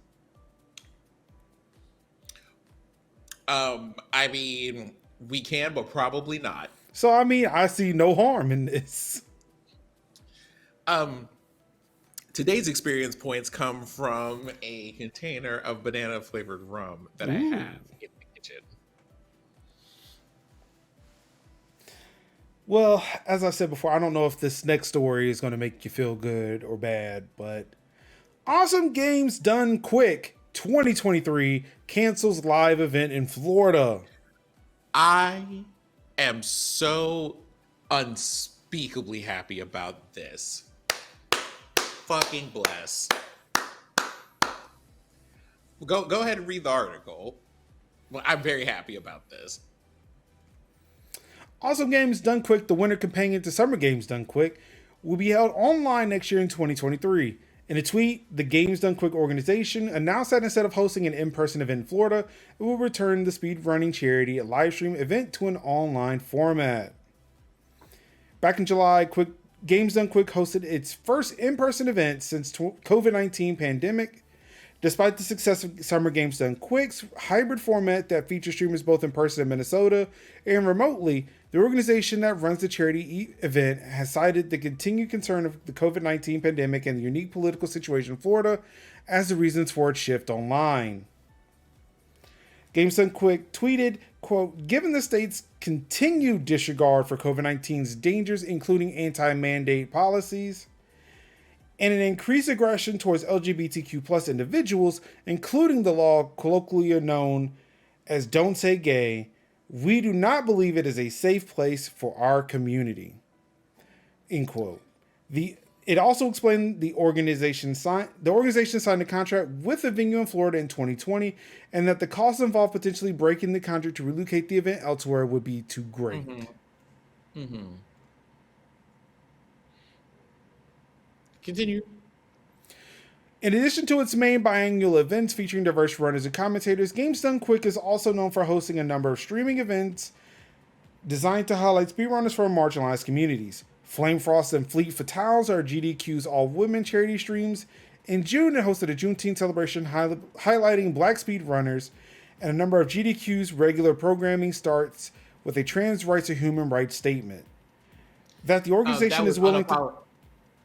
I mean, we can, but probably not. So I mean, I see no harm in this. Um, Today's experience points come from a container of banana flavored rum that I Ooh. have in the kitchen. Well, as I said before, I don't know if this next story is going to make you feel good or bad, but Awesome Games Done Quick 2023 cancels live event in Florida. I am so unspeakably happy about this. Fucking bless. Go ahead and read the article. Well, I'm very happy about this. Awesome Games Done Quick, the winter companion to Summer Games Done Quick, will be held online next year in 2023. In a tweet, the Games Done Quick organization announced that instead of hosting an in-person event in Florida, it will return the speedrunning charity a live stream event to an online format. Back in July, Games Done Quick hosted its first in-person event since COVID-19 pandemic. Despite the success of Summer Games Done Quick's hybrid format that features streamers both in person in Minnesota and remotely, the organization that runs the charity event has cited the continued concern of the COVID-19 pandemic and the unique political situation in Florida as the reasons for its shift online. Games Done Quick tweeted, quote, given the state's continued disregard for COVID-19's dangers, including anti-mandate policies, and an increased aggression towards LGBTQ plus individuals, including the law colloquially known as Don't Say Gay, we do not believe it is a safe place for our community. End quote. It also explained the organization signed a contract with a venue in Florida in 2020, and that the costs involved potentially breaking the contract to relocate the event elsewhere would be too great. Mm-hmm. Mm-hmm. Continue. In addition to its main biannual events featuring diverse runners and commentators, Games Done Quick is also known for hosting a number of streaming events designed to highlight speedrunners from marginalized communities. Flame Frost and Fleet Fatales are GDQ's all-women charity streams. In June, it hosted a Juneteenth celebration highlighting black speedrunners, and a number of GDQ's regular programming starts with a trans rights and human rights statement. That the organization is willing to...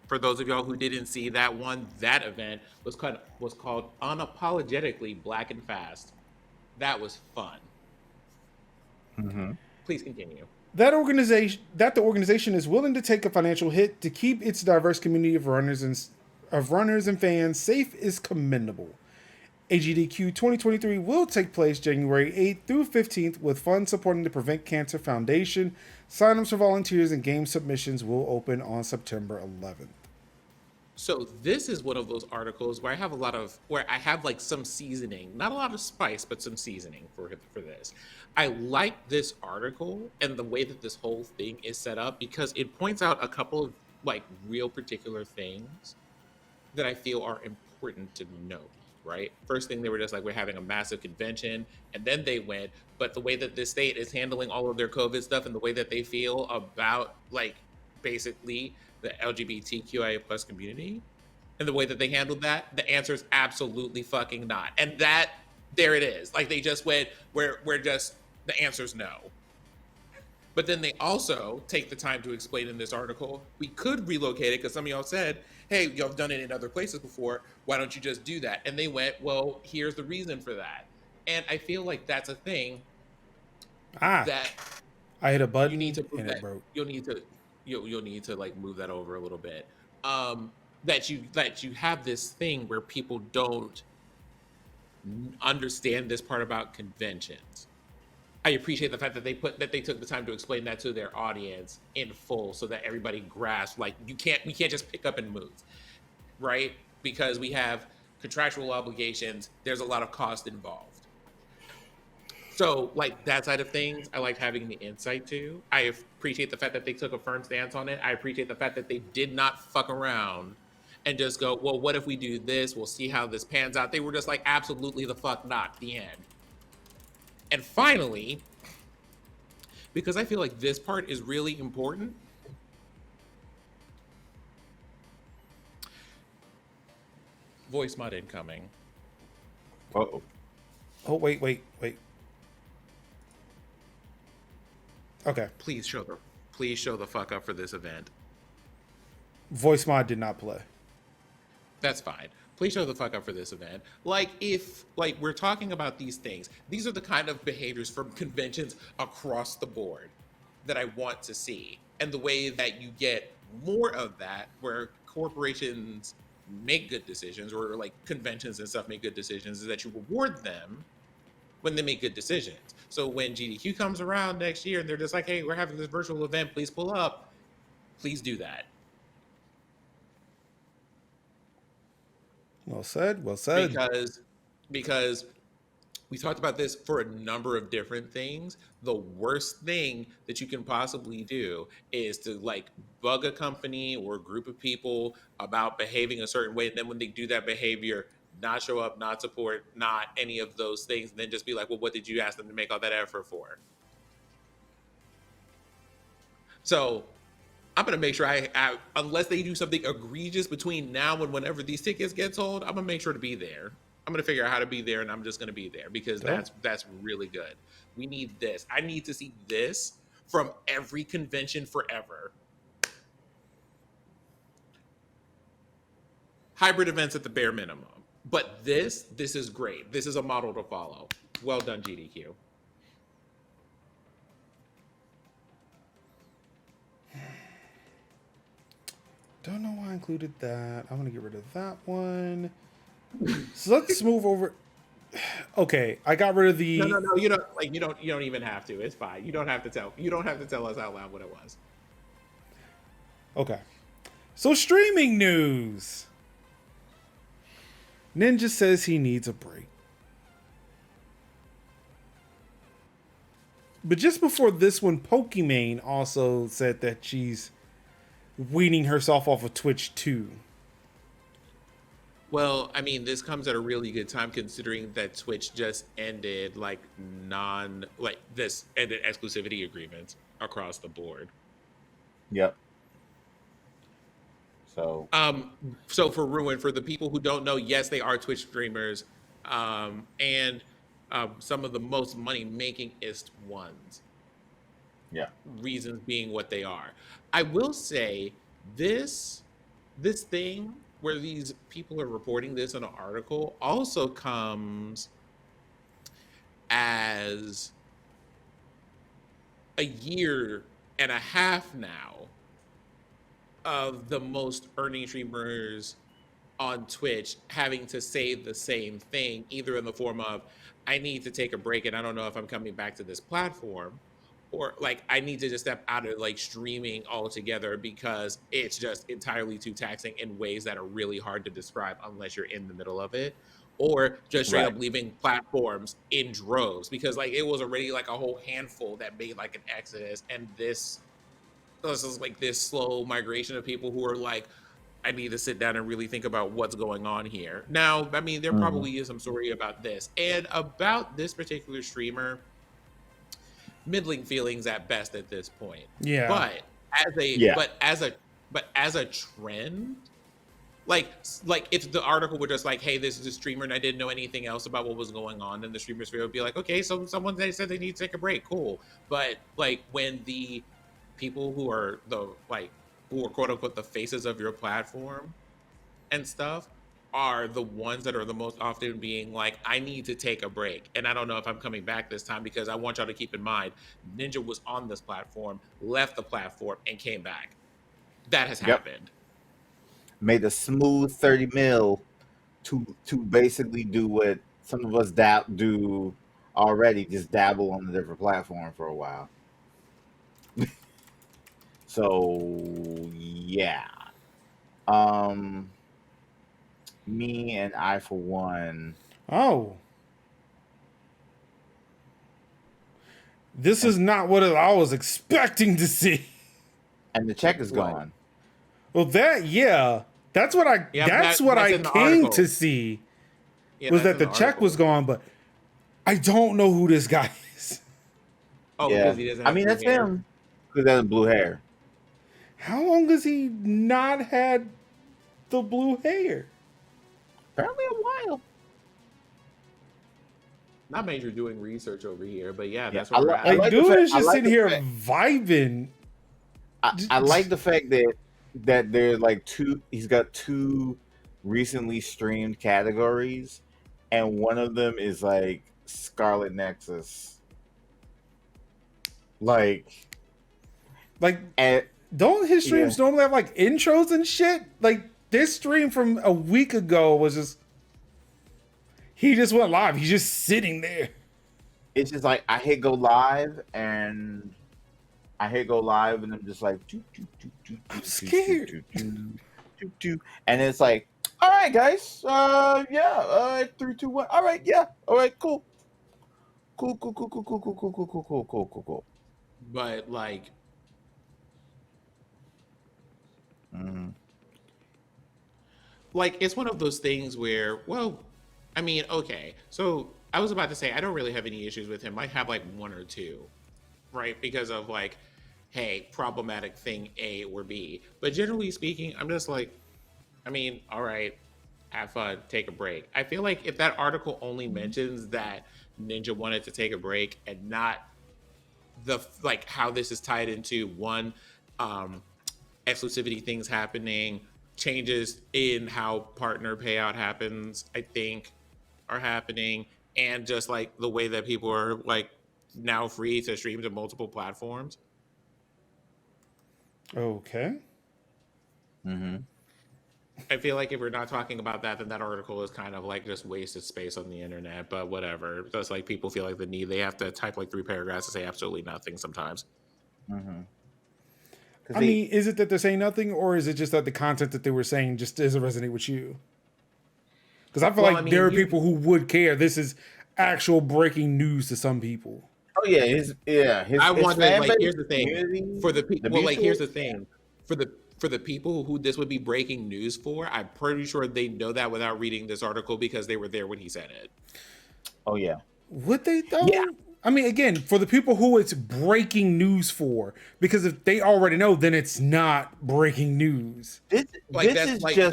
For those of y'all who didn't see that one, that event was called Unapologetically Black and Fast. That was fun. Mm-hmm. Please continue. That the organization is willing to take a financial hit to keep its diverse community of runners and fans safe is commendable. AGDQ 2023 will take place January 8th through 15th with funds supporting the Prevent Cancer Foundation. Sign-ups for volunteers and game submissions will open on September 11th. So this is one of those articles where I have like some seasoning, not a lot of spice, but some seasoning for this. I like this article and the way that this whole thing is set up because it points out a couple of like real particular things that I feel are important to note. Right? First thing, they were just like, we're having a massive convention. And then they went, but the way that the state is handling all of their COVID stuff and the way that they feel about like basically the LGBTQIA plus community and the way that they handled that, the answer is absolutely fucking not. And that, there it is. Like they just went, we're just, the answer's no. But then they also take the time to explain in this article, we could relocate it because some of y'all said, hey, y'all have done it in other places before. Why don't you just do that? And they went, well, here's the reason for that. And I feel like that's a thing that I hit a button you need to and it broke. You'll need to like move that over a little bit. That you have this thing where people don't understand this part about conventions. I appreciate the fact that they took the time to explain that to their audience in full so that everybody grasps like we can't just pick up and move, right? Because we have contractual obligations, there's a lot of cost involved. So like that side of things, I like having the insight to. I appreciate the fact that they took a firm stance on it. I appreciate the fact that they did not fuck around and just go, well, what if we do this? We'll see how this pans out. They were just like, absolutely the fuck not, the end. And finally, because I feel like this part is really important, voice mod incoming. Uh-oh. Oh, wait. Okay. Please show the fuck up for this event. Voice mod did not play. That's fine. Please show the fuck up for this event. Like if like we're talking about these things, these are the kind of behaviors from conventions across the board. that I want to see. And the way that you get more of that, where corporations make good decisions, or like conventions and stuff make good decisions, is that you reward them when they make good decisions. So when GDQ comes around next year and they're just like, hey, we're having this virtual event, please pull up, please do that. Well said. Well said. Because we talked about this for a number of different things. The worst thing that you can possibly do is to like bug a company or a group of people about behaving a certain way. And then when they do that behavior, not show up, not support, not any of those things, and then just be like, well, what did you ask them to make all that effort for? So I'm gonna make sure unless they do something egregious between now and whenever these tickets get sold, I'm gonna make sure to be there. I'm gonna figure out how to be there, and I'm just gonna be there because that's really good. We need this. I need to see this from every convention forever. Hybrid events at the bare minimum, but this is great. This is a model to follow. Well done, GDQ. Don't know why I included that. I'm gonna get rid of that one. So let's move over. Okay, I got rid of the. No. You don't even have to. It's fine. You don't have to tell us out loud what it was. Okay, so streaming news. Ninja says he needs a break. But just before this one, Pokimane also said that she's weaning herself off of Twitch too. Well, I mean, this comes at a really good time considering that Twitch just ended this ended exclusivity agreements across the board. Yep. So for Ruin, for the people who don't know, yes, they are Twitch streamers, and some of the most money makingest ones. Yeah. Reasons being what they are. I will say this thing where these people are reporting this in an article also comes as a year and a half now of the most earning streamers on Twitch having to say the same thing, either in the form of, I need to take a break and I don't know if I'm coming back to this platform, or like I need to just step out of like streaming altogether because it's just entirely too taxing in ways that are really hard to describe unless you're in the middle of it, or just straight up leaving platforms in droves because like it was already like a whole handful that made like an exodus, and this is like this slow migration of people who are like, I need to sit down and really think about what's going on here. Now, I mean, there probably is some story about this and about this particular streamer. Middling feelings at best at this point. Yeah. But as a trend, like if the article were just like, hey, this is a streamer and I didn't know anything else about what was going on, then the streamer sphere would be like, okay, so someone they said they need to take a break, cool. But like when the people who are quote unquote the faces of your platform and stuff are the ones that are the most often being like, I need to take a break and I don't know if I'm coming back this time, because I want y'all to keep in mind Ninja was on this platform, left the platform, and came back. That has happened. Made a smooth 30 mil to basically do what some of us do already, just dabble on a different platform for a while. So yeah. Me and I for one. Oh. This is not what I was expecting to see. And the check is gone. Well, that's what I came to see. Was that the check was gone, but I don't know who this guy is. Oh, yeah. Because he doesn't have that's hair. Him. Because he has blue hair. How long has he not had the blue hair? Apparently a while. Not major doing research over here, but that's what we're at. Dude is just sitting here vibing. I like the fact that there's like he's got two recently streamed categories, and one of them is like Scarlet Nexus. Like, Like, And don't his yeah, streams normally have like intros and shit? Like this stream from a week ago was just he just went live. He's just sitting there. it's just like I hit go live and I'm just like I'm scared. and it's like, all right, guys, yeah, 3, 2, 1, all right, yeah, all right, cool. But like, Mm-hmm. like it's one of those things where, well, I mean, okay. So I was about to say I don't really have any issues with him. I have like one or two, right? Because of like, hey, problematic thing A or B. But generally speaking, I'm just like, I mean, all right, have fun, take a break. I feel like if that article only mentions that Ninja wanted to take a break and not the like how this is tied into one, um exclusivity things happening, changes in how partner payout happens, I think are happening, and just like the way that people are like now free to stream to multiple platforms. Okay. Mm-hmm. I feel like if we're not talking about that, then that article is kind of like just wasted space on the internet, but whatever. Just like people feel like the need, they have to type like 3 paragraphs to say absolutely nothing sometimes. Mm-hmm. I mean, is it that they're saying nothing, or is it just that the content that they were saying just doesn't resonate with you? Because I feel Well, I like there mean, are people who would care. This is actual breaking news to some people. Oh yeah, his wanted fan like base here's the thing community, for the the well, like here's mutual. the thing for the people who this would be breaking news for. I'm pretty sure they know that without reading this article because they were there when he said it. Oh yeah, Would they yeah. though? I mean, again, for the people who it's breaking news for, because if they already know, then it's not breaking news. Like This is just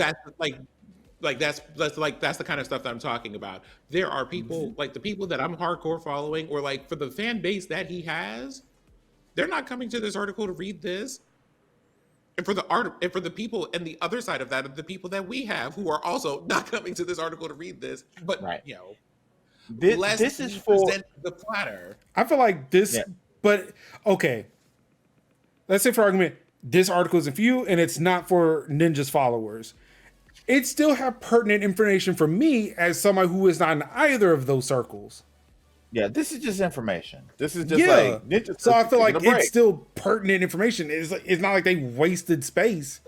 that's the kind of stuff that I'm talking about. There are people like the people that I'm hardcore following, or like for the fan base that he has, they're not coming to this article to read this. And for the art and for the people and the other side of that are the people that we have who are also not coming to this article to read this, but right. you know, lest This is we for present the platter. I feel like this, yeah. but okay. Let's say for argument, this article isn't for you and it's not for Ninja's followers. It still have pertinent information for me as somebody who is not in either of those circles. Yeah, this is just information. This is just Yeah. like Ninja So I feel taking like a it's break. still pertinent information. It's not like they wasted space.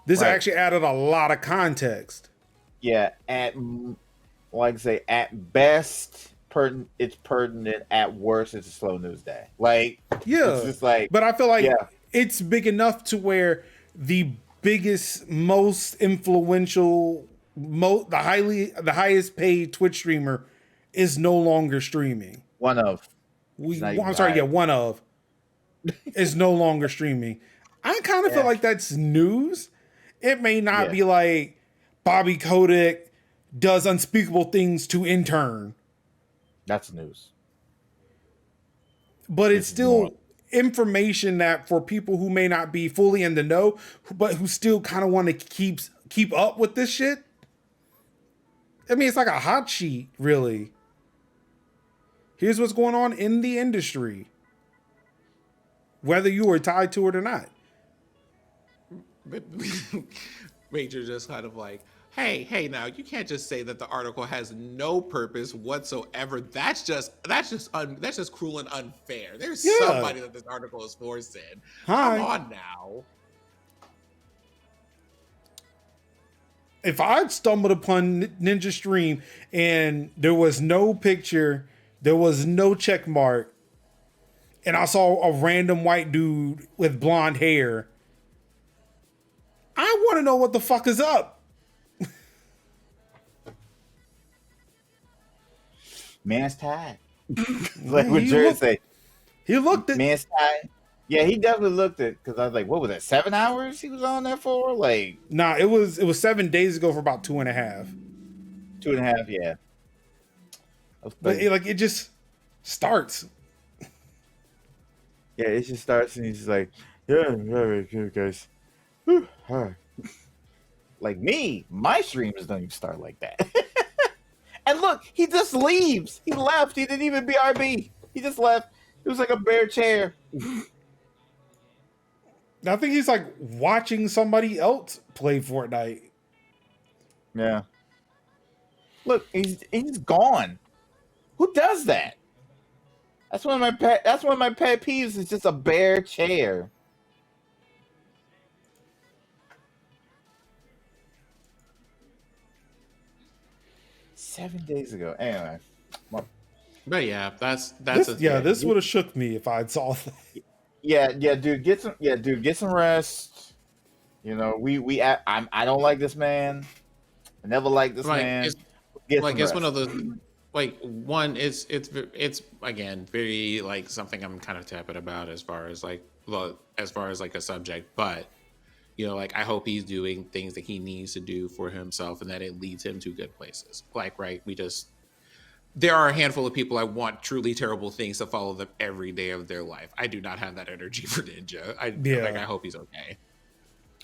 This Right. actually added a lot of context. Yeah, like I say, at best, it's pertinent. At worst, it's a slow news day. Like Yeah. it's just like But I feel like yeah, it's big enough to where the biggest, most influential, the highest paid Twitch streamer is no longer streaming. one of. It's not even I'm sorry, yeah, biased. one of is no longer streaming. I kind of feel Yeah, like that's news. It may not yeah, be like Bobby Kotick does unspeakable things to intern, that's news. but it's This is more. still information that for people who may not be fully in the know, but who still kind of want to keep up with this shit. I mean, it's like a hot sheet, really. Here's what's going on in the industry, whether you are tied to it or not. Major just kind of like, hey, now you can't just say that the article has no purpose whatsoever. That's just cruel and unfair. There's Yeah. somebody that this article is forcing. Hi. Come on now. If I stumbled upon Ninja Stream and there was no picture, there was no check mark, and I saw a random white dude with blonde hair, I want to know what the fuck is up. Man's tied. Like what He Jared looked- say. He looked it. Man's tied. Yeah, he definitely looked it because I was like, what was that? 7 hours he was on there for? Like Nah, it was 7 days ago for about 2.5. 2.5. Yeah. But it just starts. Yeah, it just starts and he's just like, yeah, good guys. Whew, all right. Like me, my streams don't even start like that. And look, he just leaves. He left. He didn't even BRB. He just left. It was like a bare chair. I think he's like watching somebody else play Fortnite. Yeah. Look, he's gone. Who does that? That's one of my pet peeves. Is just a bare chair. $7 ago. Anyway, But yeah, that's This a yeah, yeah, this would have shook me if I'd saw that. dude, get some rest. You know, I don't like this man. I never liked this like man. it's Get like some it's one of rest. those like one it's again very like something I'm kind of tepid about as far as like as far as like a subject, but like I hope he's doing things that he needs to do for himself and that it leads him to good places. Like right, there are a handful of people I want truly terrible things to follow them every day of their life. I do not have that energy for Ninja. I Yeah. hope he's okay.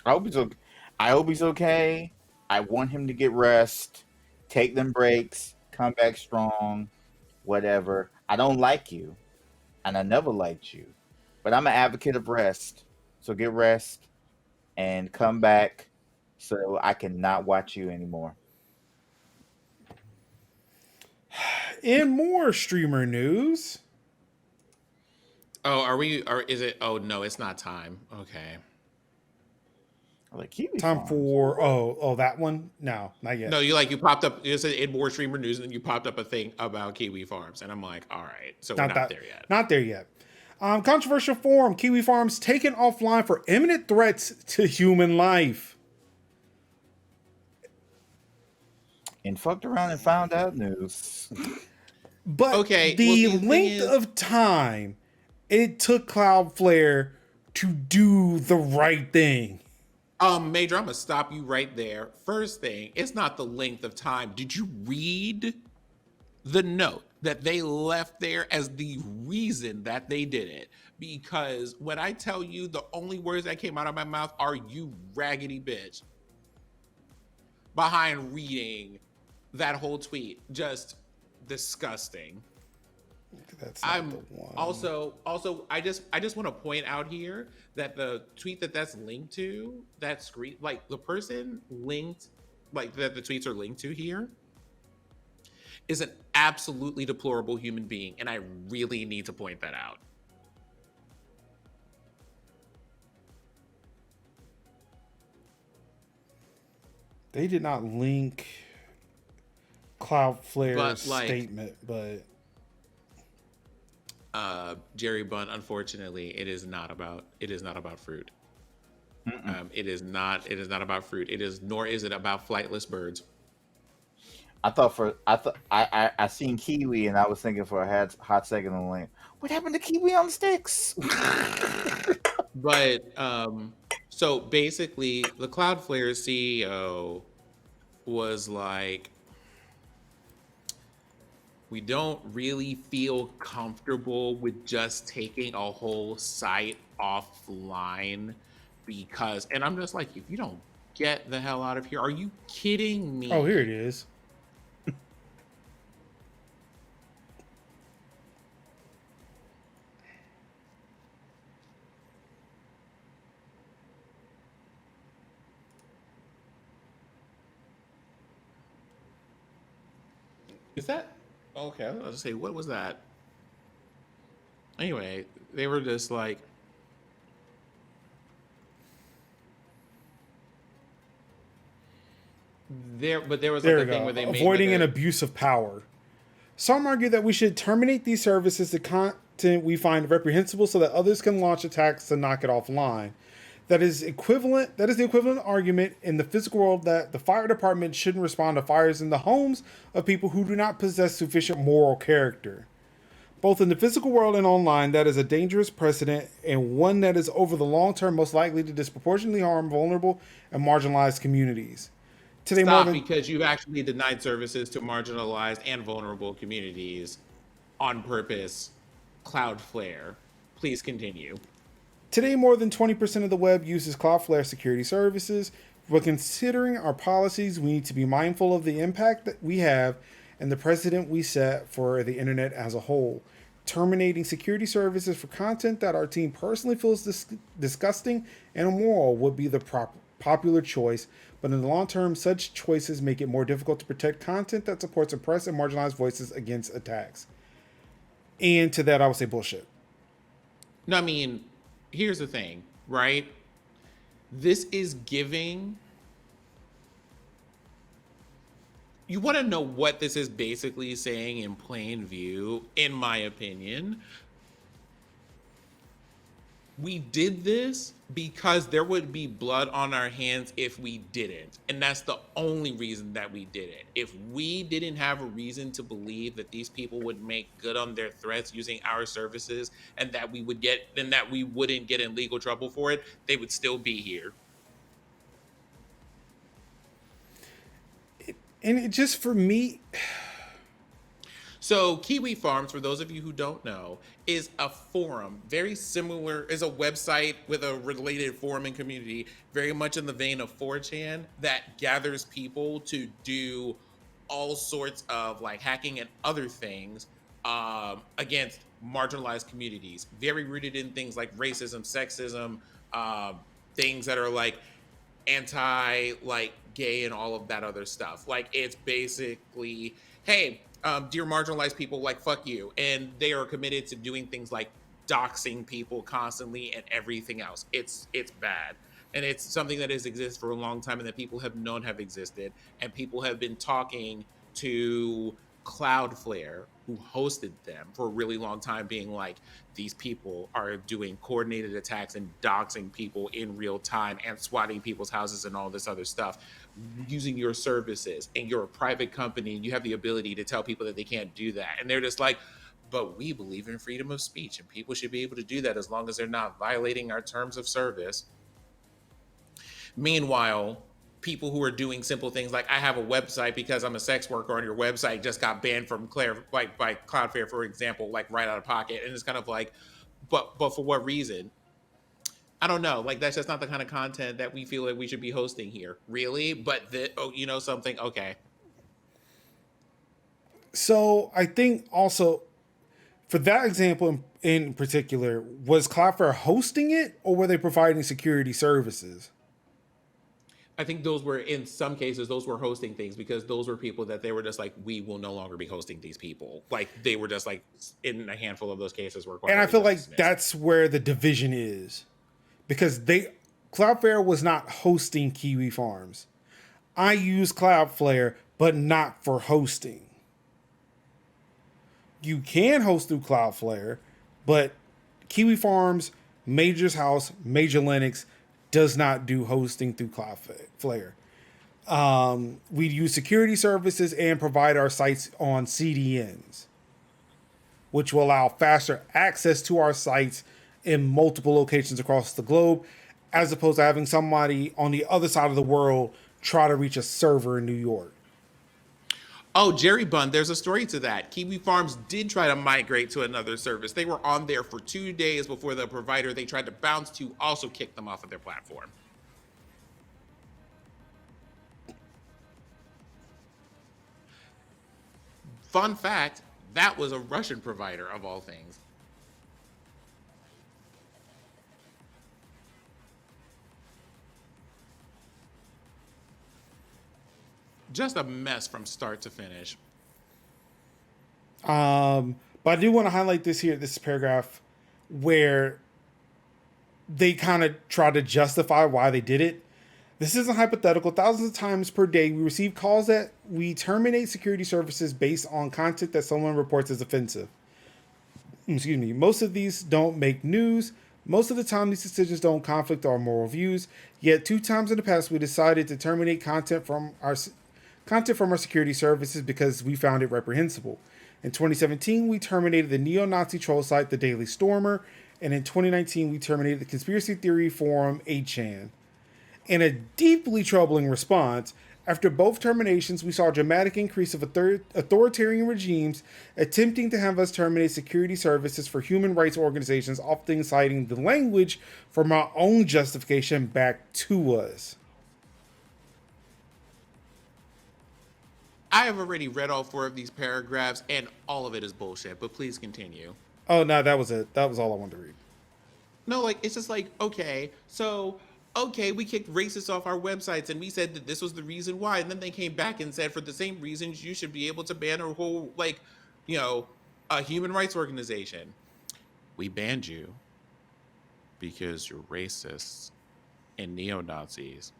I hope he's okay. I hope he's okay. I want him to get rest, take them breaks, come back strong, whatever. I don't like you, and I never liked you, but I'm an advocate of rest. So get rest and come back so I can not watch you anymore. In more streamer news, Oh, are we? Or is it? Oh no, it's not time. Okay. I like Kiwi time Farms. for that one. No, not No, yet. you popped up. You said in more streamer news, and then you popped up a thing about Kiwi Farms, and I'm like, all right, so we're Not not that. there yet. Not there yet. Controversial forum: Kiwi Farms taken offline for imminent threats to human life. And fucked around and found out news. But Okay, well, the see, the thing length is, of time it took Cloudflare to do the right thing. Major, I'm gonna stop you right there. First thing, it's not the length of time. Did you read the note that they left there as the reason that they did it? Because when I tell you the only words that came out of my mouth are "you raggedy bitch" behind reading that whole tweet, just disgusting. That's not the I'm one. also I just want to point out here that the tweet that's linked to that screen, like the person linked, like that the tweets are linked to here, is an absolutely deplorable human being, and I really need to point that out. They did not link Cloudflare's But like statement, but Jerry Bunn, unfortunately, it is not about fruit. It is not about fruit. Nor is it about flightless birds. I seen Kiwi and I was thinking for a hot second on the lane. What happened to Kiwi on sticks? But so basically, the Cloudflare CEO was like, we don't really feel comfortable with just taking a whole site offline because, and I'm just like, if you don't get the hell out of here, are you kidding oh, here it me? is. Is that okay? I was gonna say, what was that? Anyway, they were just like, there was like There we a thing go. where they made like Avoiding an a abuse of power. Some argue that we should terminate these services, the content we find reprehensible, so that others can launch attacks to knock it offline. That is equivalent. That is the equivalent argument in the physical world that the fire department shouldn't respond to fires in the homes of people who do not possess sufficient moral character. Both in the physical world and online, that is a dangerous precedent and one that is over the long term most likely to disproportionately harm vulnerable and marginalized communities. Today, more stop than because you've actually denied services to marginalized and vulnerable communities on purpose. Cloudflare, please continue. Today, more than 20% of the web uses Cloudflare security services. When considering our policies, we need to be mindful of the impact that we have and the precedent we set for the internet as a whole. terminating security services for content that our team personally feels disgusting and immoral would be the popular choice, but in the long term, such choices make it more difficult to protect content that supports oppressed and marginalized voices against attacks. And to that, I would say bullshit. No, I mean, here's the thing, right? This is giving. You want to know what this is basically saying in plain view, in my opinion. We did this because there would be blood on our hands if we didn't. And that's the only reason that we did it. If we didn't have a reason to believe that these people would make good on their threats using our services and that we would get, then that we wouldn't get in legal trouble for it, they would still be here. And it just, for me, so Kiwi Farms, for those of you who don't know, is a forum very similar, is a website with a related forum and community, very much in the vein of 4chan, that gathers people to do all sorts of like hacking and other things against marginalized communities, very rooted in things like racism, sexism, things that are like anti like gay and all of that other stuff. Like it's basically, hey, dear marginalized people, like fuck you, and they are committed to doing things like doxing people constantly and everything else. It's bad, and it's something that has existed for a long time and that people have known have existed, and people have been talking to Cloudflare, who hosted them for a really long time, being like, these people are doing coordinated attacks and doxing people in real time and swatting people's houses and all this other stuff using your services. And you're a private company and you have the ability to tell people that they can't do that. And they're just like, but we believe in freedom of speech and people should be able to do that as long as they're not violating our terms of service. Meanwhile, people who are doing simple things like I have a website because I'm a sex worker on your website just got banned from by Cloudflare, for example, like right out of pocket. And it's kind of like, but for what reason? I don't know. Like that's just not the kind of content that we feel like we should be hosting here, really. But you know something? Okay. So I think also for that example in particular, was Cloudflare hosting it or were they providing security services? I think those were, in some cases, those were hosting things because those were people that they were just like, we will no longer be hosting these people. Like they were just like, in a handful of those cases were And I feel like dismissed. that's where the division is, because Cloudflare was not hosting Kiwi Farms. I use Cloudflare, but not for hosting. You can host through Cloudflare, but Kiwi Farms, Major's House, Major Linux does not do hosting through Cloudflare. We use security services and provide our sites on CDNs, which will allow faster access to our sites in multiple locations across the globe, as opposed to having somebody on the other side of the world try to reach a server in New York. Oh, Jerry Bun, there's a story to that. Kiwi Farms did try to migrate to another service. They were on there for 2 days before the provider they tried to bounce to also kicked them off of their platform. Fun fact, that was a Russian provider of all things. Just a mess from start to finish. But I do want to highlight this paragraph where they kind of try to justify why they did it. This isn't hypothetical. Thousands of times per day, we receive calls that we terminate security services based on content that someone reports as offensive. Excuse me. Most of these don't make news. Most of the time, these decisions don't conflict our moral views. Yet, 2 times in the past, we decided to terminate content from our security services because we found it reprehensible. In 2017, we terminated the neo-Nazi troll site, The Daily Stormer, and in 2019, we terminated the conspiracy theory forum, 8chan. In a deeply troubling response, after both terminations, we saw a dramatic increase of authoritarian regimes attempting to have us terminate security services for human rights organizations, often citing the language from our own justification back to us. I have already read all 4 of these paragraphs, and all of it is bullshit, but please continue. Oh no, that was it. That was all I wanted to read. No, like it's just like, okay, so okay, we kicked racists off our websites and we said that this was the reason why, and then they came back and said for the same reasons you should be able to ban a whole like, you know, a human rights organization. We banned you because you're racists and neo Nazis.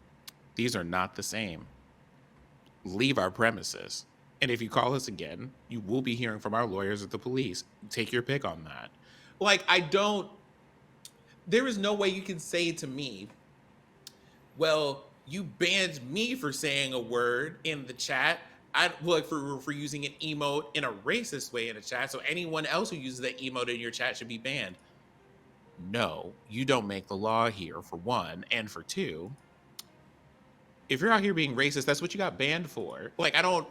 These are not the same. Leave our premises. And if you call us again, you will be hearing from our lawyers at the police. Take your pick on that. Like, I don't, there is no way you can say to me, well, you banned me for saying a word in the chat. I like for using an emote in a racist way in a chat. So anyone else who uses that emote in your chat should be banned. No, you don't make the law here, for one. And for two, if you're out here being racist, that's what you got banned for. Like, I don't,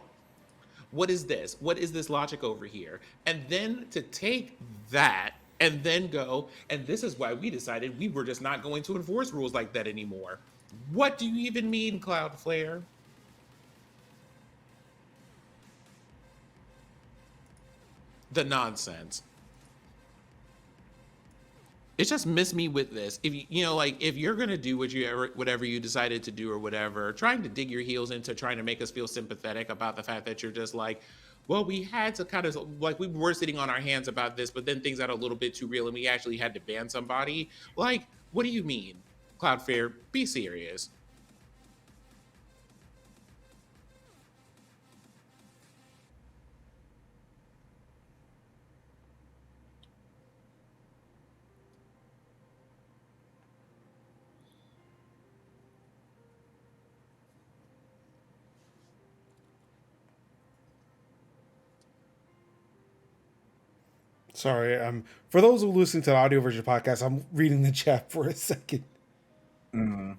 what is this? What is this logic over here? And then to take that and then go, and this is why we decided we were just not going to enforce rules like that anymore. What do you even mean, Cloudflare? The nonsense. It just missed me with this. If you know, like if you're gonna do whatever you decided to do or whatever, trying to dig your heels into trying to make us feel sympathetic about the fact that you're just like, well, we had to kind of like we were sitting on our hands about this, but then things got a little bit too real and we actually had to ban somebody. Like, what do you mean, Cloudflare? Be serious. Sorry, for those who listen to the audio version podcast, I'm reading the chat for a second. Mm-hmm.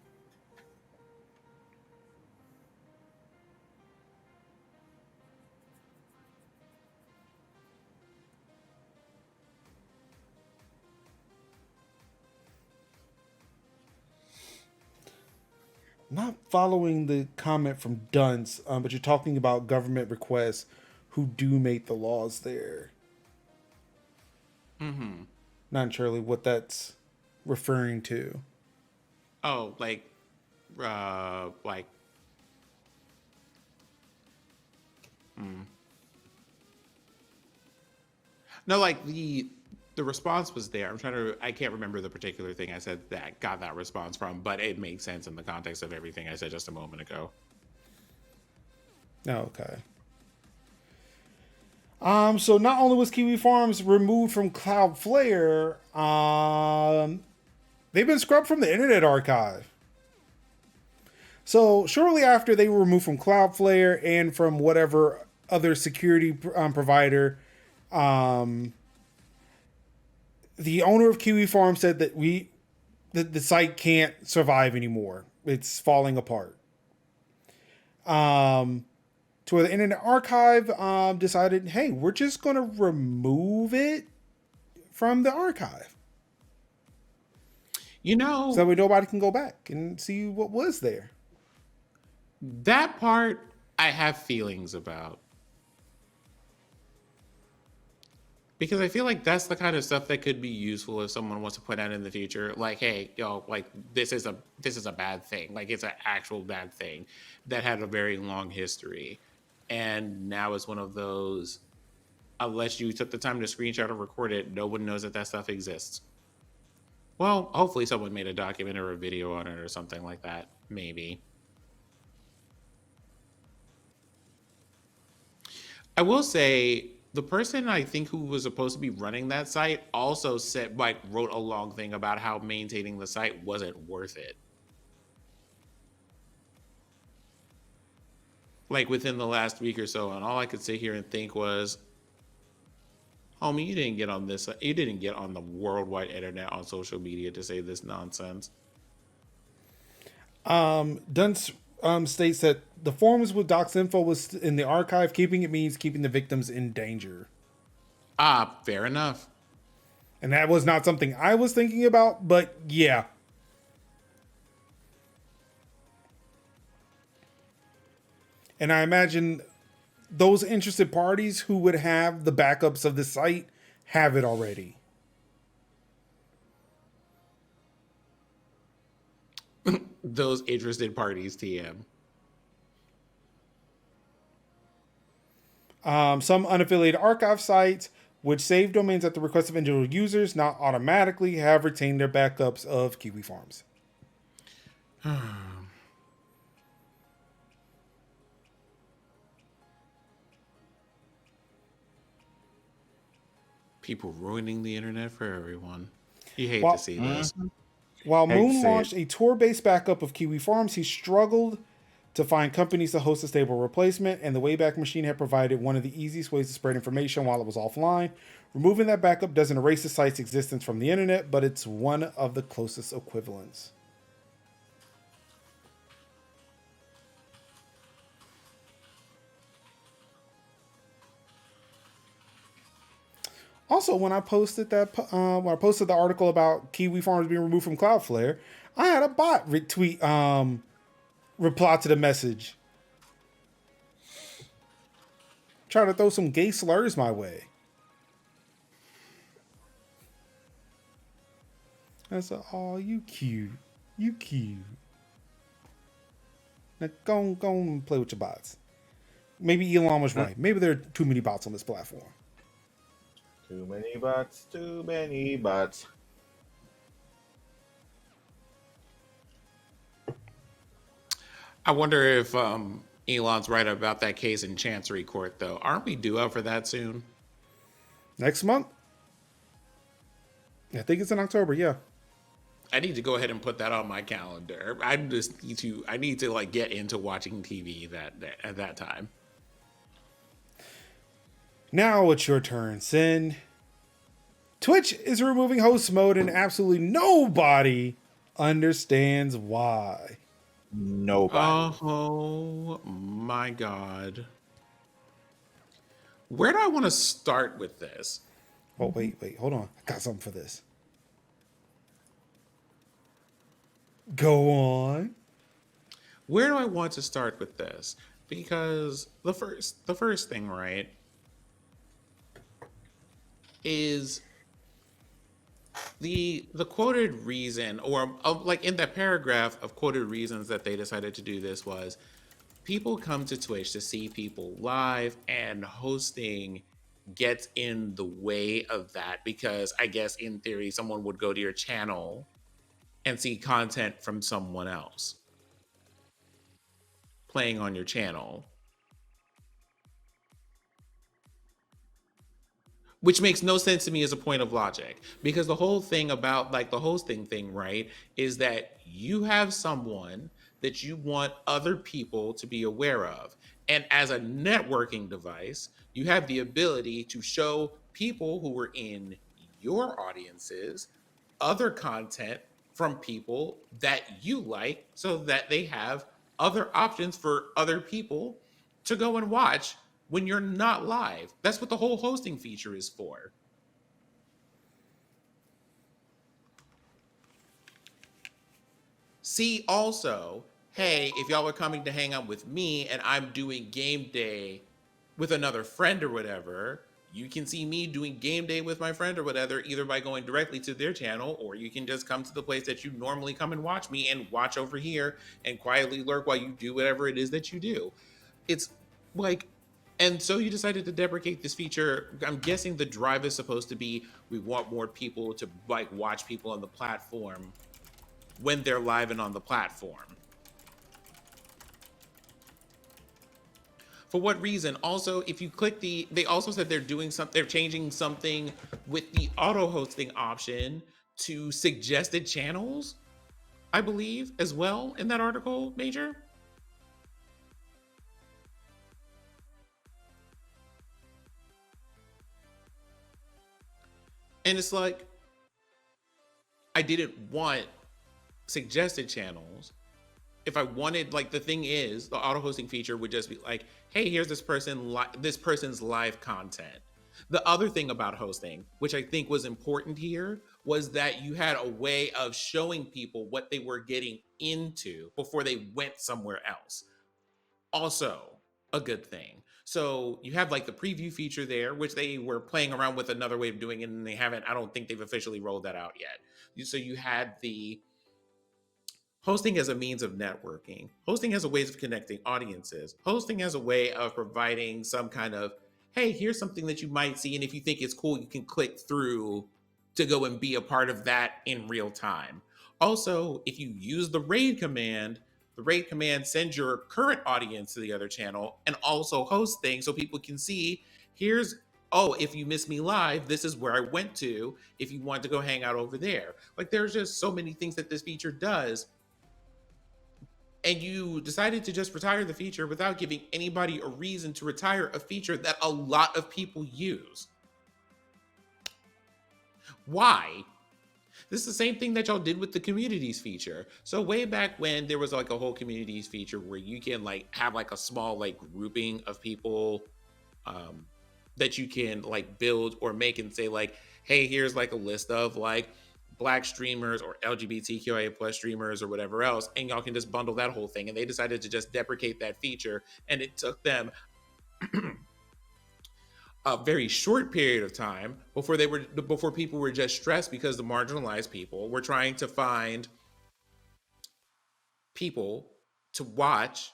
Not following the comment from Dunce, but you're talking about government requests who do make the laws there. Mm-hmm. Not surely what that's referring to. Oh, like, mm. No, like the response was there. I can't remember the particular thing I said that got that response from, but it made sense in the context of everything I said just a moment ago. Oh, okay. So not only was Kiwi Farms removed from Cloudflare, they've been scrubbed from the Internet Archive. So shortly after they were removed from Cloudflare and from whatever other security provider, the owner of Kiwi Farm said that the site can't survive anymore. It's falling apart. To where the Internet Archive decided, hey, we're just going to remove it from the archive. You know, So that way nobody can go back and see what was there. that part I have feelings about. Because I feel like that's the kind of stuff that could be useful if someone wants to put out in the future. Like, hey, yo, like this is a bad thing. Like it's an actual bad thing that had a very long history. And now it's one of those, unless you took the time to screenshot or record it, no one knows that that stuff exists. Well, hopefully someone made a document or a video on it or something like that. Maybe. I will say the person I think who was supposed to be running that site also said like wrote a long thing about how maintaining the site wasn't worth it. Like within the last week or so, and all I could sit here and think was, homie, you didn't get on this. You didn't get on the worldwide internet on social media to say this nonsense. Dunce states that the forums with Doc's info was in the archive. Keeping it means keeping the victims in danger. Ah, fair enough. And that was not something I was thinking about, but yeah. And I imagine those interested parties who would have the backups of the site have it already. Those interested parties, TM. Some unaffiliated archive sites, which save domains at the request of individual users, not automatically have retained their backups of Kiwi Farms. People ruining the internet for everyone. You hate to While, see this. while Hate to Moon see it. launched a tour based backup of Kiwi Farms, he struggled to find companies to host a stable replacement, and the Wayback Machine had provided one of the easiest ways to spread information while it was offline. Removing that backup doesn't erase the site's existence from the internet, but it's one of the closest equivalents. Also, when I posted the article about Kiwi Farms being removed from Cloudflare, I had a bot retweet, reply to the message, trying to throw some gay slurs my way. I said, "Oh, you cute, you cute." Now go and play with your bots. Maybe Elon was right. Maybe there are too many bots on this platform. Too many bots, too many bots. I wonder if Elon's right about that case in Chancery Court, though. Aren't we due out for that soon? Next month, I think it's in October. Yeah. I need to go ahead and put that on my calendar. I need to like get into watching TV at that time. Now it's your turn, Sin. Twitch is removing host mode, and absolutely nobody understands why. Nobody. Oh my god. Where do I want to start with this? Oh, wait, hold on. I got something for this. Go on. Where do I want to start with this? Because the first thing, right, is the quoted reason, or like in that paragraph of quoted reasons that they decided to do this was people come to Twitch to see people live, and hosting gets in the way of that because I guess in theory someone would go to your channel and see content from someone else playing on your channel, which makes no sense to me as a point of logic, because the whole thing about like the hosting thing, right, is that you have someone that you want other people to be aware of, and as a networking device you have the ability to show people who are in your audiences other content from people that you like so that they have other options for other people to go and watch when you're not live. That's what the whole hosting feature is for. See, also, hey, if y'all are coming to hang out with me and I'm doing game day with another friend or whatever, you can see me doing game day with my friend or whatever, either by going directly to their channel, or you can just come to the place that you normally come and watch me and watch over here and quietly lurk while you do whatever it is that you do. It's like, and so you decided to deprecate this feature. I'm guessing the drive is supposed to be we want more people to like watch people on the platform when they're live and on the platform. For what reason? Also, if you click they also said they're changing something with the auto hosting option to suggested channels, I believe, as well in that article, Major. And it's like, I didn't want suggested channels. If I wanted, like, the thing is, the auto hosting feature would just be like, hey, here's this person's live content. The other thing about hosting, which I think was important here, was that you had a way of showing people what they were getting into before they went somewhere else. Also, a good thing. So you have like the preview feature there, which they were playing around with another way of doing it, and they haven't. I don't think they've officially rolled that out yet. So you had the hosting as a means of networking, hosting as a ways of connecting audiences, hosting as a way of providing some kind of, hey, here's something that you might see, and if you think it's cool, you can click through to go and be a part of that in real time. Also, if you use the raid command sends your current audience to the other channel and also hosts things so people can see, here's, oh, if you miss me live, this is where I went to if you want to go hang out over there. Like, there's just so many things that this feature does, and you decided to just retire the feature without giving anybody a reason to retire a feature that a lot of people use. Why? This is the same thing that y'all did with the communities feature. So way back when there was like a whole communities feature where you can like have like a small like grouping of people um, that you can like build or make and say like, hey, here's like a list of like black streamers or LGBTQIA plus streamers or whatever else, and y'all can just bundle that whole thing. And they decided to just deprecate that feature, and it took them a very short period of time before people were just stressed because the marginalized people were trying to find people to watch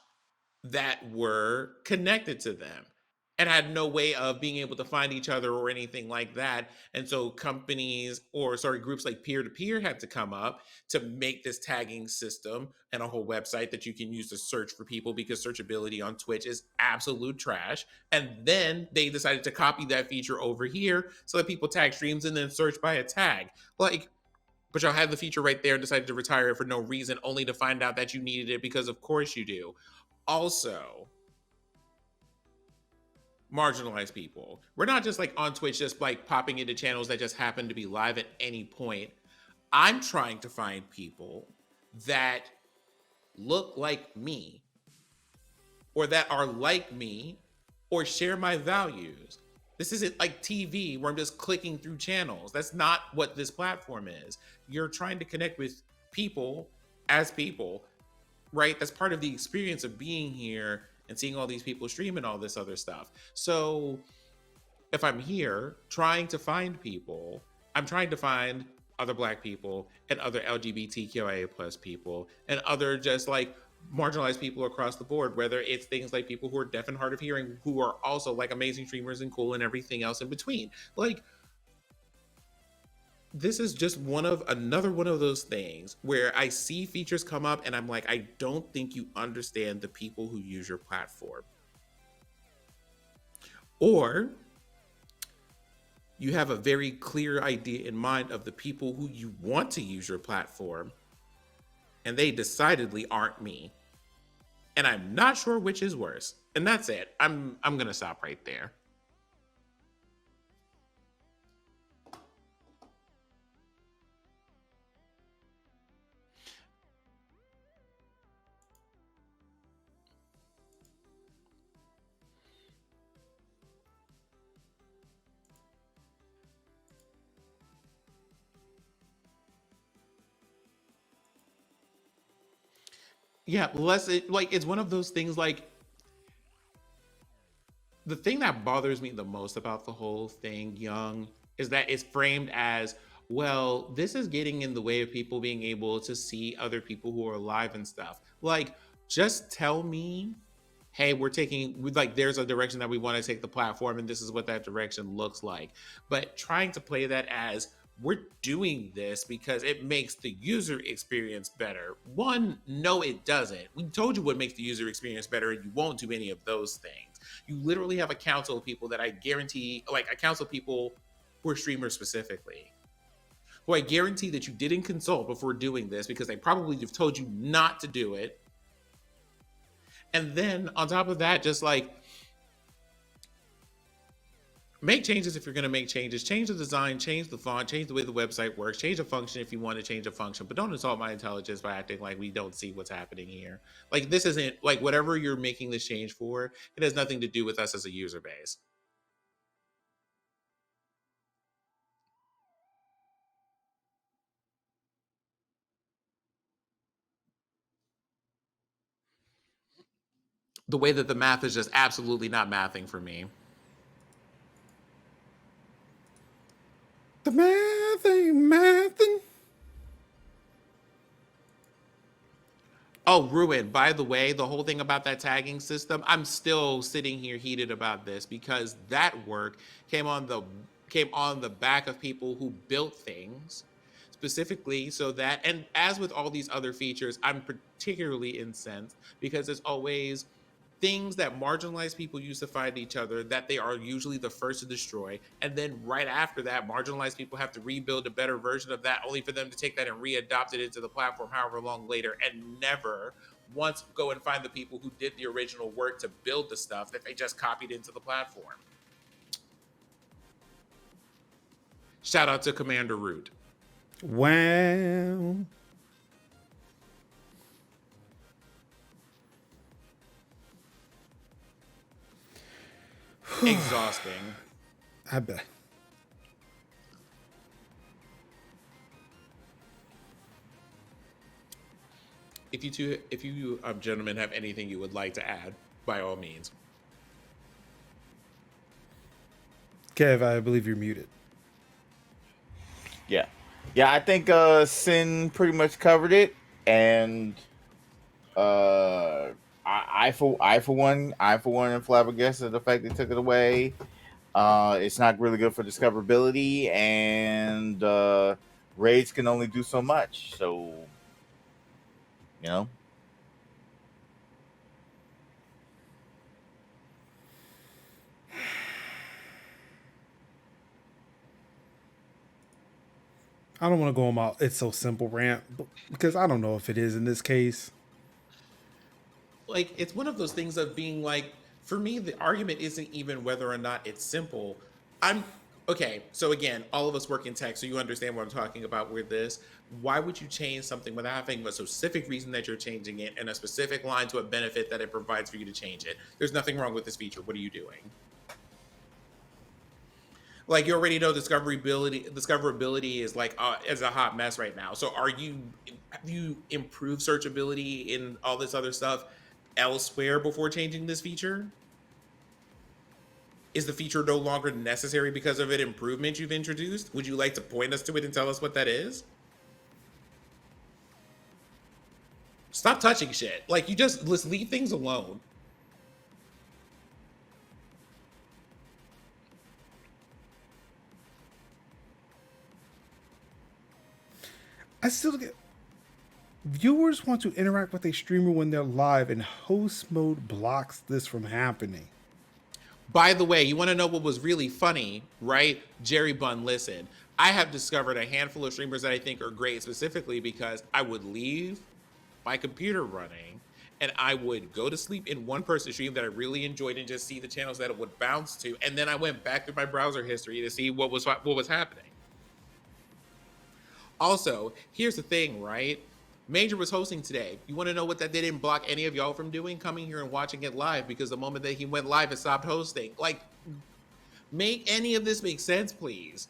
that were connected to them and had no way of being able to find each other or anything like that. And so companies, or sorry, groups like peer to peer had to come up to make this tagging system and a whole website that you can use to search for people, because searchability on Twitch is absolute trash. And then they decided to copy that feature over here so that people tag streams and then search by a tag. Like, but y'all had the feature right there and decided to retire it for no reason, only to find out that you needed it because of course you do. Also, marginalized people. We're not just like on Twitch, just like popping into channels that just happen to be live at any point. I'm trying to find people that look like me, or that are like me, or share my values. This isn't like TV where I'm just clicking through channels. That's not what this platform is. You're trying to connect with people as people, right? That's part of the experience of being here and seeing all these people stream and all this other stuff. So if I'm here trying to find people, I'm trying to find other black people and other LGBTQIA plus people and other just like marginalized people across the board, whether it's things like people who are deaf and hard of hearing, who are also like amazing streamers and cool and everything else in between. Like, this is just another one of those things where I see features come up and I'm like, I don't think you understand the people who use your platform. Or you have a very clear idea in mind of the people who you want to use your platform, and they decidedly aren't me. And I'm not sure which is worse. And that's it. I'm gonna stop right there. Yeah, less like it's one of those things like the thing that bothers me the most about the whole thing, Young, is that it's framed as, well, this is getting in the way of people being able to see other people who are alive and stuff. Like, just tell me, hey, like, there's a direction that we want to take the platform, and this is what that direction looks like. But trying to play that as, we're doing this because it makes the user experience better. One, no, it doesn't. We told you what makes the user experience better, and you won't do any of those things. You literally have a council of people that I guarantee, like a council of people who are streamers specifically, who I guarantee that you didn't consult before doing this because they probably have told you not to do it. And then on top of that, just like, make changes if you're going to make changes. Change the design, change the font, change the way the website works, change a function if you want to change a function, but don't insult my intelligence by acting like we don't see what's happening here. Like, this isn't like whatever you're making this change for, it has nothing to do with us as a user base. The way that the math is just absolutely not mathing for me. The math ain't mathing. Oh, Ruin, by the way, the whole thing about that tagging system, I'm still sitting here heated about this because that work came on the came on the back of people who built things specifically so that, and as with all these other features, I'm particularly incensed because it's always things that marginalized people use to find each other that they are usually the first to destroy, and then right after that marginalized people have to rebuild a better version of that only for them to take that and re-adopt it into the platform however long later, and never once go and find the people who did the original work to build the stuff that they just copied into the platform. Shout out to Commander Root. Wow. Exhausting. I bet. If you gentlemen have anything you would like to add, by all means. Kev, I believe you're muted. Yeah. Yeah, I think Sin pretty much covered it, and I for one am flabbergasted at the fact they took it away. It's not really good for discoverability, and raids can only do so much. So, you know. I don't want to go on my "it's so simple" rant because I don't know if it is in this case. Like, it's one of those things of being like, for me the argument isn't even whether or not it's simple. I'm okay, so again, all of us work in tech, so you understand what I'm talking about with this. Why would you change something without having a specific reason that you're changing it and a specific line to a benefit that it provides for you to change it? There's nothing wrong with this feature. What are you doing? Like, you already know discoverability is like is a hot mess right now. So have you improved searchability in all this other stuff elsewhere before changing this feature? Is the feature no longer necessary because of an improvement you've introduced? Would you like to point us to it and tell us what that is? Stop touching shit. Like, let's leave things alone. I still get viewers want to interact with a streamer when they're live, and host mode blocks this from happening. By the way, you want to know what was really funny, right? Jerry Bun, listen, I have discovered a handful of streamers that I think are great specifically because I would leave my computer running and I would go to sleep in one person stream that I really enjoyed and just see the channels that it would bounce to. And then I went back through my browser history to see what was happening. Also, here's the thing, right? Major was hosting today. You want to know what that didn't block any of y'all from doing? Coming here and watching it live, because the moment that he went live, it stopped hosting. Like, make any of this make sense, please?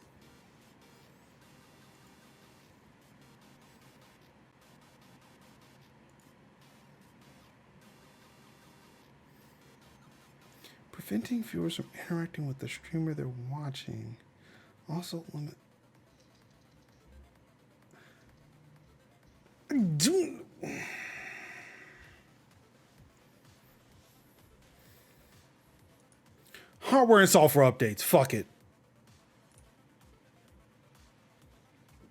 Preventing viewers from interacting with the streamer they're watching. Also limit. Hardware and software updates. Fuck it.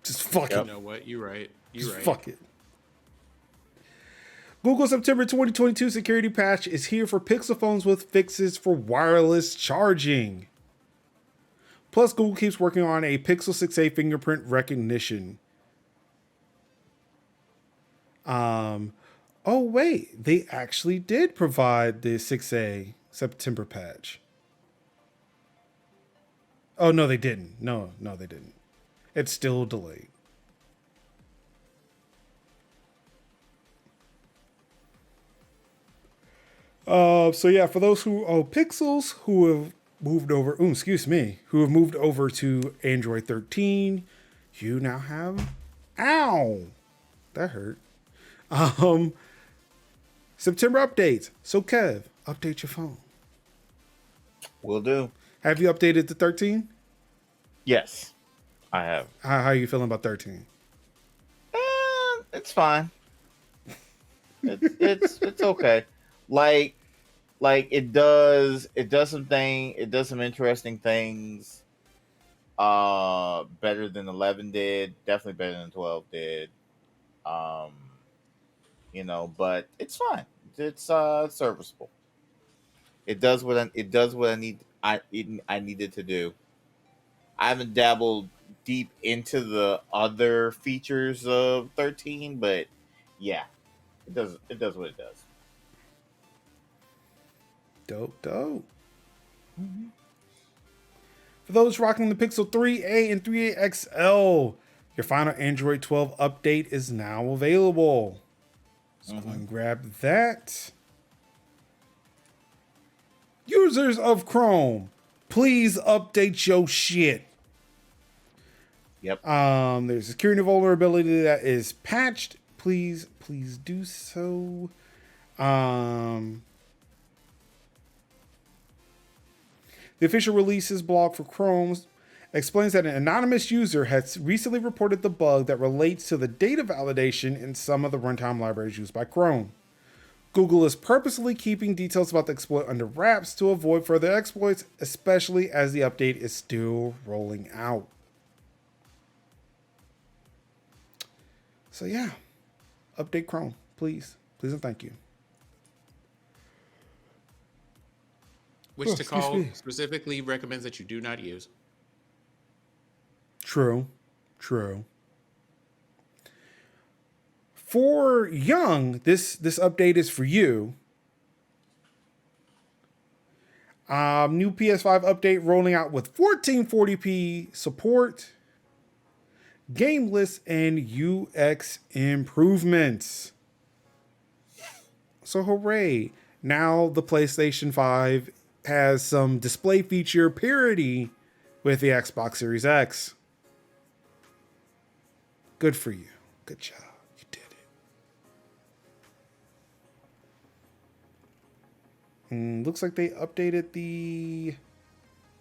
Just fuck it. You know what? You're right. You're right. Fuck it. Google September 2022 security patch is here for Pixel phones with fixes for wireless charging. Plus, Google keeps working on a Pixel 6a fingerprint recognition. Oh wait, they actually did provide the 6a September patch. Oh no, they didn't. No, they didn't. It's still delayed. So yeah, for those who Pixels who have moved over, who have moved over to Android 13, you now have, that hurt. September updates. So Kev, Update your phone. Will do. Have you updated to 13? Yes, I have. How are you feeling about 13? It's fine. It's okay. Like it does some interesting things. Better than 11 did. Definitely better than 12 did. Um, but it's fine. It's serviceable. It does what I needed to do. I haven't dabbled deep into the other features of 13, but yeah, it does what it does. Dope, dope. Mm-hmm. For those rocking the Pixel 3a and 3a XL, your final Android 12 update is now available. Let's go Mm-hmm. and grab that. Users of Chrome, please update your shit. Yep. There's a security vulnerability that is patched. Please do so. The official releases blog for Chrome explains that an anonymous user has recently reported the bug that relates to the data validation in some of the runtime libraries used by Chrome. Google is purposely keeping details about the exploit under wraps to avoid further exploits, especially as the update is still rolling out. So yeah, update Chrome, please. Please and thank you. Which Oh, to excuse call me. specifically recommends that you do not use. True. For Young, this update is for you. New PS5 update rolling out with 1440p support, game lists, and UX improvements. So hooray! Now the PlayStation 5 has some display feature parity with the Xbox Series X. Good for you. Good job. You did it. Looks like they updated the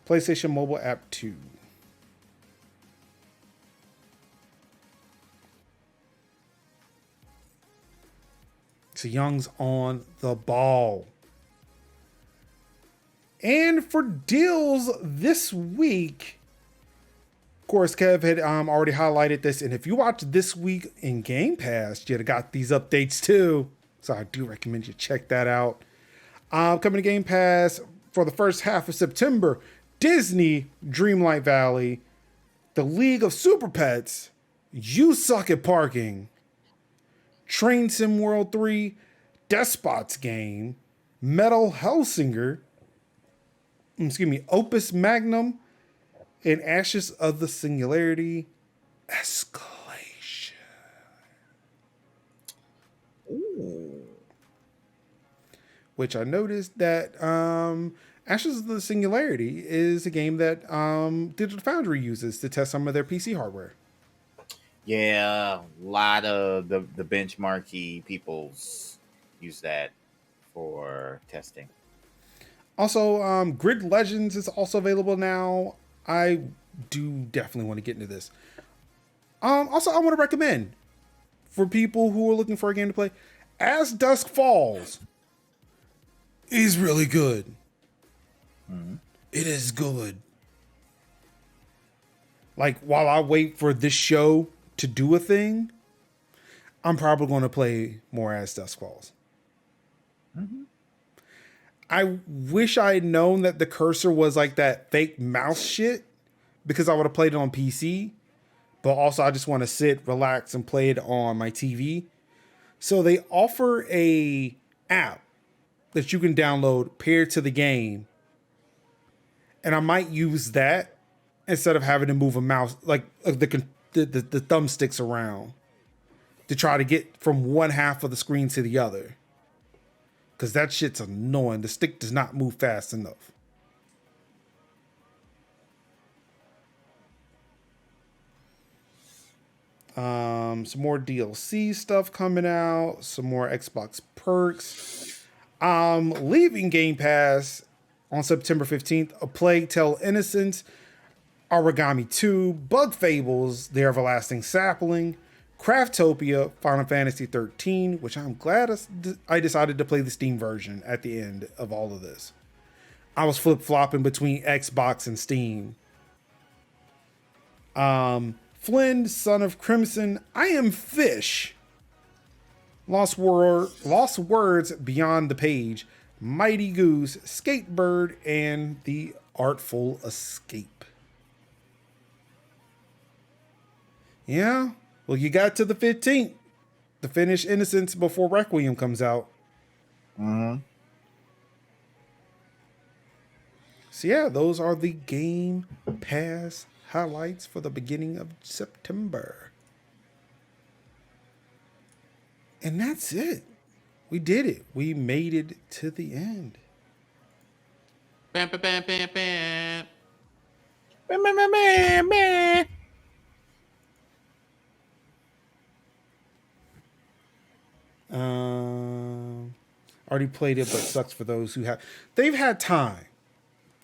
PlayStation mobile app too. So Young's on the ball. And for deals this week, of course, Kev had already highlighted this. And if you watch this week in Game Pass, you'd have got these updates too. So I do recommend you check that out. Coming to Game Pass for the first half of September, Disney Dreamlight Valley, The League of Super Pets, You Suck at Parking, Train Sim World 3, Despots Game, Metal Hellsinger, Opus Magnum, and Ashes of the Singularity Escalation. Ooh. Which I noticed that Ashes of the Singularity is a game that Digital Foundry uses to test some of their PC hardware. Yeah, a lot of the benchmarky peoples use that for testing. Also, Grid Legends is also available now. I do definitely want to get into this. Also, I want to recommend for people who are looking for a game to play, As Dusk Falls is really good. Mm-hmm. It is good. Like, while I wait for this show to do a thing, I'm probably going to play more As Dusk Falls. Mm-hmm. I wish I had known that the cursor was like that fake mouse shit because I would have played it on PC. But also, I just want to sit, relax, and play it on my TV. So they offer a app that you can download paired to the game, and I might use that instead of having to move a mouse like the thumbsticks around to try to get from one half of the screen to the other. Because that shit's annoying. The stick does not move fast enough. Some more DLC stuff coming out. Some more Xbox perks. Leaving Game Pass on September 15th, A Plague Tale Innocence, Origami 2, Bug Fables, The Everlasting Sapling, Craftopia, Final Fantasy 13, which I'm glad I decided to play the Steam version at the end of all of this. I was flip flopping between Xbox and Steam. Flynn, Son of Crimson, I Am Fish, Lost Words Beyond the Page, Mighty Goose, Skatebird, and The Artful Escape. Yeah, well, you got to the 15th to finish Innocence before Requiem comes out. Mm-hmm. So yeah, those are the Game Pass highlights for the beginning of September. And that's it. We did it. We made it to the end. Bam, bam, bam, bam, bam. Bam, bam, bam, bam, bam. Already played it, but sucks for those who have. They've had time.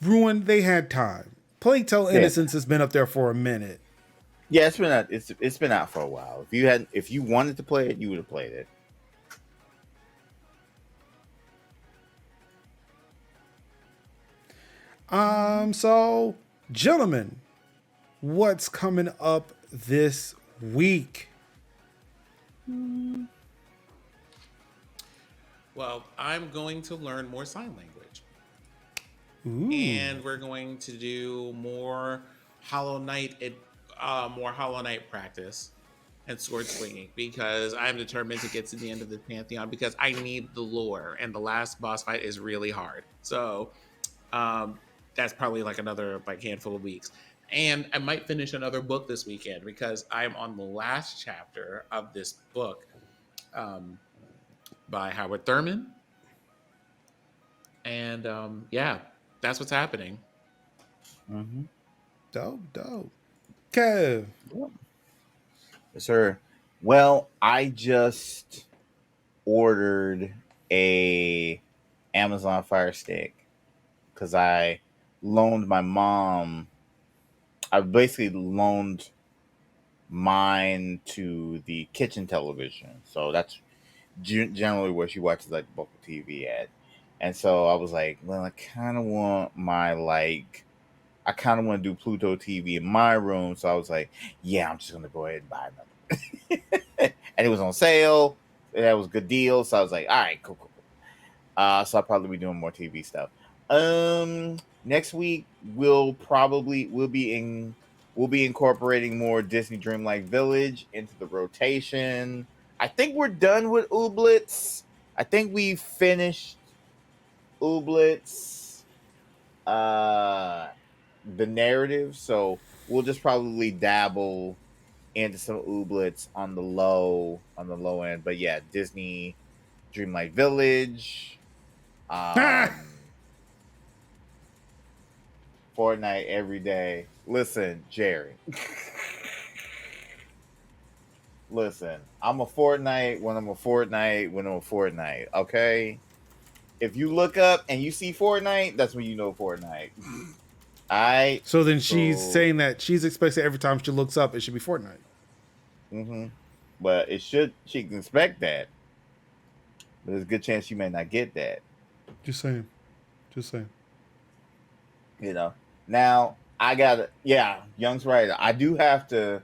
Ruined, they had time. Plague Tale Innocence has been up there for a minute. Yeah, it's been out for a while. If you wanted to play it, you would have played it. So, gentlemen, what's coming up this week? Well, I'm going to learn more sign language. Ooh. And we're going to do more Hollow Knight practice and sword swinging, because I'm determined to get to the end of the Pantheon, because I need the lore, and the last boss fight is really hard. So that's probably like another handful of weeks. And I might finish another book this weekend, because I'm on the last chapter of this book by Howard Thurman. And yeah, that's what's happening. Mm-hmm. Dope. Kev. Yes, sir. Well, I just ordered a Amazon Fire Stick because I loaned my mom. I basically loaned mine to the kitchen television, so that's generally where she watches like local TV at. And so I was like, well, I kind of want to do Pluto TV in my room. So I was like, yeah, I'm just going to go ahead and buy another. And it was on sale. That was a good deal. So I was like, all right, cool. So I'll probably be doing more TV stuff. Next week we'll be incorporating more Disney Dreamlight Village into the rotation. I think we're done with Ooblets. I think we finished Ooblets, the narrative. So we'll just probably dabble into some Ooblets on the low end. But yeah, Disney Dreamlight Village, Fortnite every day. Listen, Jerry. Listen, I'm a Fortnite when I'm a Fortnite, okay? If you look up and you see Fortnite, that's when you know Fortnite. So then she's saying that she's expecting every time she looks up, it should be Fortnite. Mm-hmm. But she can expect that. But there's a good chance she may not get that. Just saying. You know. Now, Young's right. I do got to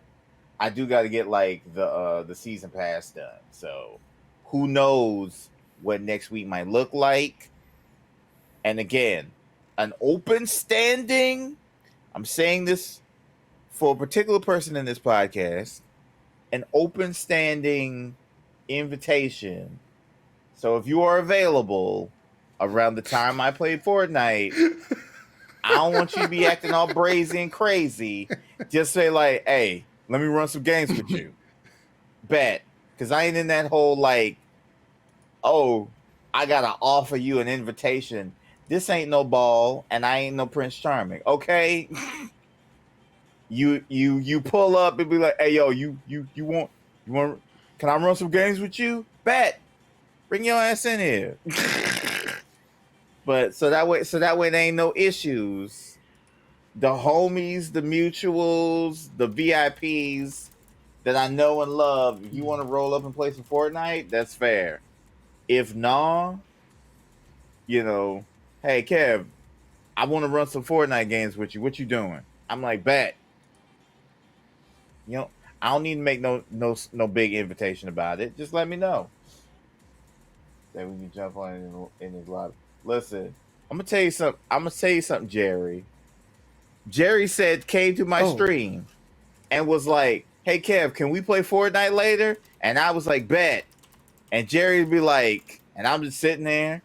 get like the season pass done. So who knows what next week might look like. And again, an open standing, I'm saying this for a particular person in this podcast, an open standing invitation. So if you are available around the time I play Fortnite, I don't want you to be acting all brazy and crazy. Just say like, hey, let me run some games with you. Bet. Because I ain't in that whole like, oh, I got to offer you an invitation. This ain't no ball, and I ain't no Prince Charming, okay? You pull up and be like, hey, yo, you want, can I run some games with you? Bet. Bring your ass in here. But so that way there ain't no issues. The homies, the mutuals, the VIPs that I know and love. If you want to roll up and play some Fortnite, that's fair. If not, hey Kev, I want to run some Fortnite games with you. What you doing? I'm like, bet. I don't need to make no big invitation about it. Just let me know. Then we can jump on in his lobby. Listen, I'm gonna tell you something, Jerry. Jerry came to my stream and was like, "Hey Kev, can we play Fortnite later?" And I was like, "Bet." And Jerry would be like, and I'm just sitting there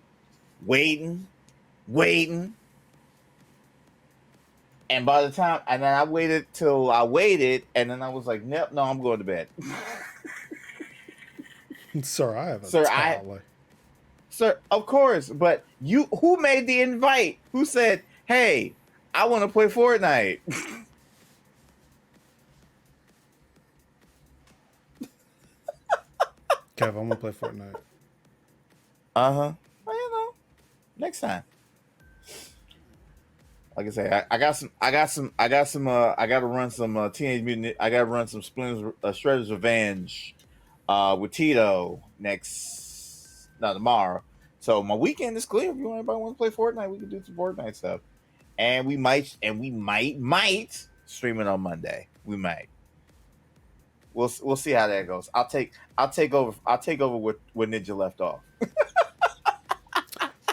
waiting. And by the time, and then I waited, and then I was like, "Nope, no, I'm going to bed." Sir, I have a toddler. Sir, of course, but who made the invite? Who said, "Hey, I want to play Fortnite"? Kev, I'm gonna play Fortnite. Well, next time. Like I say, I gotta run some Teenage Mutant. I gotta run some Shredder's Revenge with Tito tomorrow. So my weekend is clear. If anybody want to play Fortnite, we can do some Fortnite stuff. And we might stream it on Monday. We might. We'll see how that goes. I'll take over where Ninja left off.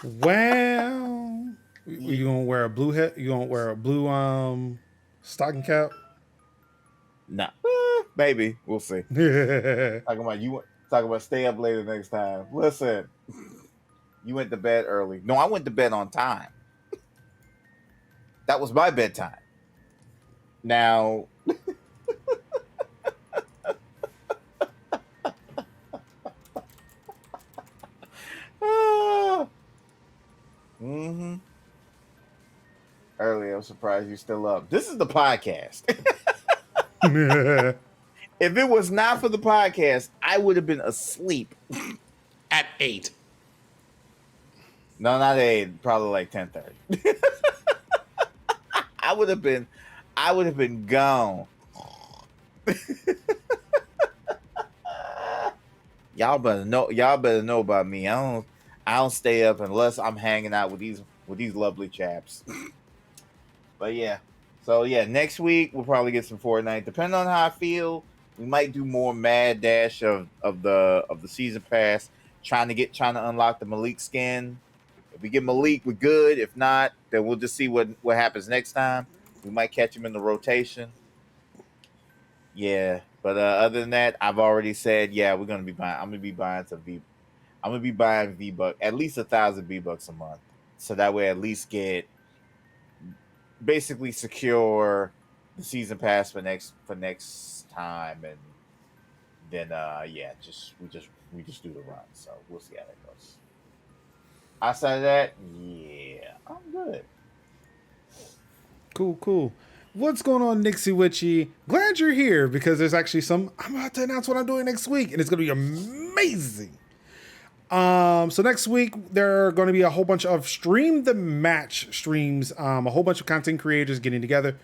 Well, you gonna wear a blue hat? You gonna wear a blue stocking cap? Nah, maybe we'll see. Talking about stay up later next time. Listen, you went to bed early. No, I went to bed on time. That was my bedtime. Now. Early, I'm surprised you're still up. This is the podcast. If it was not for the podcast, I would have been asleep at 8. No, not 8. Probably like 10:30. I would have been gone. Y'all better know about me. I don't stay up unless I'm hanging out with these lovely chaps. But yeah. So yeah, next week we'll probably get some Fortnite. Depending on how I feel, we might do more mad dash of the season pass, trying to unlock the Malik skin. If we get Malik, we're good. If not, then we'll just see what happens next time. We might catch him in the rotation. Yeah, but other than that, I've already said, yeah, I'm gonna be buying V-Bucks, at least 1,000 V-Bucks a month, so that way I at least get basically secure the season pass for next time, and then we just do the run. So we'll see how that goes. Outside of that, yeah, I'm good. Cool. What's going on, Nixie Witchy? Glad you're here because there's actually I'm about to announce what I'm doing next week, and it's going to be amazing. So next week, there are going to be a whole bunch of Stream the Match streams, a whole bunch of content creators getting together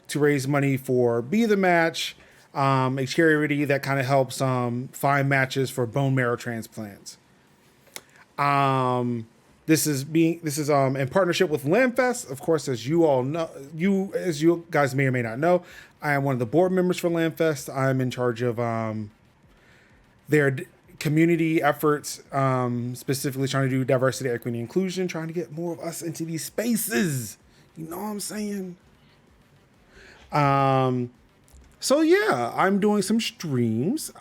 to raise money for Be the Match, a charity that kind of helps find matches for bone marrow transplants. This is in partnership with Landfest. Of course, as you all know, as you guys may or may not know, I am one of the board members for Landfest. I'm in charge of their community efforts, specifically trying to do diversity, equity, inclusion, trying to get more of us into these spaces. You know what I'm saying? So yeah, I'm doing some streams.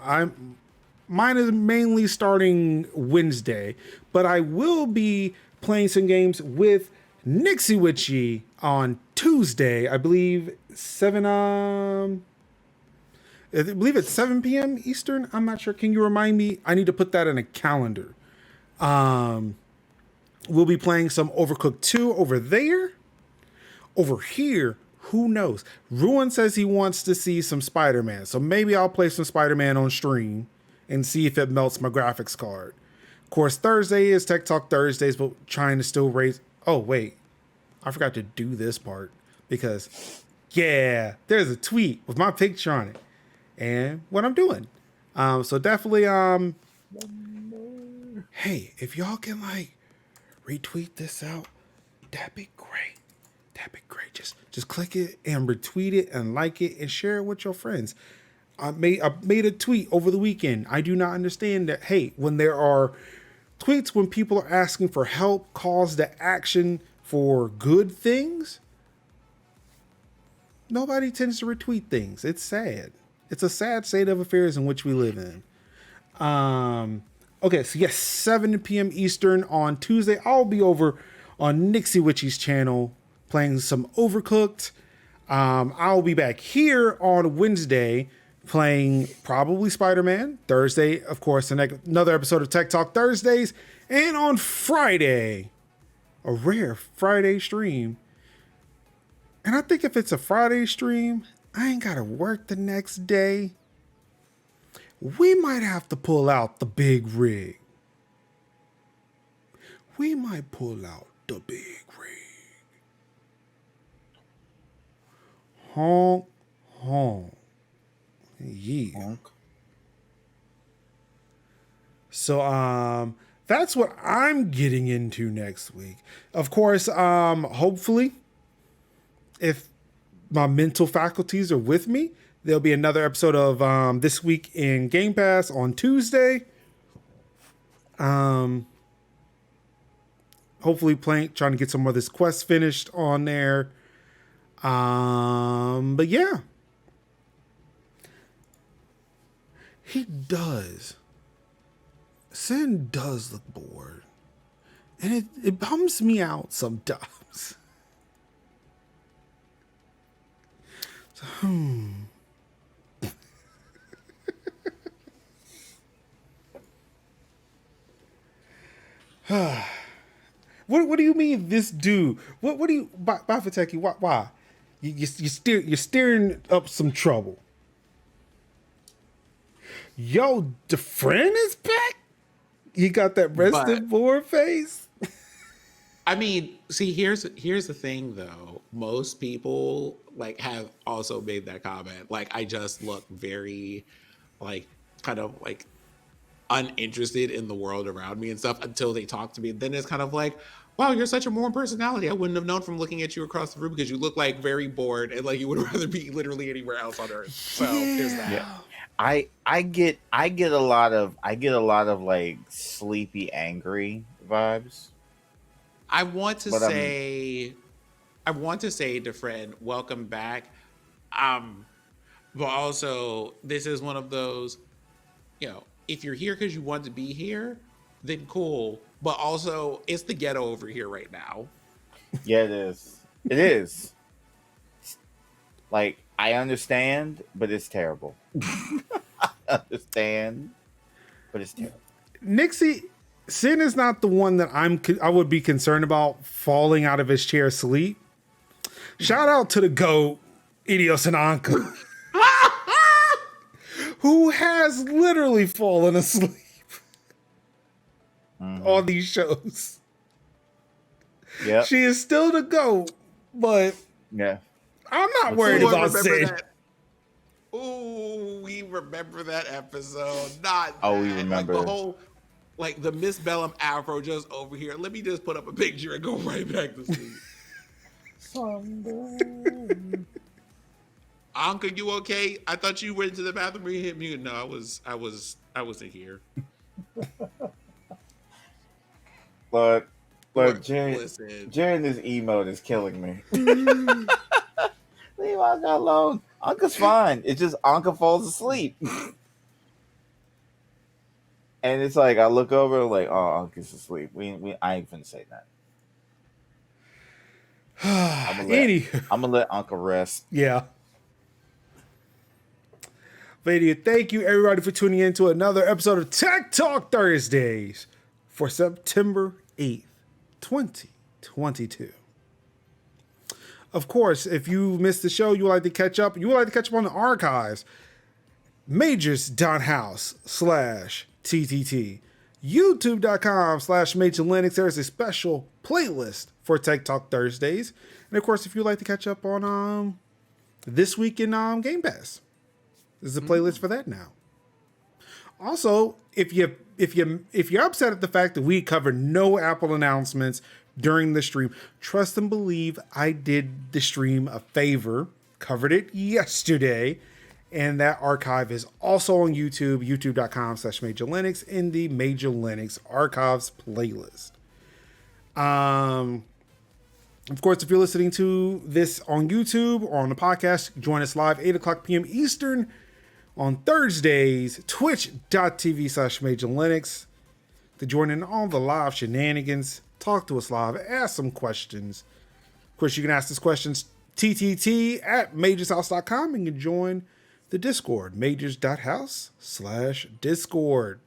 Mine is mainly starting Wednesday, but I will be playing some games with Nixie Witchy on Tuesday. I believe it's 7 p.m. Eastern. I'm not sure. Can you remind me? I need to put that in a calendar. We'll be playing some Overcooked 2 over there. Over here, who knows? Ruin says he wants to see some Spider-Man, so maybe I'll play some Spider-Man on stream and see if it melts my graphics card. Of course, Thursday is Tech Talk Thursdays, but trying to still raise... Oh, wait. I forgot to do this part because, yeah, there's a tweet with my picture on it and what I'm doing. So definitely, hey, if y'all can like retweet this out, that'd be great. That'd be great. Just click it and retweet it and like it and share it with your friends. I made a tweet over the weekend. I do not understand that. Hey, when there are tweets when people are asking for help, calls to action for good things, nobody tends to retweet things. It's sad. It's a sad state of affairs in which we live in. Okay, so yes, 7 p.m. Eastern on Tuesday. I'll be over on Nixie Witchy's channel playing some Overcooked. I'll be back here on Wednesday playing probably Spider-Man. Thursday, of course, another episode of Tech Talk Thursdays. And on Friday, a rare Friday stream. And I think if it's a Friday stream, I ain't got to work the next day. We might have to pull out the big rig. We might pull out the big rig. Honk, honk. Yeah. Honk. So that's what I'm getting into next week. Of course, hopefully, if my mental faculties are with me, there'll be another episode of This Week in Game Pass on Tuesday. Hopefully trying to get some of this quest finished on there. But yeah. He does. Sin does look bored. And it bums me out sometimes. So, What do you mean this dude? What do you Bafateki? Why? You're steering up some trouble. Yo, the friend is back. He got that rested board face. I mean, see, here's the thing though. Most people like have also made that comment. Like, I just look very, like, kind of like uninterested in the world around me and stuff until they talk to me. Then it's kind of like, wow, you're such a warm personality. I wouldn't have known from looking at you across the room because you look like very bored and like you would rather be literally anywhere else on earth. So there's that. Yeah. I get a lot of like sleepy, angry vibes. I want to say to friend, welcome back. But also this is one of those, if you're here because you want to be here, then cool. But also it's the ghetto over here right now. Yeah, it is. It is. Like, I understand, but it's terrible. I understand, but it's terrible. Nixie, Sin is not the one that I would be concerned about falling out of his chair asleep. Shout out to the GOAT, Idios and Anka, who has literally fallen asleep on these shows. Yeah, she is still the GOAT, but yeah, I'm not worried about Sin. Oh, we remember that episode. Not oh, we that. remember like the whole, like the Miss Bellum afro just over here. Let me just put up a picture and go right back to sleep. Anka, you okay? I thought you went to the bathroom and hit mute. No, I wasn't here. Look, Jerry in this emote is killing me. Leave Anka alone. Anka's fine. It's just Anka falls asleep. And it's like, I look over and like, oh, Anka's asleep. I ain't finna say that. I'm gonna let Anka rest. Yeah. But anyway, thank you everybody for tuning in to another episode of Tech Talk Thursdays for September 8th, 2022. Of course, if you missed the show, you would like to catch up on the archives, majors.house/TTT. YouTube.com/Major Linux. There's a special playlist for Tech Talk Thursdays. And of course, if you'd like to catch up on This Week in Game Pass, there's a playlist for that now. Also, if you're upset at the fact that we covered no Apple announcements during the stream, trust and believe I did the stream a favor, covered it yesterday, and that archive is also on YouTube, youtube.com/Major Linux in the Major Linux Archives playlist. Of course, if you're listening to this on YouTube or on the podcast, join us live 8 o'clock p.m. Eastern on Thursdays, twitch.tv/Major Linux, to join in all the live shenanigans, talk to us live, ask some questions. Of course, you can ask us questions ttt@majorshouse.com, and you can join the Discord, majors.house/Discord.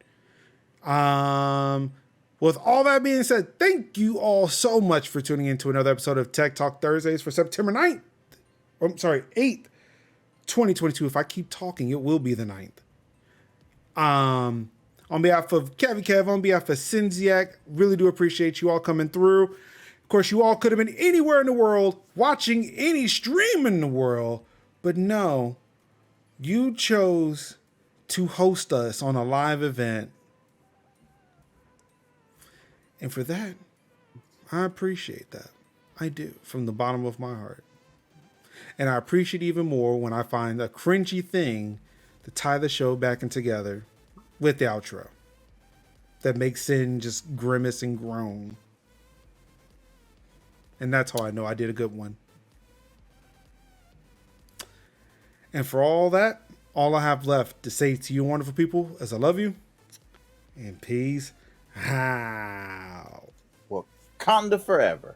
With all that being said, thank you all so much for tuning in to another episode of Tech Talk Thursdays for September 8th, 2022. If I keep talking, it will be the 9th. On behalf of Kev, on behalf of Sinziak, really do appreciate you all coming through. Of course, you all could have been anywhere in the world, watching any stream in the world, but no, you chose to host us on a live event. And for that, I appreciate that. I do, from the bottom of my heart. And I appreciate even more when I find a cringy thing to tie the show back in together with the outro that makes Sin just grimace and groan. And that's how I know I did a good one. And for all that, all I have left to say to you wonderful people is I love you and peace. How? Wakanda forever.